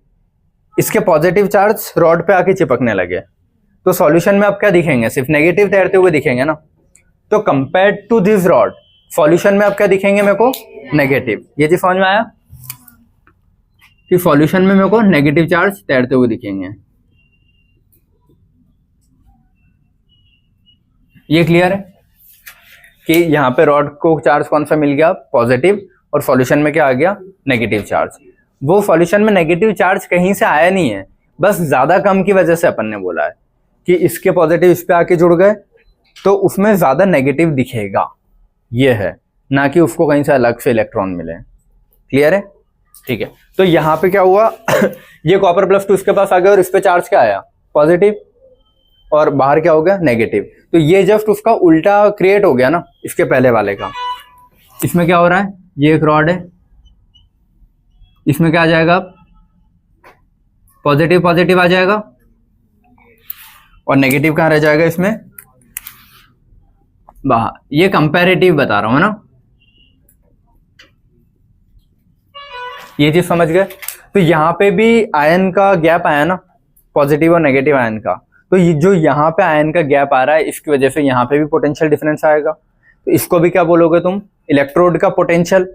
इसके पॉजिटिव चार्ज रॉड पे आके चिपकने लगे, तो सॉल्यूशन में अब क्या दिखेंगे, सिर्फ नेगेटिव तैरते हुए दिखेंगे ना। तो compared to this rod solution में अब क्या दिखेंगे मेरे को, नेगेटिव। ये चीज समझ में आया कि सॉल्यूशन में मेरे को नेगेटिव चार्ज तैरते हुए दिखेंगे। ये क्लियर है कि यहाँ पे रॉड को चार्ज कौन सा मिल गया, पॉजिटिव, और सॉल्यूशन में क्या आ गया, नेगेटिव चार्ज। वो सॉल्यूशन में नेगेटिव चार्ज कहीं से आया नहीं है, बस ज्यादा कम की वजह से अपन ने बोला है कि इसके पॉजिटिव इस पे आके जुड़ गए तो उसमें ज्यादा नेगेटिव दिखेगा, ये है, ना कि उसको कहीं से अलग से इलेक्ट्रॉन मिले। क्लियर है? ठीक है। तो यहाँ पे क्या हुआ ये कॉपर +2 इसके पास आ गया और इस पे चार्ज क्या आया, पॉजिटिव। और बाहर क्या हो गया, नेगेटिव। तो ये जस्ट उसका उल्टा क्रिएट हो गया ना इसके पहले वाले का। इसमें क्या हो रहा है, ये एक रॉड है, इसमें क्या आ जाएगा, पॉजिटिव पॉजिटिव आ जाएगा, और नेगेटिव कहाँ रह जाएगा इसमें, बाहर। ये कंपैरेटिव बता रहा हूं ना, ये चीज समझ गए। तो यहाँ पे भी आयन का गैप आया ना, पॉजिटिव और नेगेटिव आयन का। तो ये जो यहाँ पे आयन का गैप आ रहा है, इसकी वजह से यहाँ पे भी पोटेंशियल डिफरेंस आएगा। तो इसको भी क्या बोलोगे तुम, इलेक्ट्रोड का पोटेंशियल।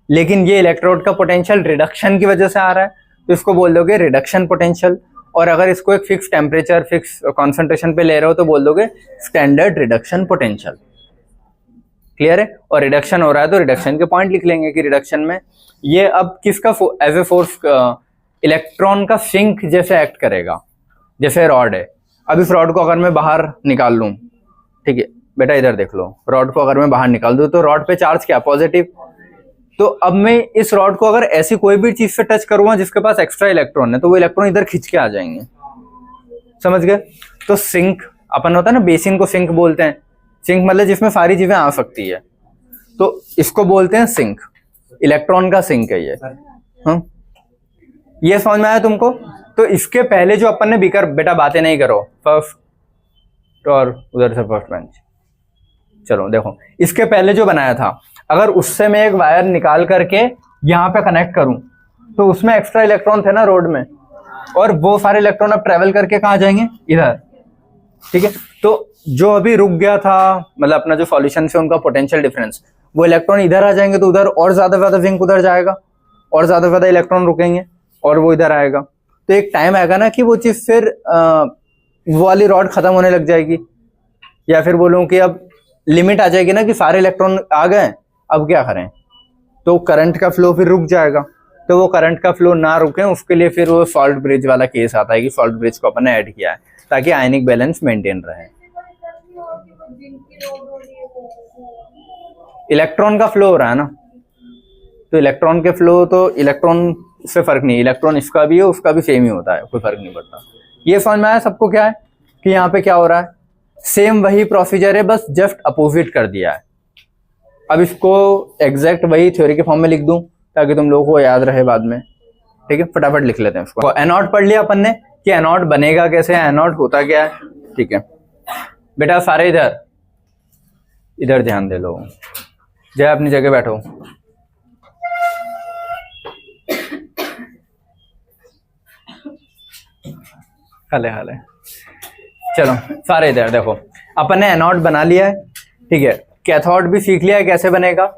लेकिन ये इलेक्ट्रोड का पोटेंशियल रिडक्शन की वजह से आ रहा है, तो इसको बोल दोगे रिडक्शन पोटेंशियल। और अगर इसको एक फिक्स टेम्परेचर, फिक्स कॉन्सेंट्रेशन पे ले रहे हो तो बोल दोगे स्टैंडर्ड रिडक्शन पोटेंशियल। क्लियर है। और रिडक्शन हो रहा है तो रिडक्शन के पॉइंट लिख लेंगे कि रिडक्शन में ये अब किसका एज ए फोर्स, इलेक्ट्रॉन का सिंक जैसे एक्ट करेगा। जैसे रॉड है, अब इस रॉड को अगर मैं बाहर निकाल लूं, ठीक है बेटा इधर देख लो, रॉड को अगर मैं बाहर निकाल दूं तो रॉड पे चार्ज क्या, पॉजिटिव। तो अब मैं इस रॉड को अगर ऐसी कोई भी चीज से टच करूंगा जिसके पास एक्स्ट्रा इलेक्ट्रॉन है, तो वो इलेक्ट्रॉन इधर खींच के आ जाएंगे। समझ गए। तो सिंक अपन होता है ना, बेसिन को सिंक बोलते हैं। सिंक मतलब जिसमें सारी चीजें आ सकती है, तो इसको बोलते हैं सिंक। इलेक्ट्रॉन का सिंक है ये। हाँ, ये समझ में आया तुमको। तो इसके पहले जो अपन ने बीकर, बेटा बातें नहीं करो, फर्स्ट और उधर से फर्स्ट बेंच। चलो देखो, इसके पहले जो बनाया था, अगर उससे मैं एक वायर निकाल करके यहाँ पे कनेक्ट करूं, तो उसमें एक्स्ट्रा इलेक्ट्रॉन थे ना रोड में, और वो सारे इलेक्ट्रॉन अब ट्रेवल करके कहाँ जाएंगे, इधर। ठीक है। तो जो अभी रुक गया था, मतलब अपना जो सॉल्यूशन से उनका पोटेंशियल डिफरेंस, वो इलेक्ट्रॉन इधर आ जाएंगे, तो उधर और ज्यादा जिंक उधर जाएगा, और ज्यादा इलेक्ट्रॉन रुकेंगे, और वो इधर आएगा। तो एक टाइम आएगा ना कि वो चीज फिर वो वाली रॉड खत्म होने लग जाएगी, या फिर बोलूं कि अब लिमिट आ जाएगी ना कि सारे इलेक्ट्रॉन आ गए, अब क्या करें। तो करंट का फ्लो फिर रुक जाएगा। तो वो करंट का फ्लो ना रुके, उसके लिए फिर वो सॉल्ट ब्रिज वाला केस आता है कि सॉल्ट ब्रिज को अपन ने ऐड किया है ताकि आयनिक बैलेंस मेंटेन रहे। इलेक्ट्रॉन का फ्लो हो रहा है ना, तो इलेक्ट्रॉन के फ्लो, तो इलेक्ट्रॉन से फर्क नहीं, इलेक्ट्रॉन इसका भी है उसका भी सेम ही होता है, कोई फर्क नहीं पड़ता। ये समझ में आया सबको क्या है कि यहाँ पे क्या हो रहा है, सेम वही प्रोसीजर है, बस जस्ट अपोजिट कर दिया है। अब इसको एग्जैक्ट वही थ्योरी के फॉर्म में लिख दूं ताकि तुम लोगों को याद रहे बाद में। ठीक है, फटाफट लिख लेते हैं उसको। एनोड पढ़ लिया अपन ने कि एनोड बनेगा कैसे, एनोड होता क्या है। ठीक है बेटा, सारे इधर इधर ध्यान दे लो, जय अपनी जगह बैठो। हाले हाले, चलो सारे इधर देखो, अपन ने एनोड बना लिया है। ठीक है, कैथोड भी सीख लिया है कैसे बनेगा।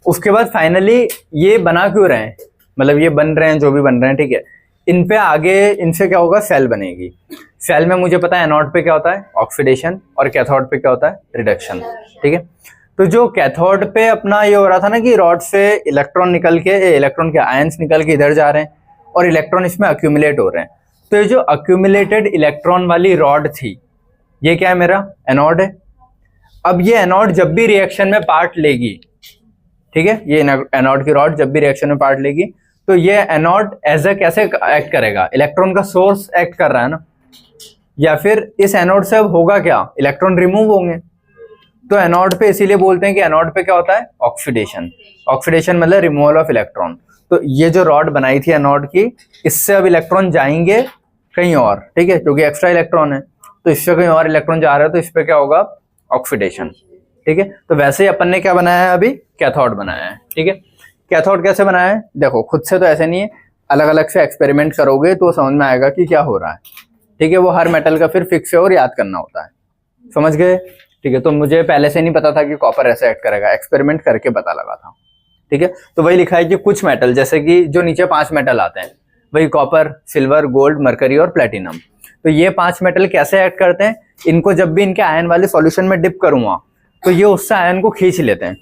उसके बाद फाइनली ये बना क्यों रहे हैं, मतलब ये बन रहे हैं जो भी बन रहे हैं, ठीक है, इन पे आगे इनसे क्या होगा, सेल बनेगी। सेल में मुझे पता है एनोड पे क्या होता है, ऑक्सीडेशन, और कैथोड पे क्या होता है, रिडक्शन। ठीक है, तो जो कैथोड पे अपना ये हो रहा था ना कि रॉड से इलेक्ट्रॉन निकल के, इलेक्ट्रॉन के आयंस निकल के इधर जा रहे हैं और इलेक्ट्रॉन इसमें अक्यूमुलेट हो रहे हैं। तो ये जो अक्यूमुलेटेड इलेक्ट्रॉन वाली रॉड थी, ये क्या है, मेरा एनोड है। अब ये एनोड जब भी रिएक्शन में पार्ट लेगी, ठीक है, ये एनोड की रॉड जब भी रिएक्शन में पार्ट लेगी, तो ये एनोड एज ए कैसे एक्ट करेगा, इलेक्ट्रॉन का सोर्स एक्ट कर रहा है ना, या फिर इस एनोड से अब होगा क्या, इलेक्ट्रॉन रिमूव होंगे। तो एनोड पे इसीलिए बोलते हैं कि एनोड पे क्या होता है, ऑक्सीडेशन। ऑक्सीडेशन मतलब रिमूवल ऑफ इलेक्ट्रॉन। तो ये जो रॉड बनाई थी एनोड की, इससे अब इलेक्ट्रॉन जाएंगे कहीं और, ठीक है, क्योंकि एक्स्ट्रा इलेक्ट्रॉन है, तो इससे कहीं और इलेक्ट्रॉन जा रहा है, तो इस पे क्या होगा, ऑक्सीडेशन। ठीक है, तो वैसे ही अपन ने क्या बनाया है, अभी कैथोड बनाया है। ठीक है, कैथोड कैसे बनाया है, देखो खुद से तो ऐसे नहीं है, अलग अलग से एक्सपेरिमेंट करोगे तो समझ में आएगा कि क्या हो रहा है। ठीक है, वो हर मेटल का फिर फिक्स है और याद करना होता है। समझ गए। ठीक है, तो मुझे पहले से नहीं पता था कि कॉपर ऐसे एक्ट करेगा, एक्सपेरिमेंट करके पता लगा था। ठीक है, तो वही लिखा है कि कुछ मेटल, जैसे कि जो नीचे 5 मेटल आते हैं, वही कॉपर, सिल्वर, गोल्ड, मरकरी और प्लेटिनम। तो ये 5 मेटल कैसे एक्ट करते हैं, इनको जब भी इनके आयन वाले सॉल्यूशन में डिप करूंगा तो ये उससे आयन को खींच लेते हैं,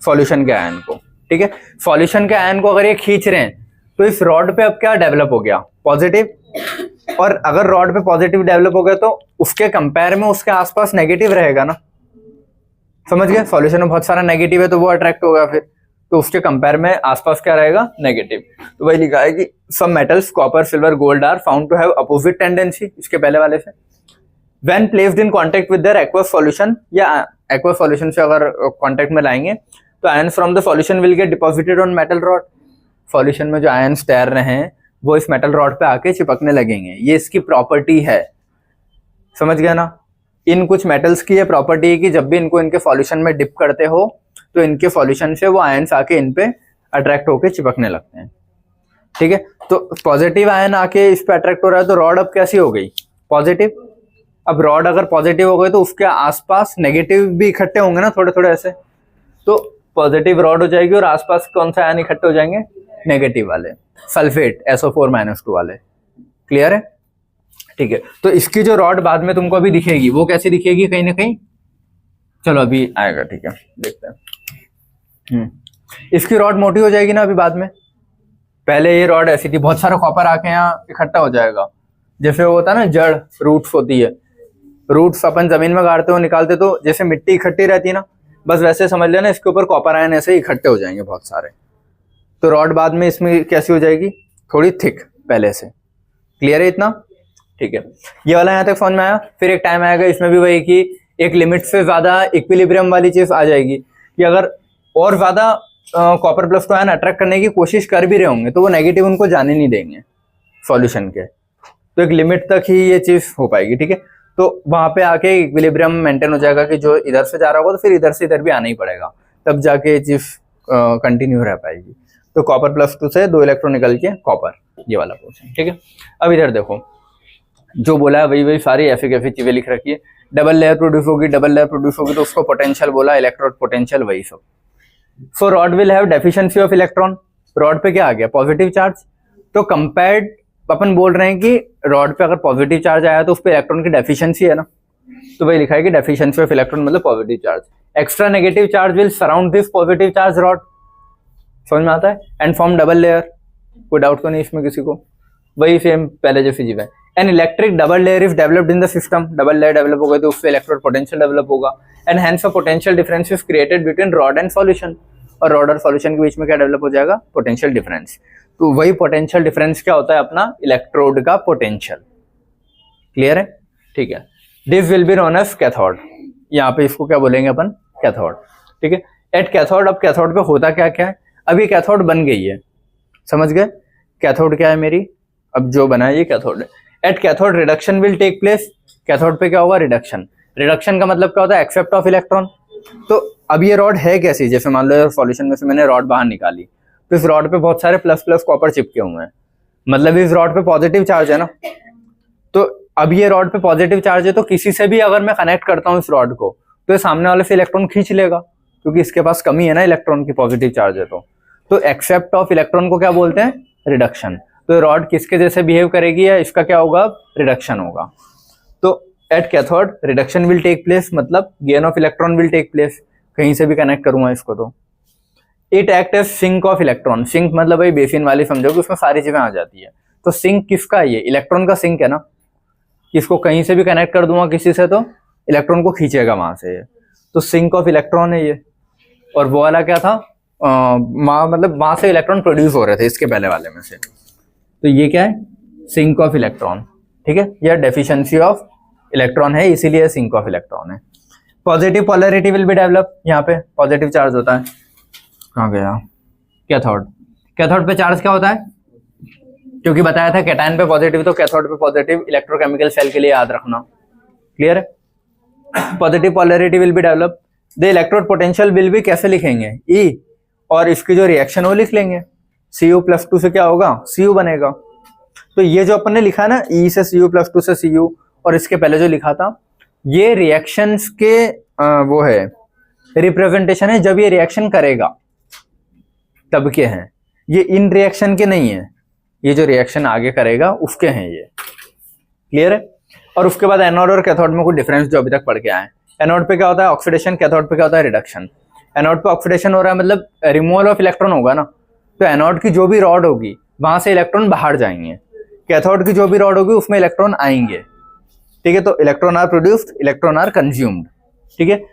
सॉल्यूशन के आयन को। ठीक है, सॉल्यूशन के आयन को अगर ये खींच रहे हैं तो इस रॉड पे अब क्या डेवलप हो गया, पॉजिटिव। और अगर रॉड पे पॉजिटिव डेवलप हो गया तो उसके कंपेयर में उसके आसपास नेगेटिव रहेगा ना। समझ गए, सॉल्यूशन में बहुत सारा नेगेटिव है तो वो अट्रैक्ट होगा फिर, तो उसके कंपेयर में आसपास क्या रहेगा, नेगेटिव। तो वही लिखा है कि some metals copper, silver, gold are found to have opposite tendency, इसके पहले वाले से। When placed in contact with their aqueous solution, या एक्वस सॉल्यूशन से अगर कांटेक्ट में लाएंगे तो ions from the solution will get deposited on metal rod. Solution में जो आयंस तैर रहे हैं वो इस मेटल रॉड पे आके चिपकने लगेंगे, ये इसकी प्रॉपर्टी है, समझ गया ना। इन कुछ मेटल्स की ये प्रॉपर्टी है कि जब भी इनको इनके सॉल्यूशन में डिप करते हो तो इनके सॉल्यूशन से वो आयंस आके इन पे अट्रैक्ट होके चिपकने लगते हैं, ठीक है। तो पॉजिटिव आयन आके इस पे अट्रैक्ट हो रहा है तो रॉड अब कैसी हो गई, पॉजिटिव। अब रॉड अगर पॉजिटिव हो गए तो उसके आसपास नेगेटिव भी इकट्ठे होंगे ना थोड़े थोड़े ऐसे, तो पॉजिटिव रॉड हो जाएगी और आसपास कौन सा आयन इकट्ठे हो जाएंगे, नेगेटिव वाले, सल्फेट SO4-2 वाले। क्लियर है, ठीक है। तो इसकी जो रॉड बाद में तुमको अभी दिखेगी वो कैसी दिखेगी, कहीं ना कहीं, चलो अभी आएगा, ठीक है, देखते हैं। इसकी रॉड मोटी हो जाएगी ना अभी बाद में। पहले ये रॉड ऐसी थी, बहुत सारा कॉपर आके यहाँ इकट्ठा हो जाएगा, जैसे वो होता है ना जड़, रूट्स होती है, रूट्स अपन जमीन में गाड़ते हो निकालते तो जैसे मिट्टी इकट्ठी रहती है ना, बस वैसे समझ लेना इसके ऊपर कॉपर आयन ऐसे इकट्ठे हो जाएंगे बहुत सारे। तो रॉड बाद में इसमें कैसी हो जाएगी, थोड़ी थिक पहले से। क्लियर है इतना, ठीक है। ये वाला यहाँ तक समझ में आया। फिर एक टाइम आएगा इसमें भी वही कि एक लिमिट से ज्यादा इक्विलिब्रियम वाली चीज आ जाएगी कि अगर और ज्यादा copper plus two ion attract करने की कोशिश कर भी रहे होंगे तो वो नेगेटिव उनको जाने नहीं देंगे सॉल्यूशन के, तो एक लिमिट तक ही ये चीज हो पाएगी, ठीक है। तो वहां पे आके इक्विलिब्रियम मेंटेन हो जाएगा कि जो इधर से जा रहा होगा तो फिर इधर से इधर भी आना ही पड़ेगा, तब जाके ये चीज कंटिन्यू रह पाएगी। तो कॉपर प्लस टू से 2 इलेक्ट्रॉन निकल के कॉपर, ये वाला पोर्शन, ठीक है। अब इधर देखो जो बोला है वही सारी ऐसी कैसी चीजें लिख रखी है। डबल लेयर प्रोड्यूस होगी, डबल लेयर प्रोड्यूस होगी तो उसको पोटेंशियल बोला, इलेक्ट्रोड पोटेंशियल, वही सब। So rod will have deficiency of electron, rod पे क्या आ गया, पॉजिटिव चार्ज। तो कंपेयर्ड अपन बोल रहे हैं कि रॉड पे अगर पॉजिटिव चार्ज आया तो उस पे इलेक्ट्रॉन की डेफिशिएंसी है ना, तो वही लिखा है कि डेफिशिएंसी ऑफ इलेक्ट्रॉन मतलब positive charge. Extra negative charge will surround this positive charge rod, समझ में आता है, एंड फॉर्म डबल लेयर। कोई डाउट तो नहीं इसमें किसी को, वही सेम पहले जैसी चीज है। An electric double layer is developed in the system, double layer develop हो गई तो उससे इलेक्ट्रोड पोटेंशियल डेवलप होगा, and hence a potential difference is created between rod and solution, और रॉड और सॉल्यूशन के बीच में क्या डेवलप हो जाएगा, पोटेंशियल डिफरेंस। तो वही पोटेंशियल डिफरेंस क्या होता है अपना, इलेक्ट्रोड का पोटेंशियल। क्लियर है, ठीक है। This will be known as cathode, यहाँ पे इसको क्या बोलेंगे अपन, कैथोड, ठीक है। एट कैथोड, अब कैथोड पे होता क्या क्या है, अब ये कैथोड बन गई है, समझ गए, कैथोड क्या है मेरी, अब जो बना है ये कैथोड है। At cathode reduction will take place, cathode पे क्या होगा, रिडक्शन। रिडक्शन का मतलब क्या होता है, एक्सेप्ट ऑफ इलेक्ट्रॉन। तो अब ये रॉड है कैसी, जैसे मान लो सॉल्यूशन में से मैंने रॉड बाहर निकाली तो इस रॉड पे बहुत सारे प्लस प्लस कॉपर चिपके हुए हैं, मतलब इस रॉड पे पॉजिटिव चार्ज है ना। तो अब ये रॉड पे पॉजिटिव चार्ज है तो किसी से भी अगर मैं कनेक्ट करता हूँ इस रॉड को तो ये सामने वाले से इलेक्ट्रॉन खींच लेगा, क्योंकि इसके पास कमी है ना इलेक्ट्रॉन की, पॉजिटिव चार्ज है। तो एक्सेप्ट ऑफ इलेक्ट्रॉन को क्या बोलते हैं, रिडक्शन। तो रॉड किसके जैसे बिहेव करेगी या इसका क्या होगा, रिडक्शन होगा। तो at cathode reduction will take place, मतलब gain of electron will take place, कहीं से भी कनेक्ट करूंगा इसको तो। It act as sink of electron, sink मतलब भाई बेसिन वाली समझो कि उसमें सारी चीजें आ जाती है। तो सिंक किसका है, ये इलेक्ट्रॉन का सिंक है ना, इसको कहीं से भी कनेक्ट कर दूंगा किसी से तो इलेक्ट्रॉन को खींचेगा वहां से, तो सिंक ऑफ इलेक्ट्रॉन है ये। और वो वाला क्या था, मतलब वहां से इलेक्ट्रॉन प्रोड्यूस हो रहे थे इसके पहले वाले में से, तो ये क्या है, सिंक ऑफ इलेक्ट्रॉन, ठीक है। यह डेफिशिएंसी ऑफ इलेक्ट्रॉन है इसीलिए सिंक ऑफ इलेक्ट्रॉन है। Positive polarity will be develop, यहाँ पे पॉजिटिव चार्ज होता है, कहाँ गया, कैथोड। कैथोड पे चार्ज क्या होता है, क्योंकि बताया था कैटायन पे पॉजिटिव तो कैथोड पे पॉजिटिव, इलेक्ट्रोकेमिकल सेल के लिए याद रखना। क्लियर है। Positive polarity will be develop, the electrode potential will be कैसे लिखेंगे, ई, और इसकी जो रिएक्शन वो लिख लेंगे, Cu+2 से क्या होगा, Cu बनेगा। तो ये जो अपन ने लिखा ना, E से Cu+2 से Cu, और इसके पहले जो लिखा था ये रिएक्शंस के वो है रिप्रेजेंटेशन है, जब ये रिएक्शन करेगा तब के हैं, ये इन रिएक्शन के नहीं है, ये जो रिएक्शन आगे करेगा उसके हैं ये। क्लियर है। और उसके बाद एनोड और कैथोड में कुछ डिफरेंस जो अभी तक पढ़ के आए, एनोड पे क्या होता है ऑक्सीडेशन, कैथोड पे क्या होता है रिडक्शन। एनोड पे ऑक्सीडेशन हो रहा है मतलब रिमूवल ऑफ इलेक्ट्रॉन होगा ना, तो एनोड की जो भी रॉड होगी वहां से इलेक्ट्रॉन बाहर जाएंगे, कैथोड की जो भी रॉड होगी उसमें इलेक्ट्रॉन आएंगे, ठीक है। तो electron are produced, electron are consumed, ठीक है।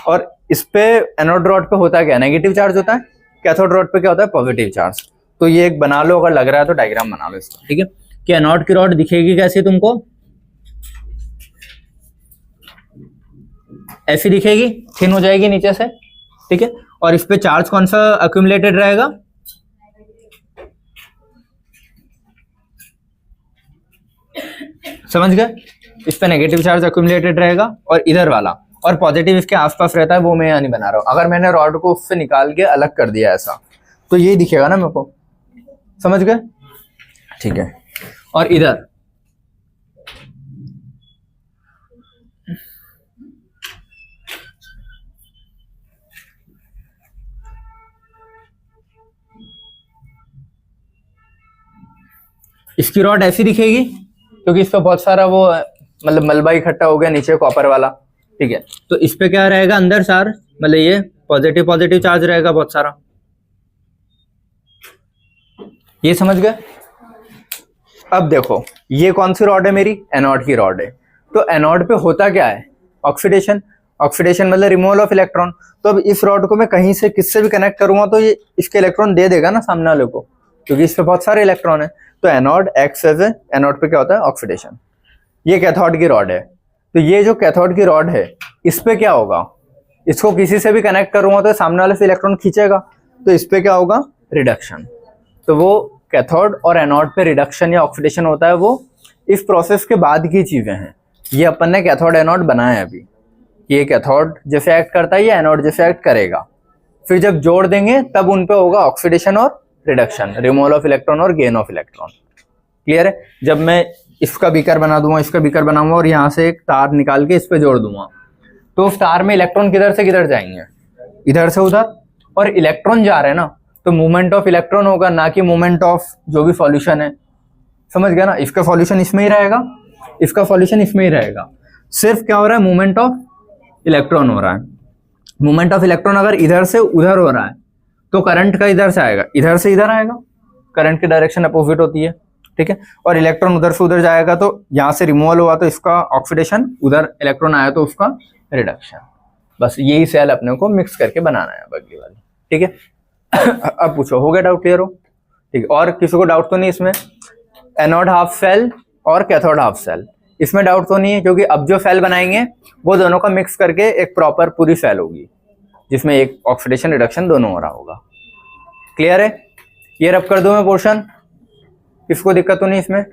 और इस पे एनोड रॉड पे होता है क्या, नेगेटिव चार्ज होता है, कैथोड रॉड पे क्या होता है, पॉजिटिव चार्ज। तो ये एक बना लो, अगर लग रहा है तो डायग्राम बना लो इसका, ठीक है। कि एनोड की रॉड दिखेगी कैसे तुमको, ऐसी दिखेगी, थिन हो जाएगी नीचे से, ठीक है। और इस पे चार्ज कौन सा अक्यूमुलेटेड रहेगा, समझ गए, इस पे नेगेटिव चार्ज अक्यूमुलेटेड रहेगा और इधर वाला और पॉजिटिव इसके आसपास रहता है, वो मैं यहाँ नहीं बना रहा हूँ। अगर मैंने रॉड को उससे निकाल के अलग कर दिया ऐसा, तो ये दिखेगा ना मेरे को, समझ गए, ठीक है। और इधर इसकी रॉड ऐसी दिखेगी क्योंकि इस पे बहुत सारा वो मतलब मलबा इकट्ठा हो गया नीचे कॉपर वाला, ठीक है। तो इस पे क्या रहेगा अंदर चार्ज, मतलब ये पॉजिटिव पॉजिटिव चार्ज रहेगा बहुत सारा, ये समझ गए। अब देखो ये कौन सी रॉड है, मेरी एनोड की रॉड है। तो एनोड पे होता क्या है, ऑक्सीडेशन, ऑक्सीडेशन मतलब रिमूवल ऑफ इलेक्ट्रॉन। तो अब इस रॉड को मैं कहीं से किससे भी कनेक्ट करूंगा तो ये इसके इलेक्ट्रॉन दे देगा ना सामने वाले को, क्योंकि इस पे बहुत सारे इलेक्ट्रॉन है। तो anode acts as a, anode पे क्या होता है, ऑक्सीडेशन। ये कैथोड की रॉड है। तो ये जो कैथोड की रॉड है इस पे क्या होगा, इसको किसी से भी कनेक्ट करूंगा तो सामने वाले से इलेक्ट्रॉन खींचेगा, तो इस पे क्या होगा, रिडक्शन। तो वो कैथोड और एनोड पे रिडक्शन या ऑक्सीडेशन होता है, वो इस प्रोसेस के बाद की चीजें हैं। ये अपन ने कैथोड एनोड बनाया है अभी, ये कैथोड जैसे एक्ट करता है, ये एनोड जैसे एक्ट करेगा। फिर जब जोड़ देंगे तब उन पे होगा ऑक्सीडेशन और रिडक्शन, रिमूवल ऑफ इलेक्ट्रॉन और गेन ऑफ इलेक्ट्रॉन। क्लियर है। जब मैं इसका बीकर बना दूंगा, इसका बीकर बनाऊंगा और यहाँ से एक तार निकाल के इस पे जोड़ दूंगा, तो उस तार में इलेक्ट्रॉन किधर से किधर जाएंगे, इधर से उधर। और इलेक्ट्रॉन जा रहे हैं ना, तो मूवमेंट ऑफ इलेक्ट्रॉन होगा, ना कि मूवमेंट ऑफ जो भी सॉल्यूशन है, समझ गया ना। इसका सॉल्यूशन इसमें ही रहेगा, इसका सॉल्यूशन इसमें ही रहेगा। सिर्फ क्या हो रहा है, मूवमेंट ऑफ इलेक्ट्रॉन हो रहा है। मूवमेंट ऑफ इलेक्ट्रॉन अगर इधर से उधर हो रहा है तो करंट का इधर से आएगा, इधर से इधर आएगा, करंट की डायरेक्शन अपोजिट होती है, ठीक है। और इलेक्ट्रॉन उधर से उधर जाएगा, तो यहाँ से रिमूवल हुआ तो इसका ऑक्सीडेशन, उधर इलेक्ट्रॉन आया तो उसका रिडक्शन। बस यही सेल अपने को मिक्स करके बनाना है बग्गी वाली, ठीक है। अब पूछो, हो गया डाउट क्लियर हो, ठीक है। और किसी को डाउट तो नहीं इसमें, एनोड हाफ सेल और कैथोड हाफ सेल, इसमें डाउट तो नहीं है, क्योंकि अब जो सेल बनाएंगे वो दोनों का मिक्स करके एक प्रॉपर पूरी सेल होगी, जिसमें एक ऑक्सीडेशन रिडक्शन दोनों हो रहा होगा। क्लियर है। ये रब कर दूं मैं पोर्शन, किसको दिक्कत तो नहीं इसमें।